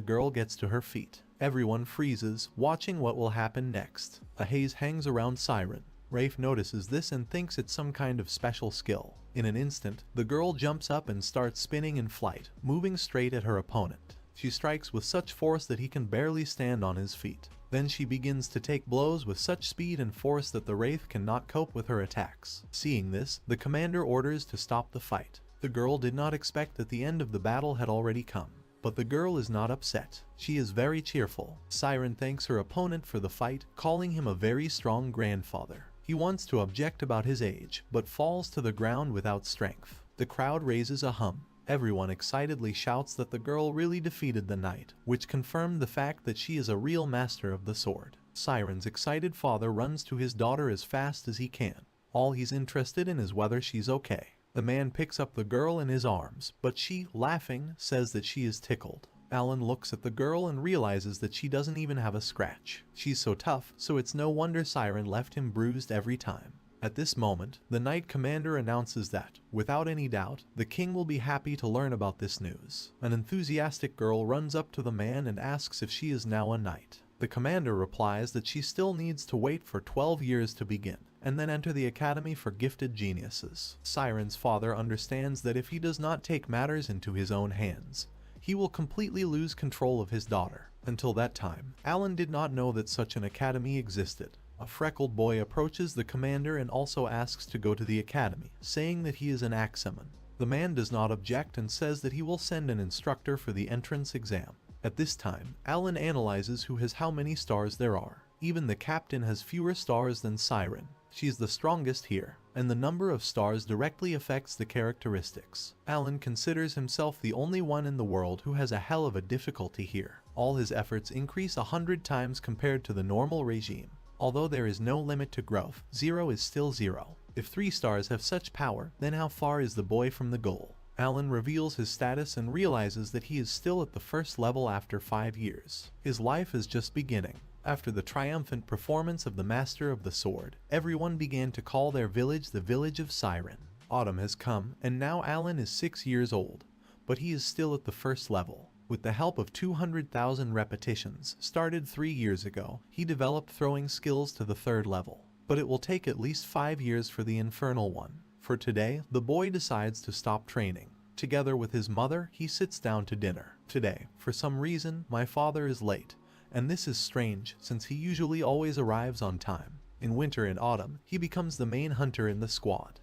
girl gets to her feet. Everyone freezes, watching what will happen next. A haze hangs around Siren. Rafe notices this and thinks it's some kind of special skill. In an instant, the girl jumps up and starts spinning in flight, moving straight at her opponent. She strikes with such force that he can barely stand on his feet. Then she begins to take blows with such speed and force that the Wraith cannot cope with her attacks. Seeing this, the commander orders to stop the fight. The girl did not expect that the end of the battle had already come. But the girl is not upset. She is very cheerful. Siren thanks her opponent for the fight, calling him a very strong grandfather. He wants to object about his age, but falls to the ground without strength. The crowd raises a hum. Everyone excitedly shouts that the girl really defeated the knight, which confirmed the fact that she is a real master of the sword. Siren's excited father runs to his daughter as fast as he can. All he's interested in is whether she's okay. The man picks up the girl in his arms, but she, laughing, says that she is tickled. Alan looks at the girl and realizes that she doesn't even have a scratch. She's so tough, so it's no wonder Siren left him bruised every time. At this moment, the Knight Commander announces that, without any doubt, the king will be happy to learn about this news. An enthusiastic girl runs up to the man and asks if she is now a knight. The commander replies that she still needs to wait for 12 years to begin, and then enter the Academy for Gifted Geniuses. Siren's father understands that if he does not take matters into his own hands, he will completely lose control of his daughter. Until that time, Alan did not know that such an academy existed. A freckled boy approaches the commander and also asks to go to the academy, saying that he is an axeman. The man does not object and says that he will send an instructor for the entrance exam. At this time, Alan analyzes who has how many stars there are. Even the captain has fewer stars than Siren. She's the strongest here, and the number of stars directly affects the characteristics. Alan considers himself the only one in the world who has a hell of a difficulty here. All his efforts increase 100 times compared to the normal regime. Although there is no limit to growth, 0 is still 0. If 3 stars have such power, then how far is the boy from the goal? Alan reveals his status and realizes that he is still at the first level after 5 years. His life is just beginning. After the triumphant performance of the Master of the Sword, everyone began to call their village the Village of Siren. Autumn has come, and now Alan is 6 years old, but he is still at the first level. With the help of 200,000 repetitions, started 3 years ago, he developed throwing skills to the 3rd level. But it will take at least 5 years for the infernal one. For today, the boy decides to stop training. Together with his mother, he sits down to dinner. Today, for some reason, my father is late, and this is strange since he usually always arrives on time. In winter and autumn, he becomes the main hunter in the squad.